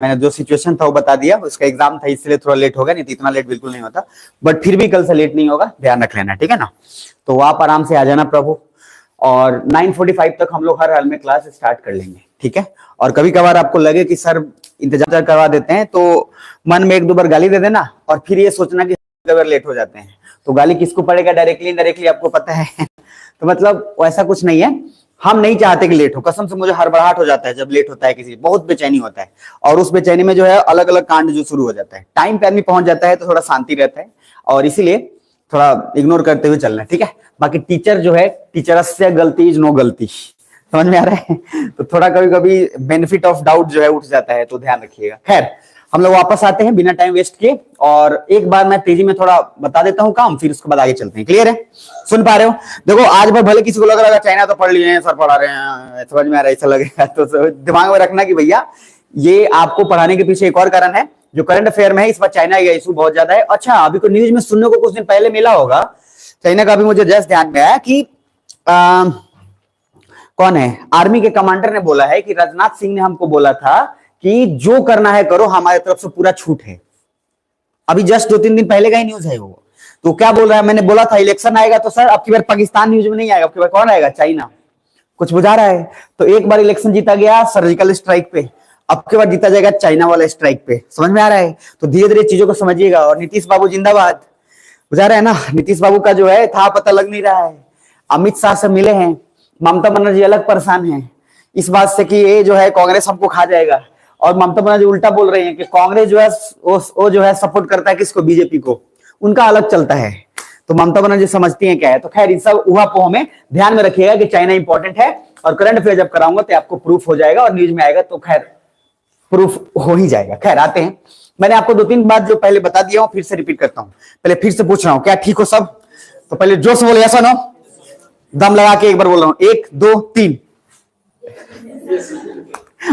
मैंने जो सिचुएशन था वो बता दिया, उसका एग्जाम था इसलिए थोड़ा लेट हो गया, नहीं तो इतना लेट बिल्कुल नहीं होता, बट फिर भी कल से लेट नहीं होगा, ध्यान रख लेना, ठीक है ना। तो आप आराम से आ जाना प्रभु, और 9:45 तक हम लोग हर हाल में क्लास स्टार्ट कर लेंगे, ठीक है। और कभी कभार आपको लगे कि सर इंतजार करवा देते हैं, तो मन में एक दो बार गाली दे देना, और फिर ये सोचना कि अगर लेट हो जाते हैं तो गाली किसको पड़ेगा, डायरेक्टली इनडायरेक्टली आपको पता है। तो मतलब ऐसा कुछ नहीं है, हम नहीं चाहते कि लेट हो, कसम से मुझे हड़बड़ाहट हो जाता है जब लेट होता है, किसी बहुत बेचैनी होता है, और उस बेचैनी में जो है अलग अलग कांड जो शुरू हो जाता है। टाइम पे आदमी पहुंच जाता है तो थोड़ा शांति रहता है, और इसीलिए थोड़ा इग्नोर करते हुए चलना है, ठीक है। बाकी टीचर जो है, टीचरस्य गलती इज नो गलती, समझ में आ रहा है। तो थोड़ा कभी कभी बेनिफिट ऑफ डाउट जो है उठ जाता है, तो ध्यान रखिएगा। खैर हम लोग वापस आते हैं बिना टाइम वेस्ट किए, और एक बार मैं तेजी में थोड़ा बता देता हूं काम, फिर उसके बाद आगे चलते हैं। क्लियर है, सुन पा रहे हो? देखो आज भर भले किसी को लग रहा है चाइना तो पढ़ लिए हैं, सर पढ़ा रहे हैं, समझ में आ रहा है, ऐसा लगेगा, तो दिमाग में रखना कि भैया ये आपको पढ़ाने के पीछे एक और कारण है, जो करंट अफेयर में है, इस बार चाइना का इशू बहुत ज्यादा है। अच्छा, अभी को न्यूज में सुनने को कुछ दिन पहले मिला होगा, चाइना का भी मुझे जस्ट ध्यान में आया कि कौन है, आर्मी के कमांडर ने बोला है कि राजनाथ सिंह ने हमको बोला था कि जो करना है करो, हमारी तरफ से पूरा छूट है। अभी जस्ट 2-3 दिन पहले का ही न्यूज है वो। तो क्या बोल रहा है, मैंने बोला था इलेक्शन आएगा तो सर अब की बार पाकिस्तान न्यूज में नहीं आएगा, अब की बार कौन आएगा, चाइना। कुछ बुझा रहा है। तो एक बार इलेक्शन जीता गया सर्जिकल स्ट्राइक पे, अब की बार जीता जाएगा चाइना वाला स्ट्राइक पे, समझ में आ रहा है। तो धीरे धीरे चीजों को समझिएगा। और नीतीश बाबू जिंदाबाद, बुझा रहा है ना, नीतीश बाबू का जो है था पता लग नहीं रहा है। अमित शाह से मिले हैं, ममता बनर्जी अलग परेशान है इस बात से कि ये जो है कांग्रेस हमको खा जाएगा, और ममता बनर्जी उल्टा बोल रही है कि कांग्रेस जो है वो जो है सपोर्ट करता है किसको, बीजेपी को, उनका अलग चलता है। तो ममता बनर्जी समझती है क्या है। तो खैर इस सब उहापोह में ध्यान में रखिएगा कि चाइना इंपॉर्टेंट है, और करंट अफेयर जब कराऊंगा तो आपको प्रूफ हो जाएगा, और न्यूज में आएगा तो खैर प्रूफ हो ही जाएगा। खैर आते हैं, मैंने आपको 2-3 बात जो पहले बता दिया हूं फिर से रिपीट करता हूं। पहले फिर से पूछ रहा हूं, क्या ठीक हो सब? तो पहले जोश से बोले ऐसा ना, दम लगा के एक बार बोल रहा हूं, 1 2 3।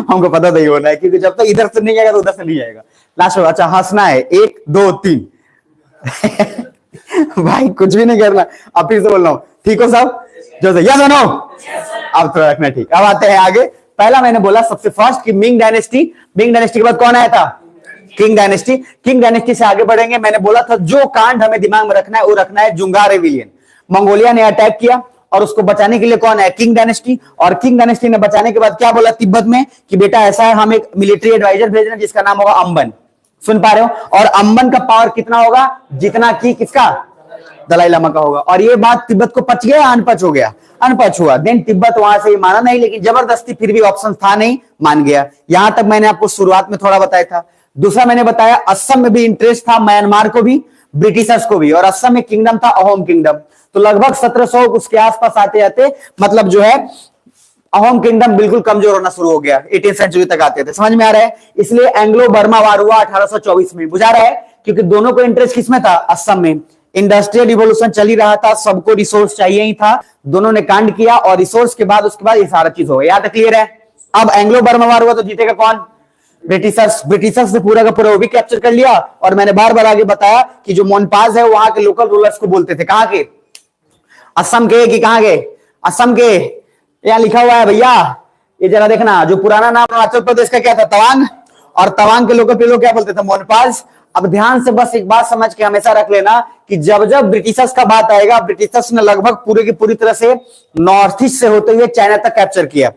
हमको पता नहीं होना है, क्योंकि जब तक इधर से नहीं आएगा तो उधर से नहीं आएगा। लास्ट में अच्छा हंसना है, 1 2 3। भाई कुछ भी नहीं करना। अब फिर से बोल रहा हूं, ठीक हो सब? जो से यस नो, अब थोड़ा रखना ठीक। अब आते हैं आगे। पहला मैंने बोला सबसे फर्स्ट कि मिंग डायनेस्टी, मिंग डायनेस्टी के बाद कौन आया था, किंग डायनेस्टी। किंग डायनेस्टी से आगे बढ़ेंगे। मैंने बोला था जो कांड हमें दिमाग में रखना है वो रखना है जुंगार रेविलियन। मंगोलिया ने अटैक किया और उसको बचाने के लिए कौन है, किंग डायनेस्टी। और किंग डायनेस्टी ने बचाने के बाद क्या बोला तिब्बत में कि बेटा ऐसा है, हम एक मिलिट्री एडवाइजर भेज रहे हैं जिसका नाम होगा अंबन। सुन पा रहे हो? और अंबन का पावर कितना होगा, जितना कि किसका, दलाई लामा का होगा। और ये बात तिब्बत को पच गया, अनपच हो गया, अनपच हुआ। देन तिब्बत वहां से माना नहीं, लेकिन जबरदस्ती फिर भी ऑप्शन था नहीं, मान गया। यहां तक मैंने आपको शुरुआत में थोड़ा बताया था। दूसरा मैंने बताया असम में भी इंटरेस्ट था, म्यांमार को भी, ब्रिटिशर्स को भी, और असम में किंगडम था अहोम किंगडम। तो लगभग 1700 उसके आसपास आते आते मतलब जो है अहोम किंगडम बिल्कुल कमजोर होना शुरू हो गया, 18वीं सेंचुरी तक आते थे, समझ में आ रहा है। इसलिए एंग्लो बर्मा वार हुआ 1824 में, बुझा रहा है, क्योंकि दोनों को इंटरेस्ट किसमें था, असम में। इंडस्ट्रियल रिवॉल्यूशन चल ही रहा था, सबको रिसोर्स चाहिए ही था, दोनों ने कांड किया, और रिसोर्स के बाद उसके बाद ये सारा चीज हो गया। यहां तक क्लियर है? अब एंग्लो बर्मा वार हुआ तो जीतेगा कौन, ब्रिटिशर्स। ब्रिटिशर्स से पूरा का पूरा वो भी कैप्चर कर लिया। और मैंने बार बार आगे बताया कि जो मोनपाज है वहां के लोकल रूलर्स को बोलते थे, कहां के, असम के कि कहां के, असम के। यहां लिखा हुआ है भैया, ये जरा देखना, जो पुराना नाम अरुणाचल प्रदेश का क्या था, तवांग, और तवांग के लोकल लोग क्या बोलते थे, मोनपाज। अब ध्यान से बस एक बात समझ के हमेशा रख लेना कि जब जब ब्रिटिशर्स का बात आएगा, ब्रिटिशर्स ने लगभग पूरे की पूरी तरह से नॉर्थ ईस्ट से होते हुए चाइना तक कैप्चर किया।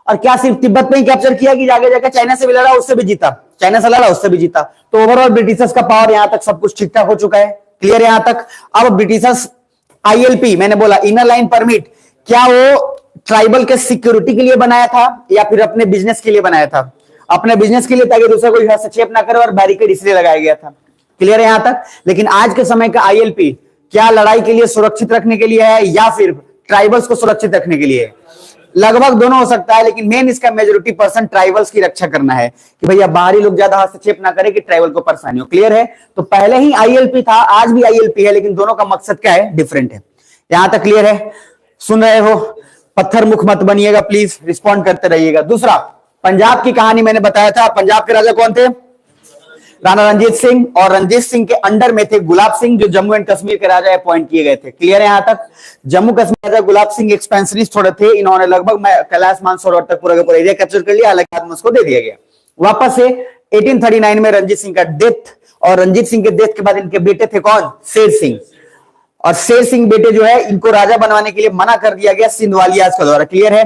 और क्या सिर्फ तिब्बत में ही कैप्चर किया कि आगे जाकर चाइना से भी लड़ा, उससे भी जीता, चाइना से लड़ा उससे भी जीता। तो ओवरऑल ब्रिटिशर्स का पावर यहां तक सब कुछ ठीक ठाक हो चुका है। क्लियर है यहां तक? अब ब्रिटिशर्स ILP मैंने बोला इनर लाइन परमिट, क्या वो ट्राइबल के सिक्योरिटी के लिए बनाया था या फिर अपने बिजनेस के लिए बनाया था? अपने बिजनेस के लिए, ताकि दूसरा कोई हस्तक्षेप ना करे, और बैरिकेड इसलिए लगाया गया था। क्लियर है यहां तक? लेकिन आज के समय का ILP क्या लड़ाई के लिए सुरक्षित रखने के लिए है या फिर ट्राइबल्स को सुरक्षित रखने के लिए है? लगभग दोनों हो सकता है, लेकिन मेन इसका मेजोरिटी पर्सन ट्राइबल्स की रक्षा करना है कि भैया बाहरी लोग ज्यादा हस्तक्षेप ना करे कि ट्राइबल को परेशानी हो। क्लियर है? तो पहले ही ILP था, आज भी ILP है, लेकिन दोनों का मकसद क्या है, डिफरेंट है। यहां तक क्लियर है? सुन रहे हो? पत्थर मुख मत बनिएगा प्लीज, रिस्पॉन्ड करते रहिएगा। दूसरा, पंजाब की कहानी मैंने बताया था। पंजाब के राजा कौन थे, राणा रणजीत सिंह, और रणजीत सिंह के अंडर में थे गुलाब सिंह, जो जम्मू एंड कश्मीर के राजा अपॉइंट किए गए थे। क्लियर है यहां तक? जम्मू कश्मीर राजा गुलाब सिंह एक्सपेंशनिस्ट थोड़े थे, इन्होंने लगभग कैलाश मानसरोवर तक पूरा का पूरा एरिया कैप्चर कर लिया, हालांकि उसको दे दिया गया। वापस से 1839 में रंजीत सिंह का डेथ, और रंजीत सिंह के डेथ के बाद इनके बेटे थे कौन, शेर सिंह। और शेर सिंह बेटे जो है इनको राजा बनवाने के लिए मना कर दिया गया सिंधवालियाज के द्वारा। क्लियर है?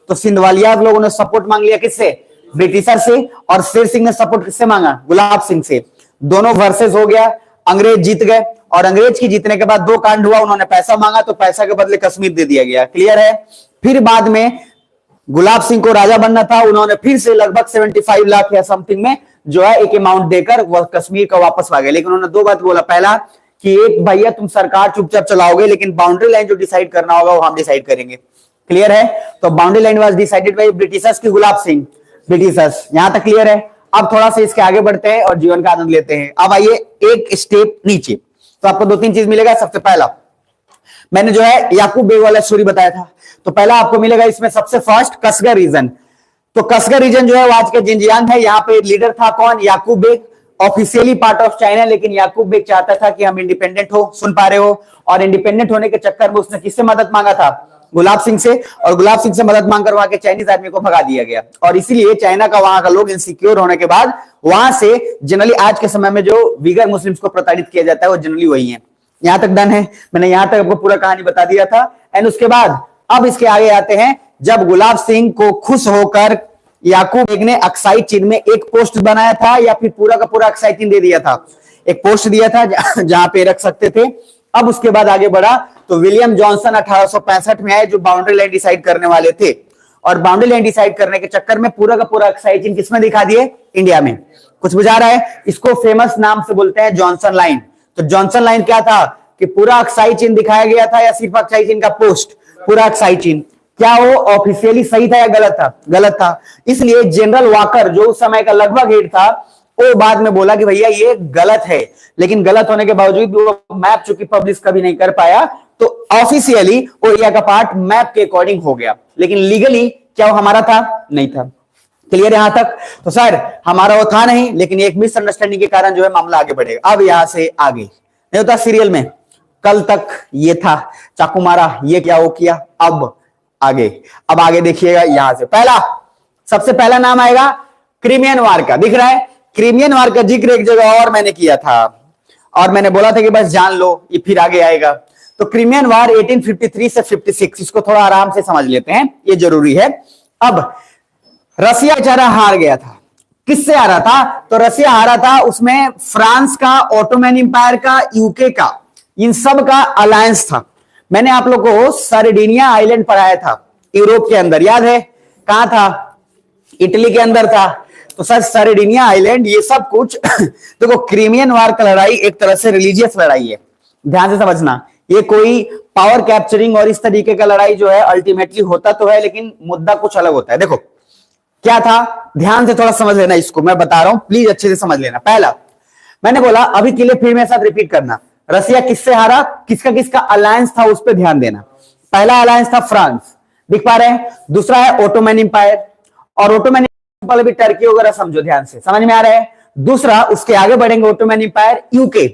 तो सिंधवालियाज लोगों ने सपोर्ट मांग लिया किससे, ब्रिटिशर से, और शेर सिंह ने सपोर्ट किससे मांगा, गुलाब सिंह से। दोनों वर्सेस हो गया, अंग्रेज जीत गए, और अंग्रेज की जीतने के बाद दो कांड हुआ, उन्होंने पैसा मांगा तो पैसा के बदले कश्मीर दे दिया गया। क्लियर है? फिर बाद में गुलाब सिंह को राजा बनना था, उन्होंने फिर से लगभग 75 लाख या समथिंग में जो है एक अमाउंट देकर वह कश्मीर का वापस आ गए। लेकिन उन्होंने दो बात बोला, पहला कि एक भैया तुम सरकार चुपचाप चलाओगे, लेकिन बाउंड्री लाइन जो डिसाइड करना होगा वो हम डिसाइड करेंगे। क्लियर है? तो boundary line was decided by Britishers की गुलाब सिंह, ब्रिटिशर्स। यहां तक क्लियर है? अब थोड़ा सा इसके आगे बढ़ते हैं और जीवन का आनंद लेते हैं। अब आइए एक स्टेप नीचे, तो आपको दो तीन चीज मिलेगा। सबसे पहला मैंने जो है याकूब बेग वाला स्टोरी बताया था, तो पहला आपको मिलेगा इसमें सबसे फर्स्ट कसगा रीजन। तो कसगा रीजन जो है वो आज के जिंजियांग है। यहाँ पे लीडर था कौन, Yakub Beg, officially part of China, लेकिन याकूब बेग चाहता था कि हम इंडिपेंडेंट हो, सुन पा रहे हो, और इंडिपेंडेंट होने के चक्कर में उसने किससे मदद मांगा था, गुलाब सिंह से, और गुलाब सिंह से मदद मांगकर वहां के चाइनीज आदमी को भगा दिया गया। और इसीलिए चाइना का वहां का लोग इनसिक्योर होने के बाद वहां से जनरली आज के समय में जो वीगर मुस्लिम्स को प्रताड़ित किया जाता है वो जनरली वही है। यहां तक डन है, मैंने यहां तक आपको पूरा कहानी बता दिया था। एंड उसके बाद अब इसके आगे आते हैं, जब गुलाब सिंह को खुश होकर याकूब बेग ने अक्साई चीन में एक पोस्ट बनाया था, या फिर पूरा का पूरा अक्साई चीन दे दिया था, एक पोस्ट दिया था जहां पे रख सकते थे। अब उसके बाद आगे बढ़ा तो विलियम जॉनसन 1865 में आए, जो बाउंड्री लाइन डिसाइड करने वाले थे, और बाउंड्री लाइन डिसाइड करने के चक्कर में पूरा का पूरा अक्साई चीन किसमें दिखा दिए, इंडिया में। कुछ बुझा रहा है? इसको फेमस नाम से बोलते हैं जॉनसन लाइन। तो जॉनसन लाइन क्या था कि पूरा अक्साई चीन दिखाया गया था, या सिर्फ अक्साई चीन का पोस्ट, पूरा अक्साई चीन। क्या वो ऑफिशियली सही था या गलत था? गलत था। इसलिए जनरल वाकर जो उस समय का लगभग हेड था, वो बाद में बोला कि भैया ये गलत है, लेकिन गलत होने के बावजूद वो मैप चूंकि पब्लिश कभी नहीं कर पाया, तो ऑफिशियली वो इंडिया का पार्ट मैप के अकॉर्डिंग हो गया, लेकिन लीगली क्या वो हमारा था? नहीं था। क्लियर यहां तक? तो सर हमारा वो था नहीं, लेकिन एक मिसअंडरस्टैंडिंग के कारण जो है मामला आगे बढ़ेगा। अब यहां से आगे नहीं होता सीरियल में, कल तक ये था, चाकू मारा, ये क्या वो किया, अब आगे देखिएगा। यहां से सबसे पहला नाम आएगा क्रीमियन वार का। दिख रहा है? क्रीमियन वार का जिक्र एक जगह और मैंने किया था, और मैंने बोला था कि बस जान लो, ये फिर आगे आएगा। तो क्रीमियन वार 1853 से 56, इसको थोड़ा आराम से समझ लेते हैं, ये जरूरी है। अब रसिया बेचारा हार गया था। किससे हारा था? तो रसिया हारा था, उसमें फ्रांस का, ऑटोमन एम्पायर का, यूके का, इन सब का अलायंस था। मैंने आप लोग को सार्डिनिया आइलैंड पढ़ाया था, यूरोप के अंदर, याद है? कहां था? इटली के अंदर था। तो सर सार्डिनिया आइलैंड, ये सब कुछ देखो, क्रीमियन वार का लड़ाई एक तरह से रिलीजियस लड़ाई है, ध्यान से समझना। ये कोई पावर कैप्चरिंग और इस तरीके का लड़ाई जो है अल्टीमेटली होता तो है, लेकिन मुद्दा कुछ अलग होता है। देखो क्या था, ध्यान से थोड़ा समझ लेना, इसको मैं बता रहा हूं, प्लीज अच्छे से समझ लेना। पहला मैंने बोला, अभी के लिए फिर मेरे साथ रिपीट करना, रसिया किससे हारा, किसका किसका अलायंस था उस पर ध्यान देना। पहला अलायंस था फ्रांस, दिख पा रहे हैं? दूसरा है ऑटोमन एम्पायर, और ऑटोमन एम्पायर भी टर्की वगैरह समझो, ध्यान से समझ में आ रहा है? दूसरा, उसके आगे बढ़ेंगे, ऑटोमन एम्पायर, यूके,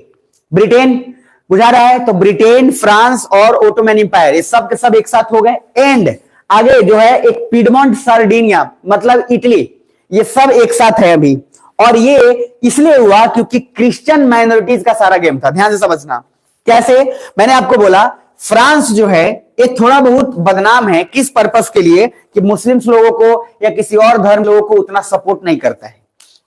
ब्रिटेन, बुझा रहा है? तो ब्रिटेन, फ्रांस और ऑटोमन एम्पायर, ये सब के सब एक साथ हो गए। एंड आगे जो है एक पिडमोंट सार्डिनिया, मतलब इटली, ये सब एक साथ है अभी। और ये इसलिए हुआ क्योंकि क्रिश्चियन माइनॉरिटीज का सारा गेम था, ध्यान से समझना। कैसे? मैंने आपको बोला फ्रांस जो है ये थोड़ा बहुत बदनाम है, किस पर्पस के लिए, कि मुस्लिम्स लोगों को या किसी और धर्म लोगों को उतना सपोर्ट नहीं करता है।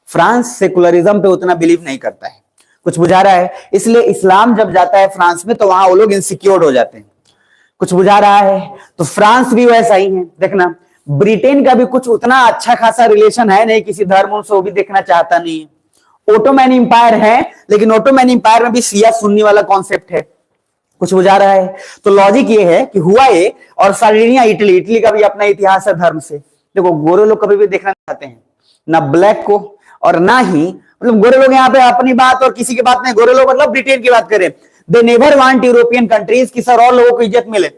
फ्रांस सेकुलरिज्म पे उतना बिलीव नहीं करता है। कुछ बुझा रहा है? इसलिए इस्लाम जब जाता है फ्रांस में तो वहां वो लोग इनसिक्योर हो जाते हैं। कुछ बुझा रहा है? तो फ्रांस भी वैसा ही है, देखना। ब्रिटेन का भी कुछ उतना अच्छा खासा रिलेशन है नहीं किसी धर्म से, वो भी देखना चाहता नहीं है। ऑटोमन एम्पायर है, लेकिन ऑटोमन एम्पायर में भी शिया सुन्नी वाला कॉन्सेप्ट है। कुछ बुझा रहा है? तो लॉजिक ये है कि हुआ ये, और सार्डिनिया इटली, इटली का भी अपना इतिहास है धर्म से। देखो गोरे लोग कभी भी देखना चाहते हैं ना ब्लैक को, और ना ही मतलब गोरे लोग यहाँ पे अपनी बात और किसी की बात नहीं, गोरे लोग मतलब ब्रिटेन की बात करें, they never want European countries की सर और लोगों को इज्जत मिले।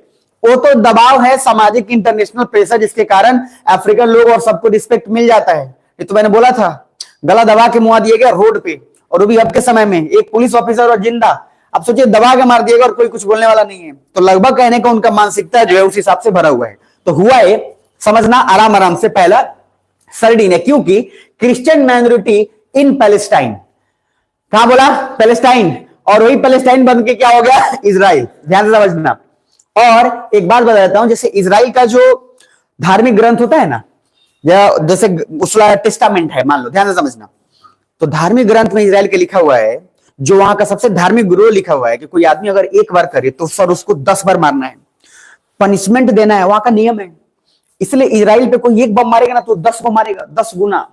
वो तो दबाव है, सामाजिक इंटरनेशनल प्रेशर, जिसके कारण अफ्रीकन लोग और सबको रिस्पेक्ट मिल जाता है। ये तो मैंने बोला था, गला दबा के मुआ दिया गया रोड पे, और वो भी अब के समय में एक पुलिस ऑफिसर और जिंदा। अब सोचिए दबा के मार दिएगा और कोई कुछ बोलने वाला नहीं है। तो लगभग कहने का उनका मानसिकता जो है उस हिसाब से भरा हुआ है। तो हुआ है, समझना आराम आराम से। पहला सार्डिनिया, क्योंकि क्रिश्चियन माइनॉरिटी इन पैलेस्टाइन। कहां बोला? पैलेस्टाइन। और वही पैलेस्टाइन बन के क्या हो गया? इजराइल। ध्यान से समझना। और एक बात बता देता हूं, जैसे इजराइल का जो धार्मिक ग्रंथ होता है ना, या जैसे उसका टेस्टामेंट है, मान लो, ध्यान से समझना। तो धार्मिक ग्रंथ में इजराइल के लिखा हुआ है, जो वहां का सबसे धार्मिक गुरु लिखा हुआ है कि कोई आदमी अगर एक बार करे तो सर उसको 10 बार मारना है, पनिशमेंट देना है, वहां का नियम है। इसलिए इजराइल पे कोई एक बम मारेगा ना तो 10 को मारेगा, 10 गुना।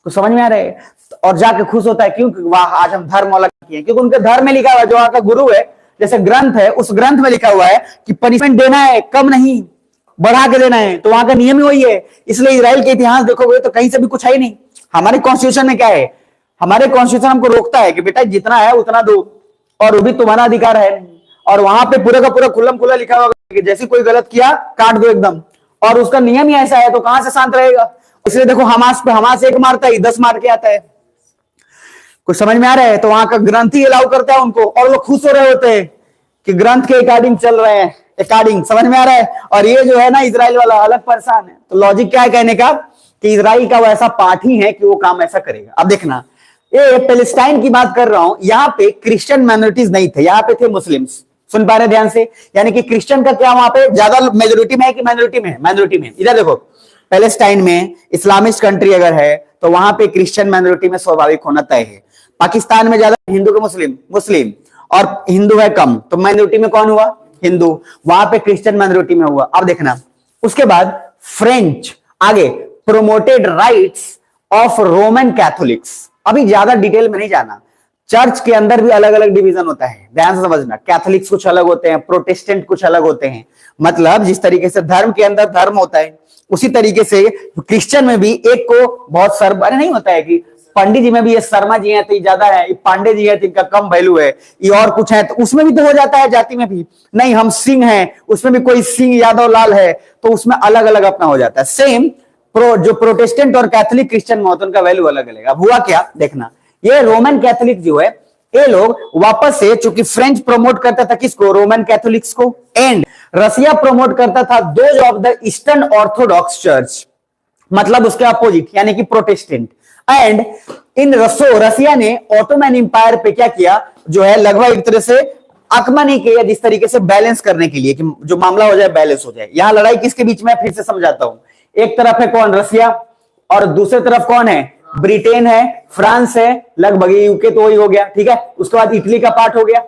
तो समझ में आ रहा है? और जाके खुश होता है, क्यों? वाह, आज हम धर्म अलग किए, क्योंकि उनके धर्म में लिखा हुआ है, जो वहां का गुरु है, जैसे ग्रंथ है, उस ग्रंथ में लिखा हुआ है कि पनिशमेंट देना है, कम नहीं, बढ़ा के देना है। तो वहां का नियम ही वही है। इसलिए इजराइल के इतिहास देखोगे तो कहीं से भी कुछ है ही नहीं। हमारे कॉन्स्टिट्यूशन में क्या है? हमारे कॉन्स्टिट्यूशन हमको रोकता है कि बेटा जितना है उतना दो, और वो भी तुम्हारा अधिकार है। और वहां पे पूरा का पूरा खुल्लम खुल्ला लिखा हुआ कि जैसे कोई गलत किया काट दो एकदम, और उसका नियम ही ऐसा है, तो कहां से शांत रहेगा? इसलिए देखो, हमास पे हमास एक मारता है, 10 मार के आता है। कुछ समझ में आ रहा है? तो वहां का ग्रंथ ही अलाउ करता है उनको, और लोग खुश हो रहे होते हैं कि ग्रंथ के अकॉर्डिंग चल रहे हैं, अकॉर्डिंग। समझ में आ रहा है? और ये जो है ना इजराइल वाला अलग परेशान है। तो लॉजिक क्या है कहने का? कि इजराइल का वो ऐसा पार्ट ही है कि वो काम ऐसा करेगा। अब देखना, ये पैलेस्टाइन की बात कर रहा हूं, यहां पे क्रिश्चियन माइनॉरिटीज नहीं थे, यहां पे थे मुस्लिम्स। सुन पा रहे ध्यान से? यानी कि क्रिश्चियन का क्या वहां पे ज्यादा मेजोरिटी में है कि माइनॉरिटी में है? माइनॉरिटी में। इधर देखो, पैलेस्टाइन में इस्लामिस्ट कंट्री अगर है तो वहां पे क्रिश्चियन माइनॉरिटी में स्वाभाविक होना तय है। पाकिस्तान में ज्यादा हिंदू के मुस्लिम, मुस्लिम, और हिंदू है कम, तो माइनॉरिटी में कौन हुआ? हिंदू। वहां पे क्रिश्चियन माइनॉरिटी में हुआ। अब देखना, उसके बाद फ्रेंच आगे promoted rights of Roman Catholics. अभी ज्यादा डिटेल में नहीं जाना, चर्च के अंदर भी अलग अलग डिवीजन होता है, ध्यान से समझना। कैथोलिक्स कुछ अलग होते हैं, प्रोटेस्टेंट कुछ अलग होते हैं। मतलब जिस तरीके से धर्म के अंदर धर्म होता है, उसी तरीके से क्रिश्चियन में भी एक को बहुत अरे नहीं होता है कि पंडित जी में भी ये शर्मा जी हैं तो ये ज्यादा है, ये पांडे जी हैं तो इनका कम वैल्यू है, ये और कुछ है, तो उसमें भी तो हो जाता है। जाति में भी नहीं, हम सिंह हैं, उसमें भी कोई सिंह यादव लाल है, तो उसमें अलग अलग अपना हो जाता है। सेम जो प्रोटेस्टेंट और कैथोलिक क्रिश्चियन में होता है, उनका वैल्यू अलग अलग। अब हुआ क्या देखना, ये रोमन कैथोलिक जो है, ये लोग वापस से, चूंकि फ्रेंच प्रमोट करता था किसको? रोमन कैथोलिक्स को, एंड रसिया प्रमोट करता था those of the eastern Orthodox church, मतलब उसके अपोजिट, यानी कि प्रोटेस्टेंट। एंड इन रसिया ने ऑटोमन इंपायर पे क्या किया, जो है लगभग एक तरह से आक्रमण किया, जिस तरीके से बैलेंस करने के लिए कि जो मामला हो जाए बैलेंस हो जाए। यहां लड़ाई किसके बीच में? फिर से समझाता हूं। एक तरफ है कौन? रसिया, और दूसरी तरफ कौन है? ब्रिटेन है, फ्रांस है, लगभग यूके तो वही हो गया, ठीक है। उसके बाद इटली का पार्ट हो गया,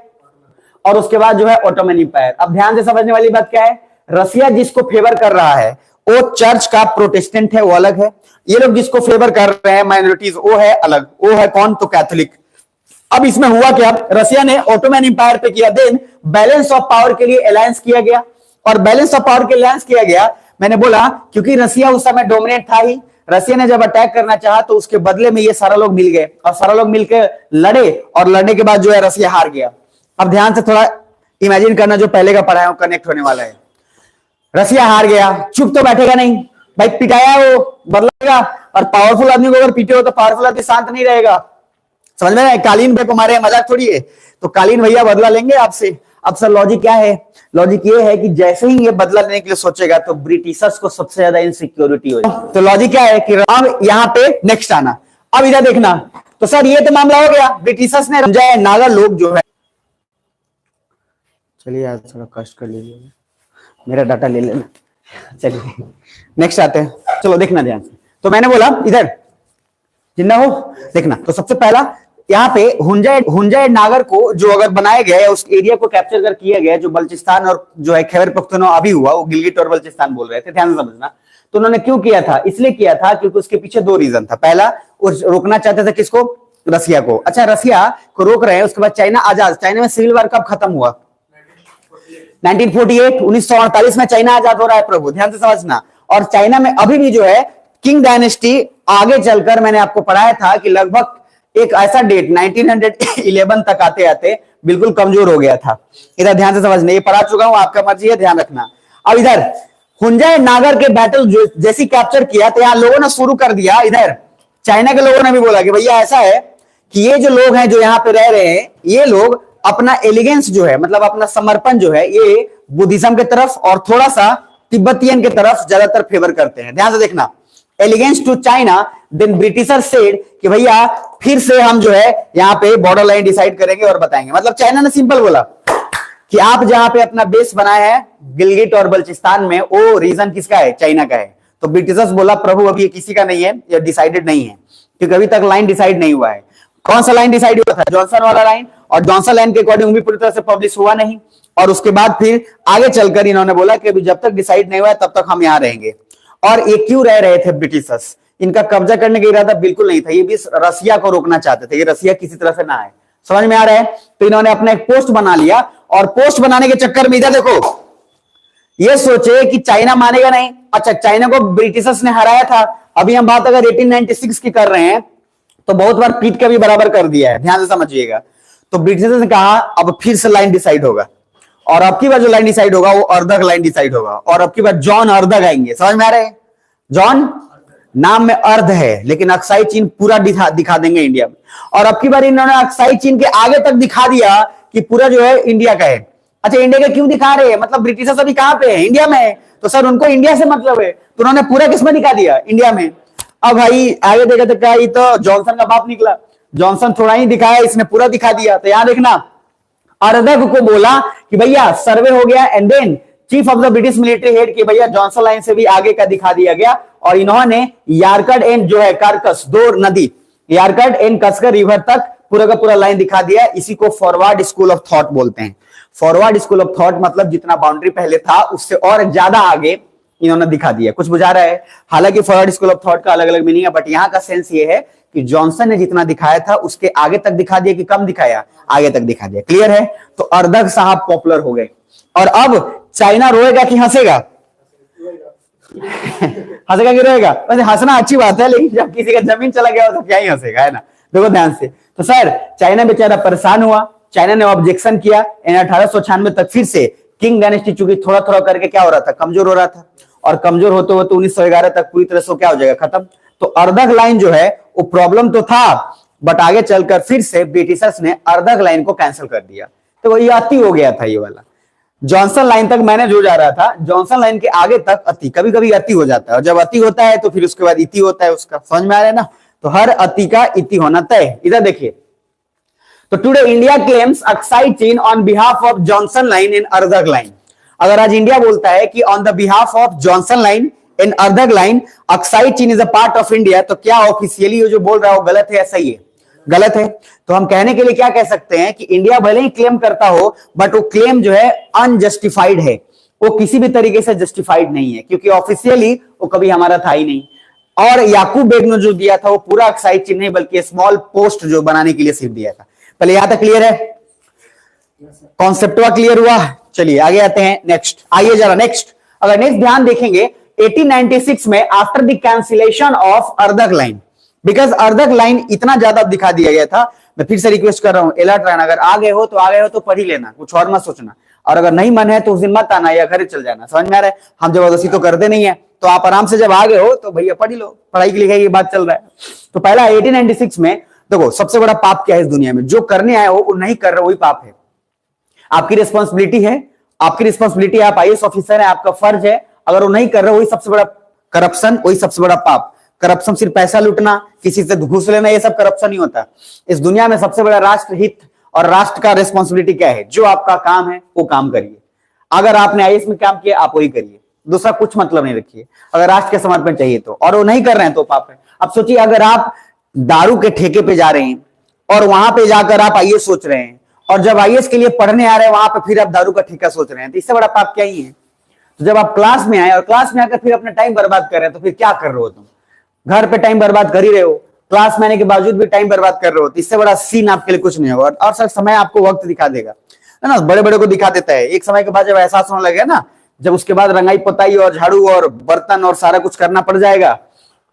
और उसके बाद जो है ऑटोमन इंपायर। अब ध्यान से समझने वाली बात क्या है, रसिया जिसको फेवर कर रहा है वो चर्च का प्रोटेस्टेंट है, वो अलग है। ये लोग जिसको फेवर कर रहे हैं माइनॉरिटीज, वो है अलग, वो है कौन? तो कैथोलिक। अब इसमें हुआ क्या, रसिया ने ऑटोमन इंपायर पे किया, देन बैलेंस ऑफ पावर के लिए अलायंस किया गया। और बैलेंस ऑफ पावर के लिए अलायंस किया गया, मैंने बोला क्योंकि रसिया उस समय डोमिनेट था ही। रसिया ने जब अटैक करना चाहा तो उसके बदले में ये सारा लोग मिल गए, और सारा लोग मिलकर लड़े, और लड़ने के बाद जो है रसिया हार गया। अब ध्यान से थोड़ा इमेजिन करना, जो पहले का पढ़ा है कनेक्ट होने वाला है। रसिया हार गया, चुप तो बैठेगा नहीं भाई, पिटाया वो बदलेगा। और पावरफुल आदमी को अगर पीटे हो तो पावरफुल आदमी शांत नहीं रहेगा। समझ में? कालीन पे को मारे, मजाक थोड़ी है। तो कालीन भैया बदला लेंगे आपसे। अब सर लॉजिक क्या है? लॉजिक ये है कि जैसे ही ये बदला लेने के लिए सोचेगा तो ब्रिटिशर्स को सबसे ज्यादा इनसिक्योरिटी हो जाएगी। तो लॉजिक क्या है कि अब यहां पे नेक्स्ट आना, अब इधर देखना। तो सर ये तो मामला हो गया, ब्रिटिशर्स ने समझाया, नागा लोग जो है, चलिए आज थोड़ा कष्ट कर लीजिए, मेरा डाटा ले लेना। चलिए नेक्स्ट आते हैं, चलो देखना ध्यान से। तो मैंने बोला इधर जिन्ना हो देखना। तो सबसे पहला यहाँ पे हुंजा नागर को जो अगर बनाया गया है, उस एरिया को कैप्चर कर किया गया, जो बल्चिस्तान और जो है खैबर पख्तूनख्वा अभी हुआ, वो गिलगिट और बल्चिस्तान बोल रहे थे, ध्यान से समझना। तो उन्होंने क्यों किया था? इसलिए किया था क्योंकि उसके पीछे दो रीजन था। पहला, वो रोकना चाहते थे किसको? रसिया को। अच्छा, रसिया को रोक रहे हैं, उसके बाद चाइना आजाद। चाइना में सिविल वार कब खत्म हुआ? 1948, 1948 में चाइना आजाद हो रहा है प्रभु, ध्यान से समझना। और चाइना में अभी भी जो है किंग डायनेस्टी, आगे चलकर मैंने आपको पढ़ाया था कि लगभग एक ऐसा डेट 1911 तक आते आते बिल्कुल कमजोर हो गया था। इधर ध्यान से समझना, ये पढ़ा चुका हूं, आपका मर्जी है, ध्यान रखना। अब इधर हुंजा नागर के बैटल जैसी कैप्चर किया तो यहां लोगों ने शुरू कर दिया, इधर चाइना के लोगों ने भी बोला कि भैया ऐसा है कि ये जो लोग हैं जो यहाँ पे रह रहे हैं, ये लोग अपना एलिगेंस जो है, मतलब अपना समर्पण जो है, ये बुद्धिज्म के तरफ और थोड़ा सा तिब्बतियन के तरफ ज्यादातर फेवर करते हैं। ध्यान से देखना, allegiance to China, then Britisher said कि भैया फिर से हम जो है यहाँ पे बॉर्डर लाइन डिसाइड करेंगे और बताएंगे। मतलब चाइना ने सिंपल बोला कि आप जहां पे अपना बेस बनाए हैं गिलगिट और बल्चिस्तान में, वो रीजन किसका है? चाइना का है। तो ब्रिटिशर्स बोला प्रभु अभी ये किसी का नहीं है, ये डिसाइडेड नहीं है, क्योंकि अभी तक लाइन डिसाइड नहीं हुआ है। कौन सा लाइन डिसाइड हुआ था? जॉनसन वाला लाइन, और जॉनसन लाइन के अकॉर्डिंग भी पूरी तरह से पब्लिश हुआ नहीं। और उसके बाद फिर आगे चलकर इन्होंने बोला कि अभी जब तक डिसाइड नहीं हुआ है तब तक हम यहां रहेंगे। और ये क्यों रह रहे थे ब्रिटिशर्स? इनका कब्जा करने का इरादा बिल्कुल नहीं था, ये भी रसिया को रोकना चाहते थे, ये रसिया किसी तरह से ना आए। समझ में आ रहा है? तो इन्होंने अपना एक पोस्ट बना लिया, और पोस्ट बनाने के चक्कर में इधर देखो, ये सोचे कि चाइना मानेगा नहीं। अच्छा, चाइना को ब्रिटिशर्स ने हराया था। अभी हम बात अगर 1896 की कर रहे हैं तो बहुत बार पीट के भी बराबर कर दिया है, ध्यान से समझिएगा। तो ब्रिटिशर्स ने कहा अब फिर से लाइन डिसाइड होगा, और अब की बार जो लाइन डिसाइड होगा वो अर्धक लाइन डिसाइड होगा, और अब की बार जॉन अर्धक आएंगे। समझ में आ रहा है? जॉन नाम में अर्ध है, लेकिन अक्साई चीन पूरा दिखा देंगे इंडिया में। और अब की बार इन्होंने अक्साई चीन के आगे तक दिखा दिया कि पूरा जो है इंडिया का है। अच्छा, इंडिया का क्यों दिखा रहे हैं? मतलब ब्रिटिशर्स अभी कहां पे है? इंडिया में है। तो सर उनको इंडिया से मतलब है, तो उन्होंने पूरा किसमें दिखा दिया? इंडिया में। अब भाई आगे देखा तो क्या, ये तो जॉनसन का बाप निकला। जॉनसन थोड़ा ही दिखाया, इसने पूरा दिखा दिया। तो यहां देखना, अर्धक को बोला कि भैया सर्वे हो गया, and then chief of the British military head की भैया जॉनसन लाइन से भी आगे का दिखा दिया गया। और इन्होंने यारकड एंड जो है कार्कस, दो नदी यारकड एंड कस्कर रिवर तक पूरा का पूरा लाइन दिखा दिया। इसी को फॉरवर्ड स्कूल ऑफ थॉट बोलते हैं। फॉरवर्ड स्कूल ऑफ थॉट मतलब जितना बाउंड्री पहले था उससे और ज्यादा आगे इन्होंने दिखा दिया। कुछ बुझा रहा है? हालांकि फॉरवर्ड स्कूल ऑफ थॉट का अलग अलग मीनिंग है, बट यहां का सेंस ये है कि जॉनसन ने जितना दिखाया था उसके आगे तक दिखा दिया कि कम दिखाया? आगे तक दिखा दिया। क्लियर है? तो अर्धक साहब पॉपुलर हो गए। और अब चाइना रोएगा कि हंसेगा? हंसेगा कि रोएगा? वैसे हंसना अच्छी बात है, लेकिन जब किसी का जमीन चला गया तो क्या ही हंसेगा, है ना? देखो ध्यान से। तो सर चाइना बेचारा परेशान हुआ, चाइना ने ऑब्जेक्शन किया। 1896 तक फिर से किंग डायनेस्टी, चूंकि थोड़ा थोड़ा करके क्या हो रहा था, कमजोर हो रहा था, और कमजोर होते होते 1911 तक पूरी तरह से क्या हो जाएगा, खत्म। तो अर्धक लाइन जो है वो प्रॉब्लम तो था, बट आगे चलकर फिर से ब्रिटिशर्स ने अर्धक लाइन को कैंसिल कर दिया। तो ये अति हो गया था ये वाला। जॉनसन लाइन तक मैंने जो जा रहा था, जॉनसन लाइन के आगे तक अति, कभी कभी अति हो जाता है, और जब अति होता है तो फिर उसके बाद इति होता है उसका। समझ में आ रहा है ना? तो हर अति का इति होना तय। इधर देखिए, तो today India claims Aksai Chin on behalf of Johnson line in Ardagh line. अगर आज इंडिया बोलता है कि on the behalf of Johnson line in Ardagh line Aksai Chin is a part of India, तो क्या ऑफिशियली ये जो बोल रहा है वो गलत है या सही है? गलत है। तो हम कहने के लिए क्या कह सकते हैं कि इंडिया भले ही क्लेम करता हो, बट वो क्लेम जो है अनजस्टिफाइड है, वो किसी भी तरीके से जस्टिफाइड नहीं है, क्योंकि ऑफिशियली वो कभी हमारा था ही नहीं। और याकूब बेग ने जो दिया था वो पूरा अक्साई चीन नहीं, बल्कि स्मॉल पोस्ट जो बनाने के लिए सिर्फ दिया था। पहले यहां तक क्लियर है? कॉन्सेप्टवा क्लियर हुआ? चलिए आगे आते हैं। नेक्स्ट आइए जरा, नेक्स्ट अगर नेक्स्ट ध्यान देखेंगे 1896 में after the cancellation of Ardagh line, because Ardagh line इतना ज्यादा दिखा दिया गया था। मैं फिर से रिक्वेस्ट कर रहा हूं, अलर्ट रहना। अगर आ गए हो तो पढ़ ही लेना, कुछ और मत सोचना। और अगर नहीं मन है तो उस दिन मत आना या घर चल जाना। समझ में आ रहा है? हम जबरदस्ती तो करते नहीं है, तो आप आराम से जब आ गए हो तो भैया पढ़ ही लो, पढ़ाई की लिखाई की बात चल रहा है। तो पहला 1896 में देखो, सबसे बड़ा पाप क्या है इस दुनिया में? जो करने आए हो वो नहीं कर रहे, वही पाप है। आपकी रिस्पॉन्सिबिलिटी है, आपकी रिस्पॉन्सिबिलिटी, आप आईएएस ऑफिसर है, आपका फर्ज है। अगर वो नहीं कर रहे, वही सबसे बड़ा करप्शन, वही सबसे बड़ा पाप। करप्शन सिर्फ पैसा लूटना, किसी से घूस लेना, ये सब करप्शन नहीं होता। इस दुनिया में सबसे बड़ा राष्ट्र हित और राष्ट्र का रिस्पॉन्सिबिलिटी क्या है? जो आपका काम है वो काम करिए। अगर आपने आईएएस में काम किया, आप वही करिए, दूसरा कुछ मतलब नहीं रखिए। अगर राष्ट्र के समर्पण चाहिए तो, और वो नहीं कर रहे हैं तो पाप है। अब सोचिए, अगर आप दारू के ठेके पे जा रहे हैं और वहां पे जाकर आप आईएएस सोच रहे हैं, और जब आईएएस के लिए पढ़ने आ रहे हैं वहां पे फिर आप दारू का ठेका सोच रहे हैं, तो इससे बड़ा पाप क्या ही है? तो जब आप क्लास में आए और क्लास में आकर फिर अपना टाइम बर्बाद कर रहे हैं, तो फिर क्या कर रहे हो तुम? घर पे टाइम बर्बाद कर ही रहे हो, क्लास में आने के बावजूद भी टाइम बर्बाद कर रहे हो। तो इससे बड़ा सीन आपके लिए कुछ नहीं होगा। और सर समय आपको वक्त दिखा देगा, है ना? बड़े बड़े को दिखा देता है। एक समय के बाद जब एहसास होने लगे ना, जब उसके बाद रंगाई पोताई और झाड़ू और बर्तन और सारा कुछ करना पड़ जाएगा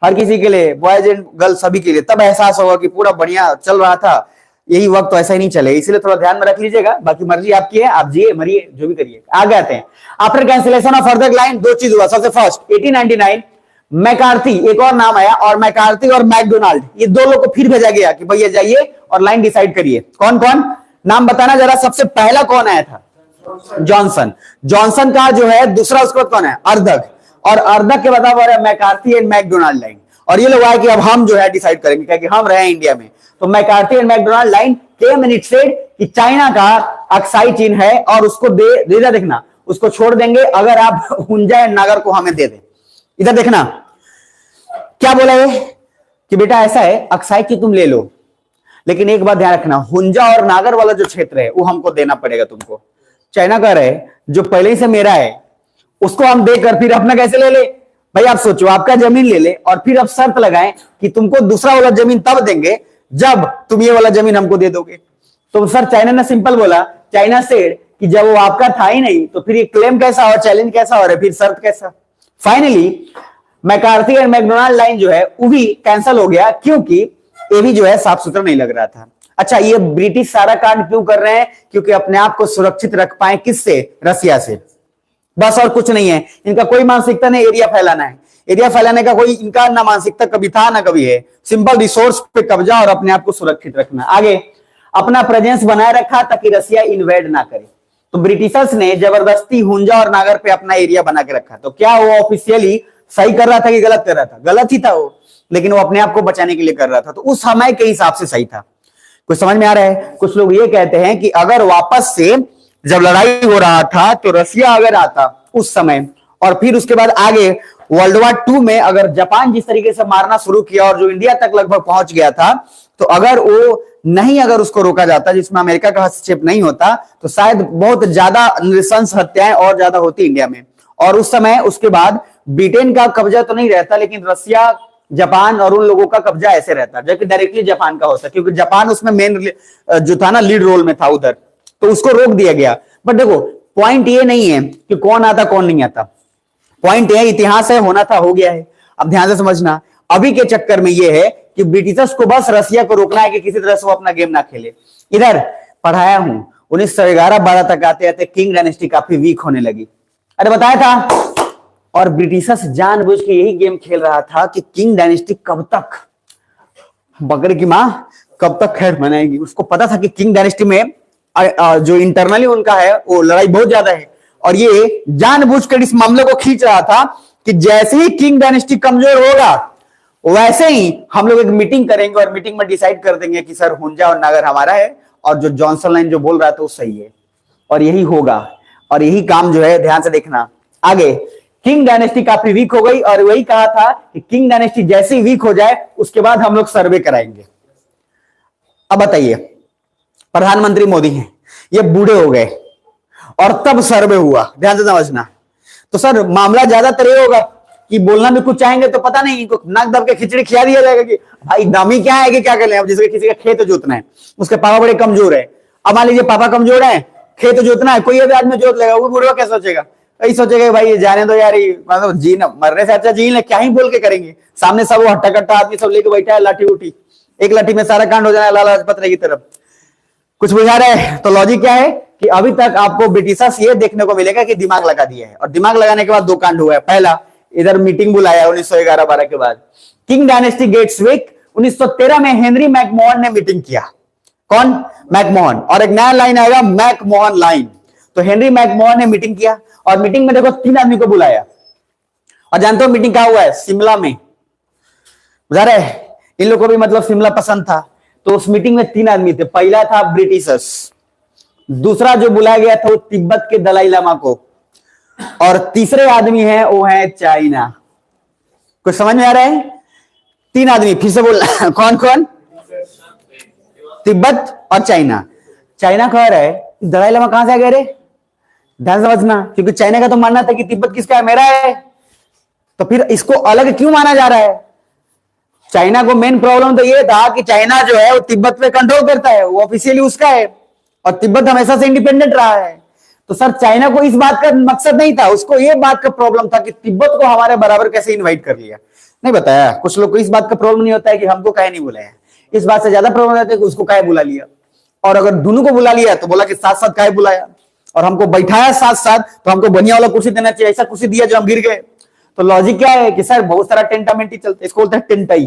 हर किसी के लिए, बॉयज एंड गर्ल्स सभी के लिए, तब एहसास होगा कि पूरा बढ़िया चल रहा था, यही वक्त तो ऐसा ही नहीं चले। इसलिए थोड़ा ध्यान में रख लीजिएगा। बाकी मर्जी आपकी है, आप जिए मरिए जो भी करिए। आगे आते हैं। After cancellation of Ardagh line दो चीज हुआ। सबसे फर्स्ट 1899 मैकार्थी, एक और नाम आया, और मैकार्थी और मैकडोनाल्ड, ये दो लोग को फिर भेजा गया कि भैया जाइए और लाइन डिसाइड करिए। कौन कौन? नाम बताना जरा। सबसे पहला कौन आया था? जॉनसन। जॉनसन का जो है दूसरा, उसके बाद कौन है? अर्धक। और अर्धक के बाद मैकार्थी एंड मैकडोनाल्ड लाइन। और ये लोग आए कि अब हम जो है डिसाइड करेंगे, क्योंकि हम रहे इंडिया में, तो McCarthy and McDonald line came and it said कि चाइना का अक्साई चीन है और उसको दे देखना, उसको छोड़ देंगे अगर आप हुंजा एंड नागर को हमें दे दें। इधर देखना क्या बोला है कि बेटा ऐसा है, अक्साई चीन तुम ले लो, लेकिन एक बात ध्यान रखना, हुंजा और नागर वाला जो क्षेत्र है वो हमको देना पड़ेगा तुमको। चाइना कह रहे जो पहले ही से मेरा है उसको हम देकर फिर अपना कैसे ले ले। भाई आप सोचो, आपका जमीन ले ले और फिर आप शर्त लगाएं कि तुमको दूसरा वाला जमीन तब देंगे जब तुम ये वाला जमीन हमको दे दोगे। तो सर चाइना ने सिंपल बोला, चाइना से कि जब वो आपका था ही नहीं तो फिर ये क्लेम कैसा हो, चैलेंज कैसा हो रहा है, फिर शर्त कैसा। Finally McCarthy and McDonald line जो है वो भी कैंसिल हो गया, क्योंकि ये भी जो है साफ सुथरा नहीं लग रहा था। अच्छा, ये ब्रिटिश सारा कांड क्यों कर रहे हैं? क्योंकि अपने आप को सुरक्षित रख पाए किससे? रसिया से, बस और कुछ नहीं है। इनका कोई मानसिकता नहीं एरिया फैलाना है, एरिया फैलाने का कोई इनका ना मानसिकता कभी था ना कभी है। सिंपल रिसोर्स पे कब्जा और अपने आप को सुरक्षित रखना। आगे अपना प्रेजेंस बनाए रखा ताकि रसिया इन्वेड ना करे। तो ब्रिटिशर्स ने जबरदस्ती हुंजा और नागर पे अपना एरिया बना के रखा। तो क्या वो ऑफिशियली सही कर रहा था कि गलत कर रहा था? गलत ही था वो, लेकिन वो अपने आप को बचाने के लिए कर रहा था। तो उस समय के हिसाब से सही था। कुछ समझ में आ रहा है? कुछ लोग ये कहते हैं कि अगर वापस से जब लड़ाई हो रहा था तो रसिया अगर आता उस समय और फिर उसके बाद आगे वर्ल्ड वॉर 2 में अगर जापान जिस तरीके से मारना शुरू किया और जो इंडिया तक लगभग पहुंच गया था, तो अगर वो नहीं अगर उसको रोका जाता, जिसमें अमेरिका का हस्तक्षेप नहीं होता, तो शायद बहुत ज्यादा नृशंस हत्याएं और ज्यादा होती इंडिया में। और उस समय उसके बाद ब्रिटेन का कब्जा तो नहीं रहता, लेकिन रसिया, जापान और उन लोगों का कब्जा ऐसे रहता, जबकि डायरेक्टली जापान का होता, क्योंकि जापान उसमें मेन जो था ना लीड रोल में था उधर, तो उसको रोक दिया गया। बट देखो पॉइंट ये नहीं है कि कौन आता कौन नहीं आता, पॉइंट ये इतिहास है, होना था हो गया है। अब ध्यान से समझना, अभी के चक्कर में ये है कि ब्रिटिशर्स को बस रसिया को रोकना है कि किसी तरह से वो अपना गेम ना खेले। इधर पढ़ाया हूं 1911-12 तक आते आते किंग डायनेस्टी काफी वीक होने लगी। अरे बताया था। और ब्रिटिशर्स जानबूझ के यही गेम खेल रहा था कि किंग डायनेस्टी कब तक, बकरे की मां कब तक खैर मनाएगी। उसको पता था कि किंग डायनेस्टी में जो इंटरनली उनका है वो लड़ाई बहुत ज्यादा है, और ये जानबूझकर इस मामले को खींच रहा था कि जैसे ही किंग डायनेस्टी कमजोर होगा वैसे ही हम लोग एक मीटिंग करेंगे और मीटिंग में डिसाइड कर देंगे कि सर हुंजा और नागर हमारा है और जो जॉनसन लाइन जो बोल रहा था वो सही है, और यही होगा। और यही काम जो है ध्यान से देखना। आगे किंग डायनेस्टी काफी वीक हो गई और वही कहा था कि किंग डायनेस्टी जैसे ही वीक हो जाए उसके बाद हम लोग सर्वे कराएंगे। अब बताइए, प्रधानमंत्री मोदी हैं, ये बूढ़े हो गए और तब सर्वे हुआ। ध्यान से समझना। तो सर मामला ज्यादातर ये होगा कि बोलना भी कुछ चाहेंगे तो पता नहीं, इनको नाक दब के खिचड़ी खिला दिया जाएगा कि भाई दामी क्या है कि क्या कर ले। अब जैसे किसी का खेत जोतना है, उसके पापा बड़े कमजोर है, अब मान लीजिए पापा कमजोर है, खेत जोतना है, कोई भी आदमी जोत लेगा, वो बूढ़ा क्या सोचेगा? यही सोचेगा भाई जाने दो यार, मतलब जीना मरने से अच्छा जी ले, क्या ही बोल के करेंगे। सामने सब वो हट्टा कट्टा आदमी सब लेके बैठा है, लाठी उठी, एक लाठी में सारा कांड हो जाना है लाला लाजपत राय की तरफ। कुछ बुझा रहा है? तो लॉजिक क्या है कि अभी तक आपको ब्रिटिशर्स ये देखने को मिलेगा कि दिमाग लगा दिया है, और दिमाग लगाने के बाद दो कांड हुआ है। पहला, इधर मीटिंग बुलाया 1911-12 के बाद, किंग डायनेस्टी गेट्स वीक। 1913 में हेनरी मैकमोहन ने मीटिंग किया। कौन? मैकमोहन। और एक नया लाइन आएगा मैकमोहन लाइन। तो हेनरी मैकमोहन ने मीटिंग किया और मीटिंग में देखो 3 आदमी को बुलाया, और जानते हो मीटिंग कहां हुआ है? शिमला में। बुझा रहे? इन लोगों को भी मतलब शिमला पसंद था। तो उस मीटिंग में 3 आदमी थे। पहला था ब्रिटिशर्स, दूसरा जो बुलाया गया था वो तिब्बत के दलाई लामा को, और तीसरे आदमी है वो है चाइना। कुछ समझ में आ रहा है? 3 आदमी, फिर से बोलना कौन कौन? तिब्बत और चाइना। चाइना कह रहा है दलाई लामा कहां से आ गए रे? ध्यान समझना, क्योंकि चाइना का तो मानना था कि तिब्बत किसका है? मेरा है। तो फिर इसको अलग क्यों माना जा रहा है? चाइना को मेन प्रॉब्लम तो ये था कि चाइना जो है वो तिब्बत पे कंट्रोल करता है, वो ऑफिशियली उसका है, और तिब्बत हमेशा से इंडिपेंडेंट रहा है। तो सर चाइना को इस बात का मकसद नहीं था, उसको ये बात का प्रॉब्लम था कि तिब्बत को हमारे बराबर कैसे इनवाइट कर लिया। नहीं बताया? कुछ लोग को इस बात का प्रॉब्लम नहीं होता है कि हमको काहे नहीं बुलाया, इस बात से ज्यादा प्रॉब्लम रहता है कि उसको काहे बुला लिया, और अगर दोनों को बुला लिया तो बोला कि साथ साथ काहे बुलाया, और हमको बैठाया साथ साथ तो हमको बढ़िया वाला कुर्सी देना चाहिए, ऐसा कुर्सी दिया जो हम गिर गए। तो लॉजिक क्या है कि सर बहुत सारा टेंटामेंटी चलता है, इसको बोलते हैं टेंटाई,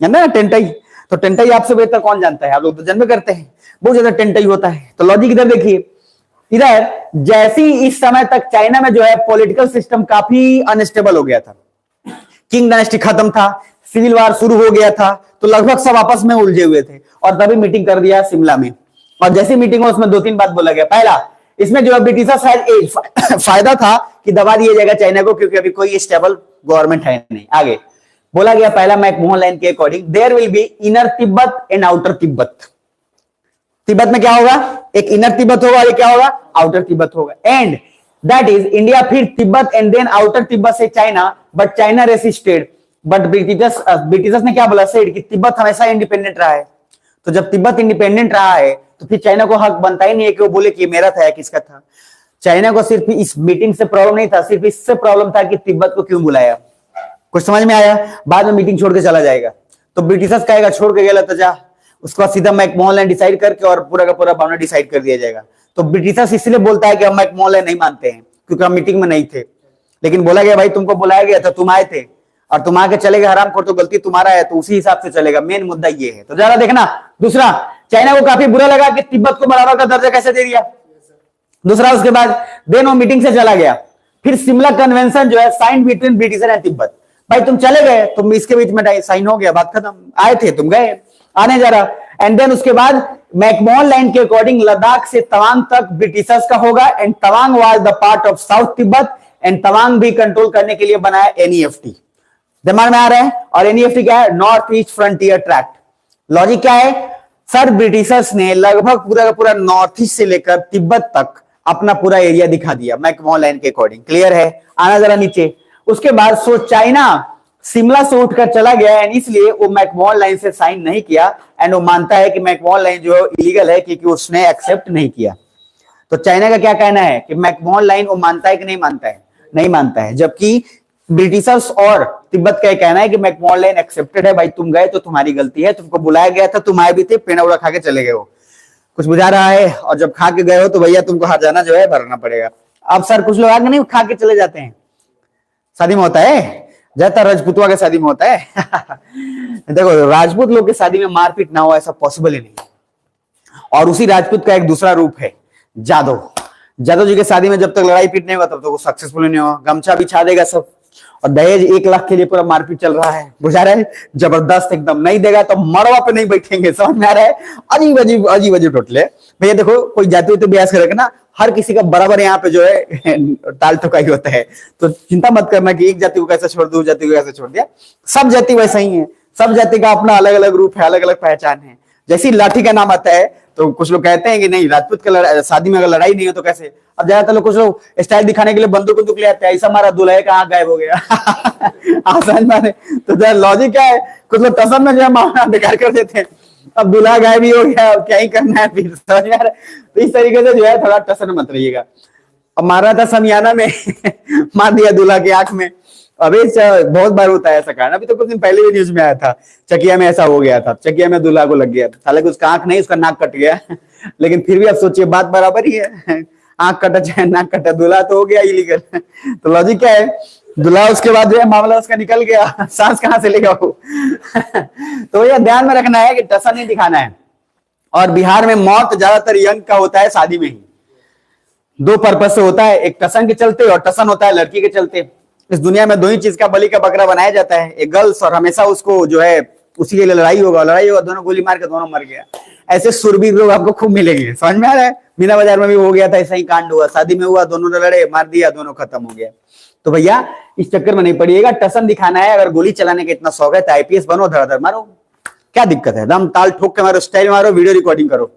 जानते हैं टेंटाई? तो टेंटाई आपसे बेहतर कौन जानता है, आप लोग तो जन्म करते हैं, बहुत ज्यादा टेंटाई होता है। तो लॉजिक इधर देखिए, इधर जैसे ही इस समय तक चाइना में जो है पॉलिटिकल सिस्टम काफी अनस्टेबल हो गया था, किंग डायनेस्टी खत्म था, सिविल वार शुरू हो गया था, तो लगभग सब आपस में उलझे हुए थे और तभी मीटिंग कर दिया शिमला में। और जैसी मीटिंग हो उसमें 2-3 बात बोला गया। पहला, इसमें जो ब्रिटिशर्स शायद फायदा था कि दबा दिया जाएगा चाइना को, क्योंकि अभी कोई स्टेबल गवर्नमेंट है नहीं। आगे बोला गया, पहला मैकमोहन लाइन के according there will be inner Tibet and outer Tibet. Tibet में क्या होगा, एक इनर तिब्बत होगा और क्या होगा, आउटर तिब्बत होगा। एंड दैट इज इंडिया फिर Tibet and then outer Tibet से China, but China resisted. But Britishers ने क्या बोला, सेड कि तिब्बत हमेशा इंडिपेंडेंट रहा है। तो जब तिब्बत इंडिपेंडेंट रहा है तो फिर चाइना को हक बनता ही नहीं है कि वो बोले कि मेरा था या किसका था। चाइना को सिर्फ इस मीटिंग से प्रॉब्लम नहीं था, सिर्फ इससे प्रॉब्लम था कि तिब्बत को क्यों बुलाया। कुछ समझ में आया? बाद में मीटिंग छोड़ के चला जाएगा तो ब्रिटिशर्स कहेगा छोड़ के गया तो जा, उसके बाद सीधा मैकमोहन लाइन डिसाइड करके और पूरा का पूरा बाउंड्री डिसाइड कर दिया जाएगा। तो ब्रिटिशर्स इसलिए बोलता है कि हम मैकमोहन लाइन नहीं मानते हैं क्योंकि हम मीटिंग में नहीं थे। लेकिन बोला गया भाई तुमको बुलाया गया था, तुम आए थे और तुम आके चले गए हराम खोर, तो गलती तुम्हारा है, तो उसी हिसाब से चलेगा। मेन मुद्दा ये है। तो जरा देखना। दूसरा, चाइना को काफी बुरा लगा कि तिब्बत को बराबर का दर्जा कैसे दे दिया। दूसरा, उसके बाद देन वो मीटिंग से चला गया। फिर शिमला कन्वेंशन जो है sign between Britisher and Tibet. भाई तुम चले गए, तुम इसके बीच में साइन हो गया, बात खत्म। आए थे, तुम गए, आने जा रहा। एंड देन उसके बाद मैकमोहन लाइन के अकॉर्डिंग लद्दाख से तवांग तक ब्रिटिशर्स का होगा and Tawang was the part of south Tibet and Tawang भी कंट्रोल करने के लिए बनाया एनईएफटी। दिमाग में आ रहा है? और एनईएफटी क्या है? North east frontier tract. Logic क्या है सर? ब्रिटिशर्स ने लगभग पूरा का पूरा नॉर्थ ईस्ट से लेकर तिब्बत तक अपना पूरा एरिया दिखा दिया मैकमोहन लाइन के अकॉर्डिंग। क्लियर है? आना जरा नीचे। उसके बाद सो चाइना शिमला से उठकर चला गया एंड इसलिए वो मैकमोहन लाइन से साइन नहीं किया एंड वो मानता है कि मैकमोहन लाइन जो इलीगल है क्योंकि उसने एक्सेप्ट नहीं किया। तो चाइना का क्या कहना है कि मैकमोहन लाइन वो मानता है कि नहीं मानता है? नहीं मानता है। जबकि ब्रिटिशर्स और तिब्बत का कहना है कि मैकमोहन लाइन एक्सेप्टेड है। भाई तुम गए तो तुम्हारी गलती है, तुमको बुलाया गया था, तुम आए भी थे, पेड़ा उड़ा खा के चले गए हो। कुछ बुझा रहा है? और जब खा के गए हो तो भैया तुमको हर्जाना जो है भरना पड़ेगा। अब सर कुछ लोग आगे नहीं खा के चले जाते हैं, शादी में होता है, ज्यादा राजपूतवा के शादी में होता है। देखो राजपूत लोग के शादी में मारपीट ना हो ऐसा पॉसिबल ही नहीं। और उसी राजपूत का एक दूसरा रूप है जादव। जादव जी के शादी में जब तक लड़ाई पीट नहीं होगा तब तक वो सक्सेसफुल नहीं होगा। गमछा बिछा देगा सब, और दहेज 1 लाख के लिए पूरा मारपीट चल रहा है, बुझा रहा है? जबरदस्त एकदम। नहीं देगा तो मरवा पे नहीं बैठेंगे। समझ में आ रहा है? अजीब अजीब अजीब अजीब टोटले। भैया देखो कोई जाति तो ब्यास कर रखना, हर किसी का बराबर यहाँ पे जो है ताल ठुकाई होता है। तो चिंता मत करना कि एक जाति को कैसे छोड़ दो, जाति को कैसे छोड़ दिया। सब जाति वैसा ही है, सब जाति का अपना अलग अलग रूप है, अलग अलग पहचान है। जैसी लाठी का नाम आता है तो कुछ लोग कहते हैं कि नहीं राजपूत का शादी में अगर लड़ाई नहीं हो तो कैसे। अब ज्यादातर लोग कुछ लोग स्टाइल दिखाने के लिए बंदूक बंदूक ले आते हैं, ऐसा हमारा दूल्हा कहाँ गायब हो गया। आसान माने तो लॉजिक क्या है, कुछ लोग टसन में जो है मामला बेकार कर देते हैं। अब दूल्हा गायब ही हो गया, अब क्या ही करना है फिर, समझ में आ रहा है? तो इस तरीके से जो है थोड़ा टसन मत रहिएगा। अब मारा था समियाना में मार दिया दूल्हा की आंख में। अभी बहुत बार होता है ऐसा कारण। अभी तो कुछ दिन पहले भी न्यूज में आया था, चकिया में ऐसा हो गया था। चकिया में दूल्हा को लग गया, हालांकि उसका आंख नहीं, उसका नाक कट गया। लेकिन फिर भी अब सोचिए बात बराबर ही है, आंख कटा चाहे नाक कटा, दूल्हा तो हो गया इलीगल। तो लॉजिक क्या है, दूल्हा उसके बाद जो है मामला उसका निकल गया, सांस कहां से लेगा वो। तो ये ध्यान में रखना है कि टसन नहीं दिखाना है। और बिहार में मौत ज्यादातर यंग का होता है शादी में ही। 2 पर्पज से होता है, एक टसन के चलते और टसन होता है लड़की के चलते। इस दुनिया में 2 ही चीज का बलि का बकरा बनाया जाता है, एक गर्ल्स, और हमेशा उसको जो है उसी के लिए लड़ाई होगा, दोनों गोली मार के दोनों मर गया। ऐसे सुरवीर लोग आपको खूब मिलेंगे। समझ में आ रहा है? मीना बाजार में भी हो गया था, ऐसा ही कांड हुआ, शादी में हुआ, दोनों ने लड़े, मार दिया, दोनों खत्म हो गया। तो भैया इस चक्कर में नहीं पड़िएगा, टसन दिखाना है। अगर गोली चलाने का इतना शौक है तो आईपीएस बनो, धड़ाधड़ मारो, क्या दिक्कत है? एकदम ताल ठोक के मारो, स्टाइल मारो, वीडियो रिकॉर्डिंग करो।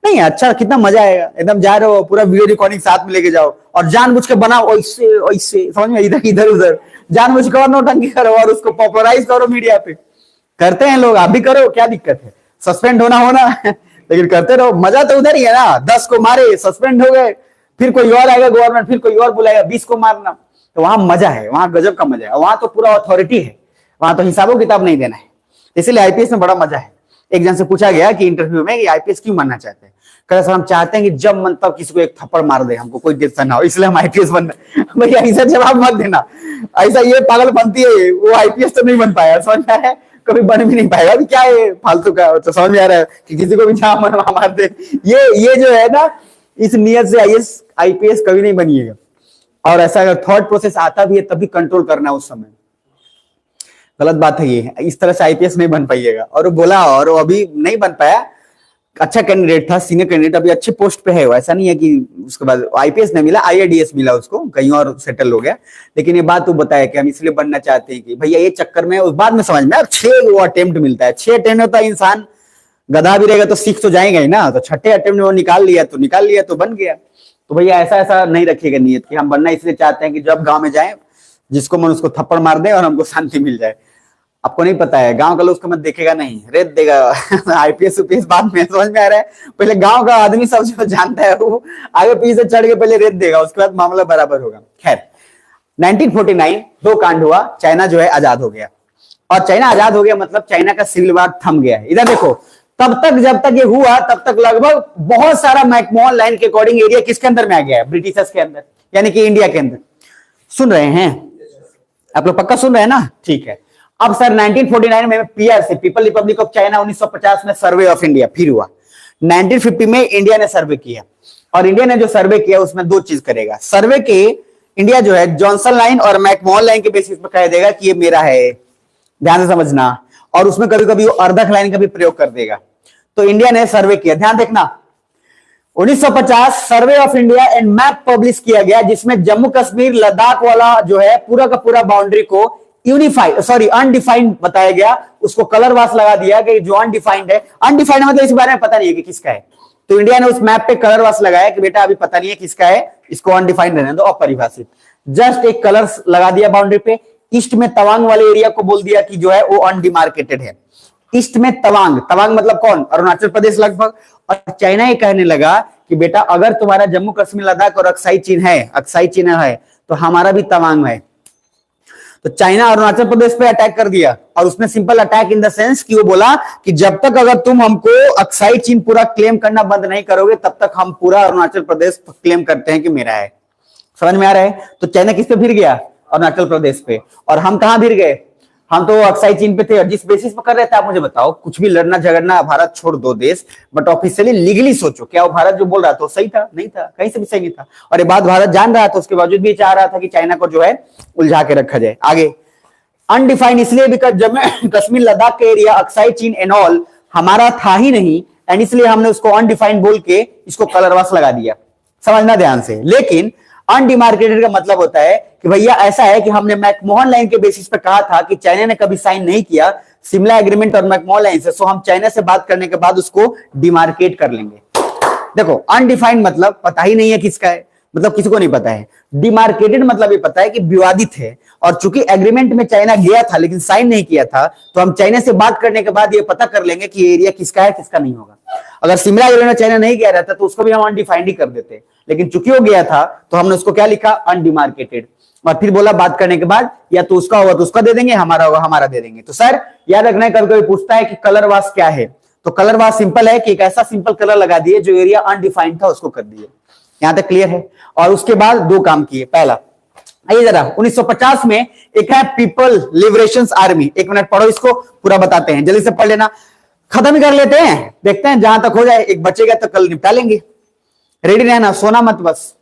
नहीं अच्छा, कितना मजा आएगा। एकदम जा रहे हो, पूरा वीडियो रिकॉर्डिंग साथ में लेके जाओ और जानबूझ के बनाओ ऐसे ऐसे, समझ में, इधर इधर उधर जानबूझ के नौटंकी करो और उसको पॉपुलराइज करो मीडिया पे। करते हैं लोग, आप भी करो, क्या दिक्कत है? सस्पेंड होना लेकिन करते रहो, मजा तो उधर ही है ना। 10 को मारे, सस्पेंड हो गए, फिर कोई और आएगा गवर्नमेंट, फिर कोई और बुलाएगा, 20 को मारना। तो वहां मजा है, वहां गजब का मजा है, वहां तो पूरा अथॉरिटी है, वहां तो हिसाबो किताब नहीं देना है। इसलिए आईपीएस में बड़ा मजा है। एक जन से पूछा गया कि इंटरव्यू में कि आईपीएस क्यों बनना चाहते हैं? कहते सर हम चाहते हैं कि जब मन तब किसी को एक थप्पड़ मार दे, हमको कोई टेंशन ना हो, इसलिए हम आईपीएस बनना। भैया ऐसा जवाब मत देना, ऐसा ये पागल बनती है, वो आईपीएस तो नहीं बन पाया, समझ में आया है? कभी बन भी नहीं पाएगा। अभी क्या है फालतू का, तो समझ में आ रहा है कि किसी को भी जहां मन वहां मार दे। ये जो है ना, इस नियत से आईपीएस कभी नहीं बनिएगा। और ऐसा अगर थॉट प्रोसेस आता भी है तब भी कंट्रोल करना उस समय। गलत बात है ये, इस तरह से आईपीएस नहीं बन पाइएगा। और वो बोला, और वो अभी नहीं बन पाया, अच्छा कैंडिडेट था, सीनियर कैंडिडेट, अभी अच्छे पोस्ट पे है वो, ऐसा नहीं है कि उसके बाद आईपीएस नहीं मिला, आईएडीएस मिला उसको, कहीं और सेटल हो गया। लेकिन ये बात वो बताया कि हम इसलिए बनना चाहते हैं कि भैया ये चक्कर में, उस बाद में समझ में, अब 6 वो अटेम्प्ट मिलता है, 6 अटेम्प्ट होता है, इंसान गधा भी रहेगा तो सीख तो जाएगा ही ना, तो छठे अटेम्प्ट में वो निकाल लिया तो बन गया। तो भैया ऐसा ऐसा नहीं रखिएगा नियत कि हम बनना इसलिए चाहते हैं कि जब गांव में जाए जिसको मन उसको थप्पड़ मार दे और हमको शांति मिल जाए। आपको नहीं पता है, गांव का लोग उसको मत देखेगा नहीं, रेत देगा। आईपीएस यूपीएस बाद में समझ में आ रहा है, पहले गांव का आदमी सब जो जानता है वो आगे पीछे से चढ़ के पहले रेत देगा, उसके बाद मामला बराबर होगा। खैर 1949 दो कांड हुआ, चाइना जो है आजाद हो गया। और चाइना आजाद हो गया मतलब चाइना का सिविल वार थम गया है। इधर देखो, तब तक जब तक ये हुआ तब तक लगभग बहुत सारा मैकमोहन लाइन के अकॉर्डिंग एरिया किसके अंदर में आ गया है? ब्रिटिशर्स के अंदर, यानी कि इंडिया के अंदर। सुन रहे हैं आप लोग? पक्का सुन रहे हैं ना? ठीक है। अब सर 1949 में PRC, people Republic of China, 1950 में सर्वे ऑफ इंडिया फिर हुआ। 1950 में इंडिया ने सर्वे किया, और इंडिया ने जो सर्वे किया उसमें दो चीज करेगा। सर्वे के इंडिया जो है जॉनसन लाइन और मैकमोहन लाइन के बेसिस पर कह देगा कि ये मेरा है, ध्यान से समझना, और उसमें कभी कभी वो अर्धक लाइन का भी प्रयोग कर देगा। तो इंडिया ने सर्वे किया, ध्यान देखना, 1950 survey of India and map publish किया गया, जिसमें जम्मू कश्मीर लद्दाख वाला जो है पूरा का पूरा बाउंड्री को यूनिफाइड, सॉरी अनडिफाइंड बताया गया, उसको कलर वास लगा दिया कि जो अनडिफाइंड है, अनडिफाइंड मतलब इस बारे में पता नहीं है कि किसका है। तो इंडिया ने उस मैप पे कलर वास लगाया कि बेटा अभी पता नहीं है किसका है, इसको अनडिफाइंड रहने दो, अपरिभाषित। जस्ट एक कलर लगा दिया बाउंड्री पे। ईस्ट में तवांग वाले एरिया को बोल दिया कि जो है वो अनडिमार्केटेड है। ईस्ट में तवांग, तवांग मतलब कौन? अरुणाचल प्रदेश लगभग। और चाइना ये कहने लगा कि बेटा अगर तुम्हारा जम्मू कश्मीर लद्दाख और अक्साई चीन है तो हमारा भी तवांग है। तो चाइना अरुणाचल प्रदेश पे अटैक कर दिया, और उसने simple attack in the sense कि वो बोला कि जब तक अगर तुम हमको अक्साई चीन पूरा क्लेम करना बंद नहीं करोगे तब तक हम पूरा अरुणाचल प्रदेश क्लेम करते हैं कि मेरा है। समझ में आ रहा है? तो चाइना किस पे फिर गया? अरुणाचल प्रदेश पे। और हम कहां फिर गए? हम तो अक्साई चीन पे थे। और जिस बेसिस पर कर रहे थे, आप मुझे बताओ, कुछ भी लड़ना झगड़ना, भारत छोड़ दो देश, बट ऑफिशियली लीगली सोचो, क्या वो भारत जो बोल रहा था सही था? नहीं था, कहीं से भी सही नहीं था। और ये बात भारत जान रहा था, उसके बावजूद भी चाह रहा था कि चाइना को जो है उलझा के रखा जाए। आगे अनडिफाइंड इसलिए बिकॉज जम्मू कश्मीर लद्दाख के area Aksai Chin and all हमारा था ही नहीं, एंड इसलिए हमने उसको अनडिफाइंड बोल के इसको कलरवास लगा दिया। समझना ध्यान से। लेकिन अनडिमार्केटेड का मतलब होता है कि भैया ऐसा है कि हमने मैकमोहन लाइन के बेसिस पर कहा था कि चाइना ने कभी साइन नहीं किया शिमला एग्रीमेंट और मैकमोहन लाइन से, सो हम चाइना से बात करने के बाद उसको डिमार्केट कर लेंगे। देखो अनडिफाइंड मतलब पता ही नहीं है किसका है, मतलब किसी को नहीं पता है। डिमार्केटेड मतलब ये पता है कि विवादित है, और चूंकि एग्रीमेंट में चाइना गया था लेकिन साइन नहीं किया था, तो हम चाइना से बात करने के बाद ये पता कर लेंगे कि एरिया किसका है किसका नहीं होगा। अगर शिमला एग्रीमेंट में चाइना नहीं गया रहता तो उसको भी हम अनडिफाइंड ही कर देते, लेकिन चूंकि वो गया था तो हमने उसको क्या लिखा? अनडिमार्केटेड। और फिर बोला बात करने के बाद या तो उसका होगा तो उसका दे देंगे, हमारा होगा हमारा दे देंगे। तो सर याद रखना है, कभी कभी पूछता है कि कलर वास क्या है, तो कलर वास सिंपल है कि एक ऐसा सिंपल कलर लगा दिए जो एरिया अनडिफाइंड था उसको कर दिए। यहां तक क्लियर है? और उसके बाद दो काम किए। पहला, आइए जरा 1950 में एक है पीपल लिबरेशन आर्मी। एक मिनट पढ़ो, इसको पूरा बताते हैं, जल्दी से पढ़ लेना, खत्म ही कर लेते हैं, देखते हैं जहां तक हो जाए। एक बचेगा तो कल निपटा लेंगे। रेडी रहना, सोना मत बस।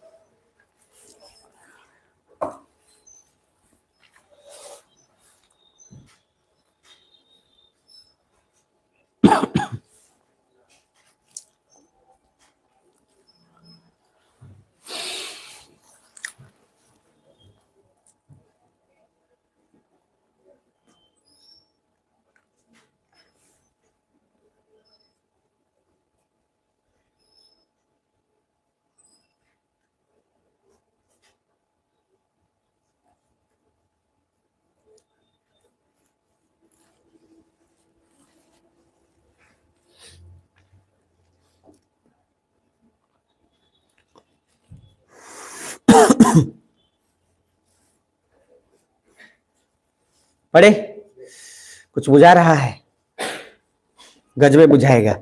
पढ़े? कुछ बुझा रहा है? गजबे बुझाएगा।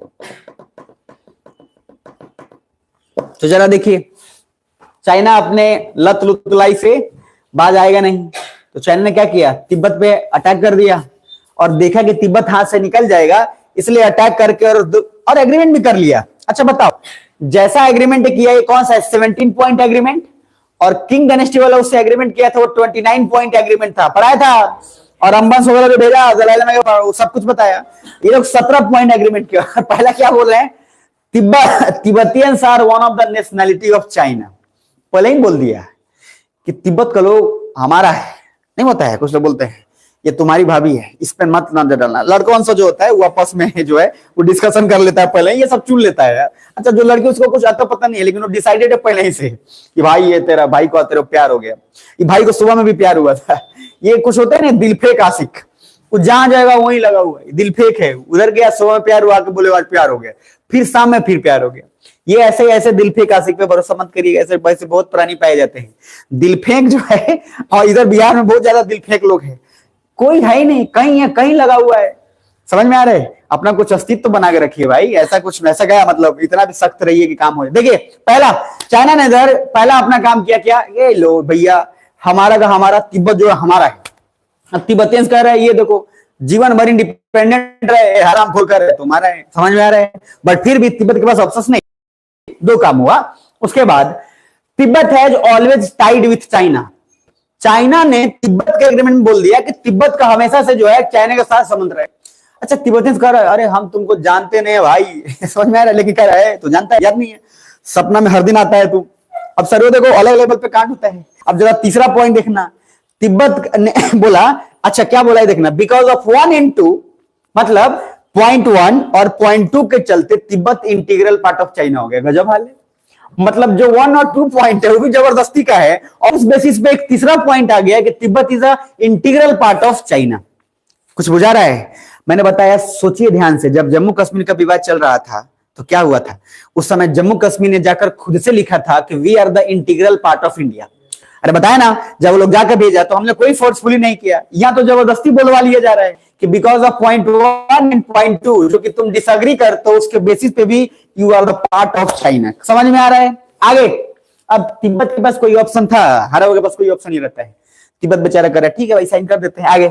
तो जरा देखिए, चाइना अपने लत लुतलाई से बाज आएगा नहीं, तो चाइना ने क्या किया? तिब्बत पे अटैक कर दिया, और देखा कि तिब्बत हाथ से निकल जाएगा, इसलिए अटैक करके और एग्रीमेंट भी कर लिया। अच्छा बताओ, जैसा एग्रीमेंट किया ये कौन सा है? 17 पॉइंट एग्रीमेंट। और किंग डायनेस्टी वाला उससे एग्रीमेंट किया था, वो 29 पॉइंट एग्रीमेंट था, पढ़ाया था। और अंबंस वगैरह जो भेजा सब कुछ बताया। ये लोग 17 पॉइंट एग्रीमेंट किया। पहला क्या बोल रहे हैं, Tibetans are one of the nationality of China. पहले ही बोल दिया कि तिब्बत का लोग हमारा है, नहीं होता है, कुछ लोग बोलते हैं ये तुम्हारी भाभी है, इस पर मत नजर डालना। लड़कों से जो होता है वो आपस में जो है वो डिस्कशन कर लेता है, पहले ये सब चुन लेता है। अच्छा, जो लड़की उसको कुछ आता पता नहीं है, लेकिन वो डिसाइडेड है पहले ही से कि भाई ये तेरा भाई को तेरे प्यार हो गया। ये भाई को सुबह में भी प्यार हुआ था। ये कुछ होता है ना दिल फेक आशिक, वो जहां जाएगा वहीं लगा हुआ है, दिल फेक है। उधर गया सुबह में प्यार हुआ के बोले आज प्यार हो गया, फिर शाम में फिर प्यार हो गया। ये ऐसे ऐसे दिल फेक आशिक पे भरोसा मत करिएगा, ऐसे वैसे बहुत प्राणी पाए जाते हैं दिल फेक जो है। और इधर बिहार में बहुत ज्यादा दिल फेक लोग हैं, कोई है ही नहीं, कहीं है कहीं लगा हुआ है। समझ में आ रहा है? अपना कुछ अस्तित्व तो बना के रखिए भाई, ऐसा कुछ ऐसा क्या मतलब इतना भी सख्त रहिए कि काम हो जाए। देखिए पहला चाइना ने इधर पहला अपना काम किया, क्या ये लो भैया हमारा का हमारा तिब्बत जो है हमारा है। अब तिब्बतियंस कह रहे हैं ये देखो जीवन भर इंडिपेंडेंट रहे, हराम खोल कर रहे तुम्हारा है। समझ में आ रहा है? बट फिर भी तिब्बत के पास ऑप्शन नहीं, दो काम हुआ। उसके बाद Tibet has always tied with China. China ने तिब्बत के एग्रीमेंट में बोल दिया कि तिब्बत का हमेशा से जो है चाइना के साथ संबंध रहे। अच्छा, तिब्बतियंस कह रहा है अरे हम तुमको जानते नहीं भाई। समझ में आ रहा है? लेकिन कह रहा है तू जानता है, याद नहीं है, सपना में हर दिन आता है तू। अब सर्वे देखो अलग लेवल पे कांड होता है। अब जरा तीसरा पॉइंट देखना, तिब्बत ने बोला, अच्छा क्या बोला है देखना, बिकॉज ऑफ 1 and 2, मतलब पॉइंट 1 और पॉइंट 2 के चलते Tibet integral part of China हो गया। गजब हाल है। मतलब जो 1 और 2 पॉइंट है वो भी जबरदस्ती का है, और उस बेसिस पे एक तीसरा पॉइंट आ गया कि Tibet is a integral part of China. कुछ बुझा रहा है? मैंने बताया, सोचिए ध्यान से, जब जम्मू कश्मीर का विवाद चल रहा था तो क्या हुआ था, उस समय जम्मू कश्मीर ने जाकर खुद से लिखा था कि we are the integral part of India. अरे बताया ना, जब वो लोग जाकर भेजा तो हमने कोई फोर्सफुली नहीं किया। यहां तो जबरदस्ती बोलवा लिया जा रहा है कि because of point 1 and point 2 जो कि तुम डिसएग्री करते हो उसके बेसिस पे भी you are the part of China. समझ में आ रहा है? आगे अब तिब्बत के पास कोई ऑप्शन था, हर के पास कोई ऑप्शन नहीं रहता है। तिब्बत बेचारा कर रहा है, ठीक है भाई साइन कर देते हैं, आगे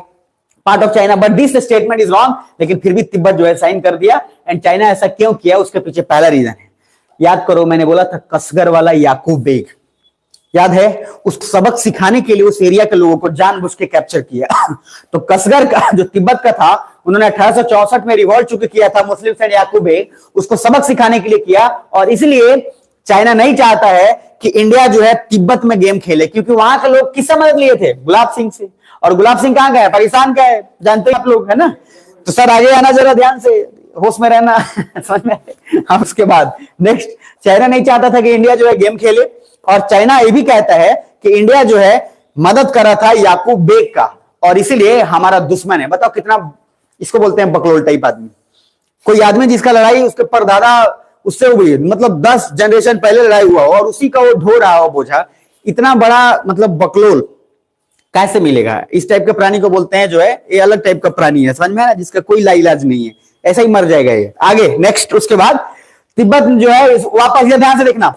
part of China, but this statement is wrong. लेकिन फिर भी तिब्बत जो है साइन कर दिया। एंड चाइना ऐसा क्यों किया, उसके पीछे पहला रीजन है, याद करो मैंने बोला था कसगर वाला याकूब बेग, याद है? उस सबक सिखाने के लिए उस एरिया के लोगों को जानबूझ के कैप्चर किया। तो कसगर का जो तिब्बत का था, उन्होंने 1864 में रिवॉल्ट चुके किया था मुस्लिम से, याकूब बेग उसको सबक सिखाने के लिए किया। और इसलिए चाइना नहीं चाहता है कि इंडिया जो है तिब्बत में गेम खेले, क्योंकि वहां के लोग किससे मदद लिए थे? गुलाब सिंह से। और गुलाब सिंह कहां का है? पाकिस्तान का है, जानते हैं आप लोग, है ना? तो सर आगे आना, जरा ध्यान से होश में रहना। समझ में? हाँ, उसके बाद नेक्स्ट, चाइना नहीं चाहता था कि इंडिया जो है गेम खेले, और चाइना ये भी कहता है कि इंडिया जो है मदद कर रहा था याकूब बेग का, और इसीलिए हमारा दुश्मन है। बताओ कितना, इसको बोलते हैं बकलोल टाइप आदमी। कोई आदमी जिसका लड़ाई उसके परदादा उससे हुई, मतलब 10 जनरेशन पहले लड़ाई हुआ और उसी का वो ढो रहा हो बोझा, इतना बड़ा मतलब बकलोल कैसे मिलेगा? इस टाइप के प्राणी को बोलते हैं जो है, ये अलग टाइप का प्राणी है, समझ में आया? जिसका कोई इलाज नहीं है, ऐसा ही मर जाएगा ये। आगे नेक्स्ट, उसके बाद तिब्बत जो है वापस, ये ध्यान से देखना,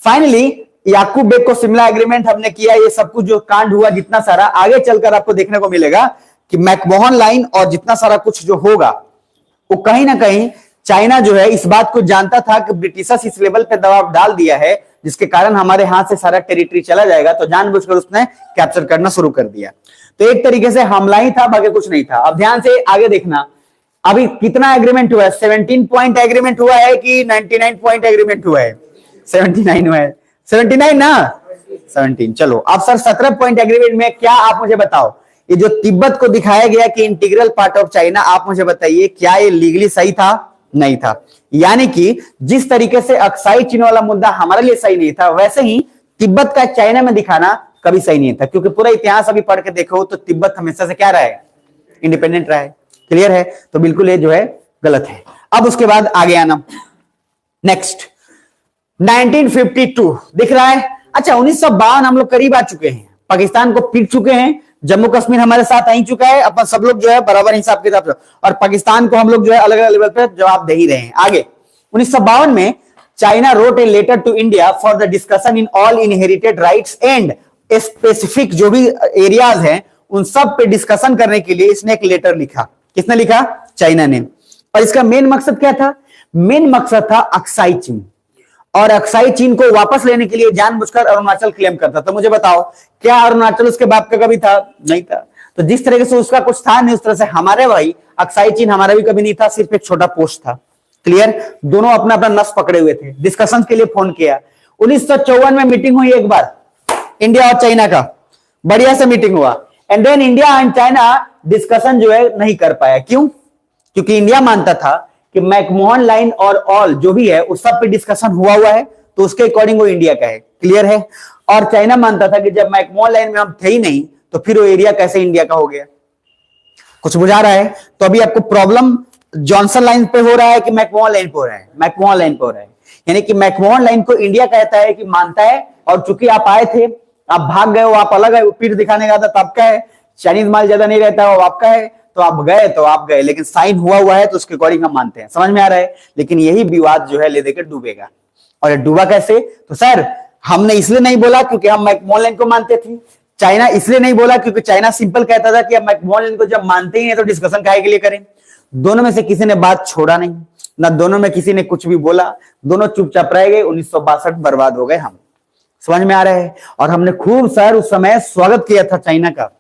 फाइनली याकूब बेग को शिमला एग्रीमेंट हमने किया। ये सब कुछ जो कांड हुआ जितना सारा, आगे चलकर आपको देखने को मिलेगा कि मैकमोहन लाइन और जितना सारा कुछ जो होगा वो कहीं ना कहीं चाइना जो है इस बात को जानता था कि ब्रिटिशर्स इस लेवल पे दबाव डाल दिया है जिसके कारण हमारे हाथ से सारा टेरिटरी चला जाएगा, तो जानबूझकर उसने कैप्चर करना शुरू कर दिया। तो एक तरीके से हमला ही था, बाकी कुछ नहीं था। अब ध्यान से आगे देखना, अभी कितना एग्रीमेंट हुआ है? 17 पॉइंट एग्रीमेंट हुआ है कि 99 पॉइंट एग्रीमेंट हुआ है? 79 हुआ है। 79 ना, 17। चलो अब सर 17 पॉइंट एग्रीमेंट में क्या, आप मुझे बताओ, ये जो तिब्बत को दिखाया गया कि इंटीग्रल पार्ट ऑफ चाइना, आप मुझे बताइए क्या ये लीगली सही था? नहीं था। यानी कि जिस तरीके से अक्साई चीन वाला मुद्दा हमारे लिए सही नहीं था, वैसे ही तिब्बत का चाइना में दिखाना कभी सही नहीं था, क्योंकि पूरा इतिहास अभी पढ़ के देखो तो तिब्बत हमेशा से क्या रहा है? इंडिपेंडेंट रहा है। क्लियर है? तो बिल्कुल ये जो है गलत है। अब उसके बाद आगे आना, नेक्स्ट 1952 दिख रहा है। अच्छा 1952 हम लोग करीब आ चुके हैं, पाकिस्तान को पीट चुके हैं, जम्मू कश्मीर हमारे साथ आ ही चुका है, अपन सब लोग जो है बराबर हिसाब किताब से, और पाकिस्तान को हम लोग जो है अलग अलग लेवल पे जवाब दे ही रहे हैं। आगे 1952 में China wrote a letter to India for the discussion in all inherited rights and specific जो भी एरियाज हैं उन सब पे डिस्कशन करने के लिए इसने एक लेटर लिखा। किसने लिखा? चाइना ने। और इसका मेन मकसद क्या था? मेन मकसद था अक्साई चीन, और अक्साई चीन को वापस लेने के लिए जानबूझकर अरुणाचल क्लेम करता। तो मुझे बताओ क्या अरुणाचल उसके बाप का कभी था? नहीं था। तो जिस तरीके से उसका कुछ था नहीं, उस तरह से हमारे भाई अक्साई चीन हमारा भी कभी नहीं था, सिर्फ एक छोटा पोस्ट था। क्लियर? दोनों अपना अपना नस पकड़े हुए थे। डिस्कशन के लिए फोन किया। 1954 में मीटिंग हुई एक बार, इंडिया और चाइना का, बढ़िया से मीटिंग हुआ। And then India and China discussion जो है नहीं कर पाया। क्यों? क्योंकि इंडिया मानता था कि मैकमोहन लाइन और ऑल जो भी है उस सब पे डिस्कशन हुआ है, तो उसके अकॉर्डिंग वो इंडिया का है। क्लियर है? और चाइना मानता था कि जब मैकमोहन लाइन में हम थे ही नहीं, तो फिर वो एरिया कैसे इंडिया का हो गया। कुछ बुझा रहा है? तो अभी आपको प्रॉब्लम जॉनसन लाइन पे हो रहा है कि मैकमोहन लाइन पे हो रहा है? मैकमोहन लाइन पे हो रहा है। यानी कि मैकमोहन लाइन को इंडिया कहता है कि मानता है, और चूंकि आप आए थे, आप भाग गए हो, आप अलग है, पीठ दिखाने का था, तो आपका है। चाइनीज माल ज्यादा नहीं रहता है, वो आपका है, तो आप गए तो आप गए, लेकिन साइन हुआ है तो उसके अकॉर्डिंग हम मानते हैं। समझ में आ रहा है? लेकिन यही विवाद जो है ले देकर डूबेगा। और ये डूबा कैसे? तो सर हमने इसलिए नहीं बोला क्योंकि हम मैकमोहन लाइन को मानते थे। चाइना इसलिए नहीं बोला क्योंकि चाइना सिंपल कहता था कि हम मैकमोहन लाइन को जब मानते ही हैं तो डिस्कशन काहे के लिए करें। दोनों में से किसी ने बात छोड़ा नहीं, ना दोनों में किसी ने कुछ भी बोला, दोनों चुपचाप रह गए। 1962 बर्बाद हो गए हम। समझ में आ रहा है? और हमने खूब सर उस समय स्वागत किया था चाइना का,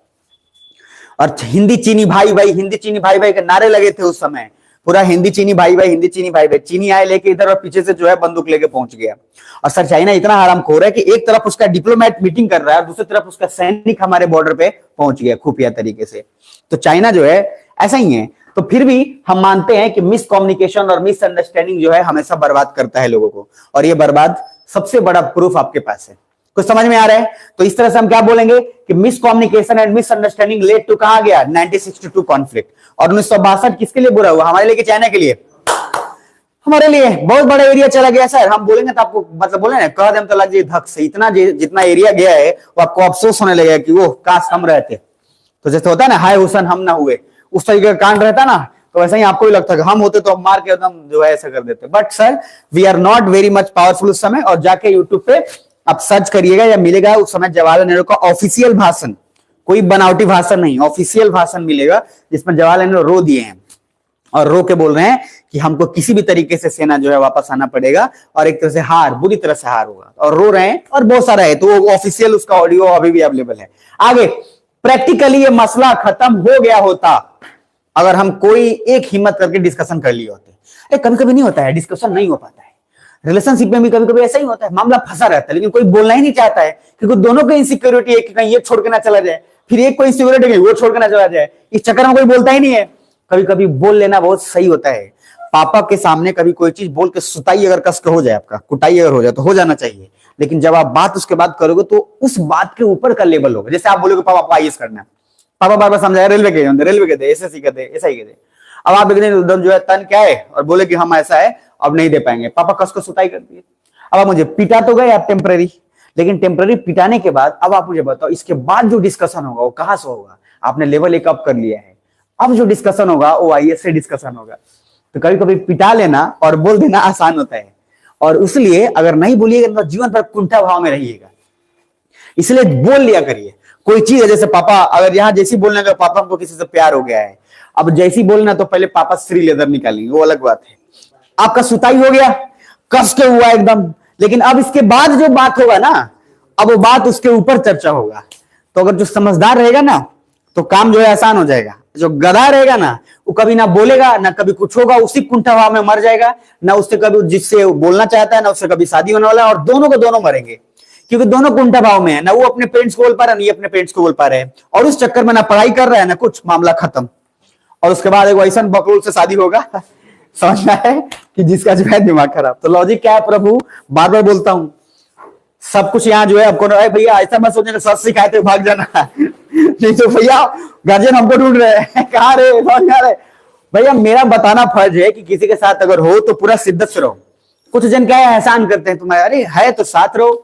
और हिंदी चीनी भाई भाई, हिंदी चीनी भाई भाई के नारे लगे थे उस समय। पूरा हिंदी चीनी भाई भाई, हिंदी चीनी भाई भाई। चीनी आए लेके इधर और पीछे से जो है बंदूक लेके पहुंच गया। और सर चाइना इतना हरामखोर है कि एक तरफ उसका डिप्लोमेट मीटिंग कर रहा है और दूसरी तरफ उसका सैनिक हमारे बॉर्डर पे पहुंच गया खुफिया तरीके से। तो चाइना जो है ऐसा ही है। तो फिर भी हम मानते हैं कि मिसकम्युनिकेशन और मिसअंडरस्टैंडिंग जो है हमेशा बर्बाद करता है लोगों को, और ये बर्बाद सबसे बड़ा प्रूफ आपके पास है। कुछ समझ में आ रहा है? तो इस तरह से हम क्या बोलेंगे कि miscommunication and misunderstanding led to कहां गया? 1962 कॉन्फ्लिक्ट। और 1962 किसके लिए बुरा हुआ? हमारे लिए कि चाइना के लिए? हमारे लिए। बहुत बड़ा एरिया चला गया सर। हम बोलेंगे तो आपको मतलब बोले ना, कह दें तो लग जाए धक से। इतना जितना एरिया गया है वो आपको अफसोस होने लगेगा कि वो काश हम रहते। तो जैसे होता है ना, हाय हुसैन हम ना हुए, उस तरीके का कांड रहता ना, तो वैसा ही आपको भी लगता है कि हम होते तो अब मार के एकदम जो है ऐसा कर देते। But sir we are not very much powerful उस समय। और जाके यूट्यूब पे आप सर्च करिएगा या मिलेगा उस समय जवाहरलाल नेहरू का ऑफिशियल भाषण, कोई बनावटी भाषण नहीं, ऑफिशियल भाषण मिलेगा जिसमें जवाहरलाल नेहरू रो दिए हैं और रो के बोल रहे हैं कि हमको किसी भी तरीके से सेना जो है वापस आना पड़ेगा, और एक तरह से हार, बुरी तरह से हार होगा, और रो रहे हैं। और बहुत सारा है, तो ऑफिशियल उसका ऑडियो अभी भी अवेलेबल है। आगे प्रैक्टिकली ये मसला खत्म हो गया होता अगर हम कोई एक हिम्मत करके डिस्कशन कर लिए होते। कभी कभी नहीं होता है, डिस्कशन नहीं हो पाता है। रिलेशनशिप में भी कभी कभी ऐसा ही होता है, मामला फंसा रहता है, लेकिन कोई बोलना ही नहीं चाहता है क्योंकि दोनों को इनसिक्योरिटी है कि कहीं ये छोड़ के ना चला जाए, फिर एक को इनसिक्योरिटी है वो छोड़ के ना चला जाए। इस चक्कर में कोई बोलता ही नहीं है। कभी कभी बोल लेना बहुत सही होता है। पापा के सामने कभी कोई चीज बोल के सुताई अगर कस के हो जाए, आपका कुटाई अगर हो जाए तो हो जाना चाहिए, लेकिन जब आप बात उसके बाद करोगे तो उस बात के ऊपर का लेवल होगा। जैसे आप बोलोगे पापा आईएएस करना है, पापा बार बार समझाया रेलवे के दे, एसएससी के दे, ऐसा ही के दे। अब आप एक दिन जो है तन क्या है और बोले कि हम ऐसा है अब नहीं दे पाएंगे, पापा कस को सुताई कर दिए। अब आप मुझे पिटा तो गए आप टेम्पररी, लेकिन टेम्पररी पिटाने के बाद अब आप मुझे बताओ इसके बाद जो डिस्कशन होगा वो कहां से होगा? आपने लेवल एक अप कर लिया है, अब जो डिस्कशन होगा वो आईएएस से डिस्कशन होगा। तो कभी कभी पिटा लेना और बोल देना आसान होता है, और इसलिए अगर नहीं बोलिएगा तो जीवन भर कुंठा भाव में रहिएगा। इसलिए बोल लिया करिए। कोई चीज है जैसे पापा, अगर यहां जैसी बोलने का पापा को किसी से प्यार हो गया है, अब जैसी बोलना तो पहले पापा श्री लेदर निकालेंगे, वो अलग बात है। आपका सुताई हो गया, कस के हुआ एकदम, लेकिन अब इसके बाद जो बात होगा ना, अब वो बात उसके ऊपर चर्चा होगा। तो अगर जो समझदार रहेगा ना तो काम जो है आसान हो जाएगा। जो गधा रहेगा ना वो कभी ना बोलेगा ना कभी कुछ होगा, उसी कुंठा भाव में मर जाएगा, ना उससे कभी जिससे बोलना चाहता है ना उससे कभी शादी होने वाला है, और दोनों को दोनों मरेंगे क्योंकि दोनों कुंठा भाव में है। ना वो अपने पेरेंट्स को बोल पा रहा है, ना ये अपने पेरेंट्स को बोल पा रहे हैं, और उस चक्कर में ना पढ़ाई कर रहा है ना कुछ, मामला खत्म। और उसके बाद एक वैसा बकरूल से शादी होगा समझना है कि जिसका जो है दिमाग खराब। तो लॉजिक क्या है प्रभु, बार बार बोलता हूं, सब कुछ यहाँ जो है आपको भैया ऐसा मत सोचना सच सिखाए थे भाग जाना नहीं तो भैया गार्जियन हमको ढूंढ रहे हैं कहाँ रहे भैया। मेरा बताना फर्ज है कि किसी के साथ अगर हो तो पूरा शिद्दत से रहो। कुछ जन क्या है एहसान करते हैं तुम्हारे, अरे है तो साथ रहो,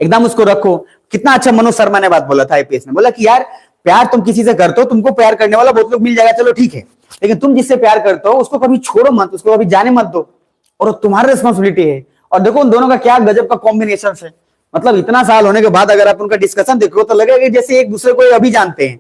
एकदम उसको रखो। कितना अच्छा मनोज शर्मा ने बात बोला था आईपीएस में, बोला कि यार प्यार तुम किसी से करते हो, तुमको प्यार करने वाला बहुत लोग मिल जाएगा, चलो ठीक है, लेकिन तुम जिससे प्यार करते हो उसको कभी छोड़ो मत, उसको कभी जाने मत दो, और तुम्हारी रिस्पॉन्सिबिलिटी है। और देखो उन दोनों का क्या गजब का कॉम्बिनेशन है, मतलब इतना साल होने के बाद अगर आप उनका डिस्कशन देखो तो लगेगा जैसे एक दूसरे को अभी जानते हैं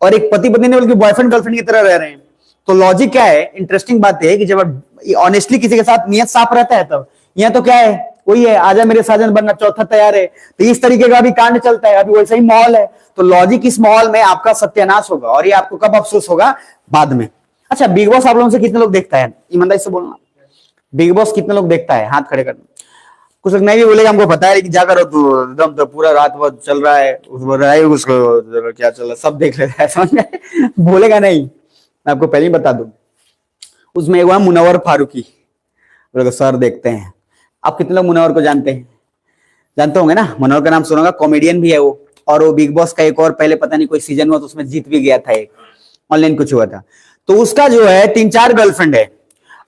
और एक पति पत्नी ने बल्कि बॉयफ्रेंड गर्लफ्रेंड की तरह रह रहे हैं। तो लॉजिक क्या है, इंटरेस्टिंग बात है कि जब ऑनेस्टली किसी के साथ नियत साफ रहता है तब। यहाँ तो क्या है वही है, आजा मेरे साजन बनना चौथा तैयार है। तो इस तरीके का अभी कांड चलता है, अभी वैसा ही माहौल है। तो लॉजिक इस माहौल में आपका सत्यानाश होगा, और ये आपको कब अफसोस होगा? बाद में। अच्छा, बिग बॉस आप लोगों से कितने लोग देखता है? ईमानदारी से बोलना, बिग बॉस कितने लोग देखता है? हाथ खड़े करना। कुछ लोग नहीं भी बोलेगा, हमको पता है, लेकिन क्या करो, तू एकदम तो पूरा रात भर चल रहा है, उसको क्या चल रहा है सब देख लेता है, समझ में? बोलेगा नहीं। मैं आपको पहले ही बता दूं, उसमें एक मुनव्वर फारूकी, सर देखते हैं। आप कितने लोग मुनव्वर को जानते हैं? जानते होंगे ना, मुनव्वर का नाम सुना होगा, कॉमेडियन भी है वो। और वो बिग बॉस का एक और पहले पता नहीं कोई सीजन हुआ तो उसमें जीत भी गया था, एक ऑनलाइन कुछ हुआ था। तो उसका जो है 3-4 गर्लफ्रेंड है।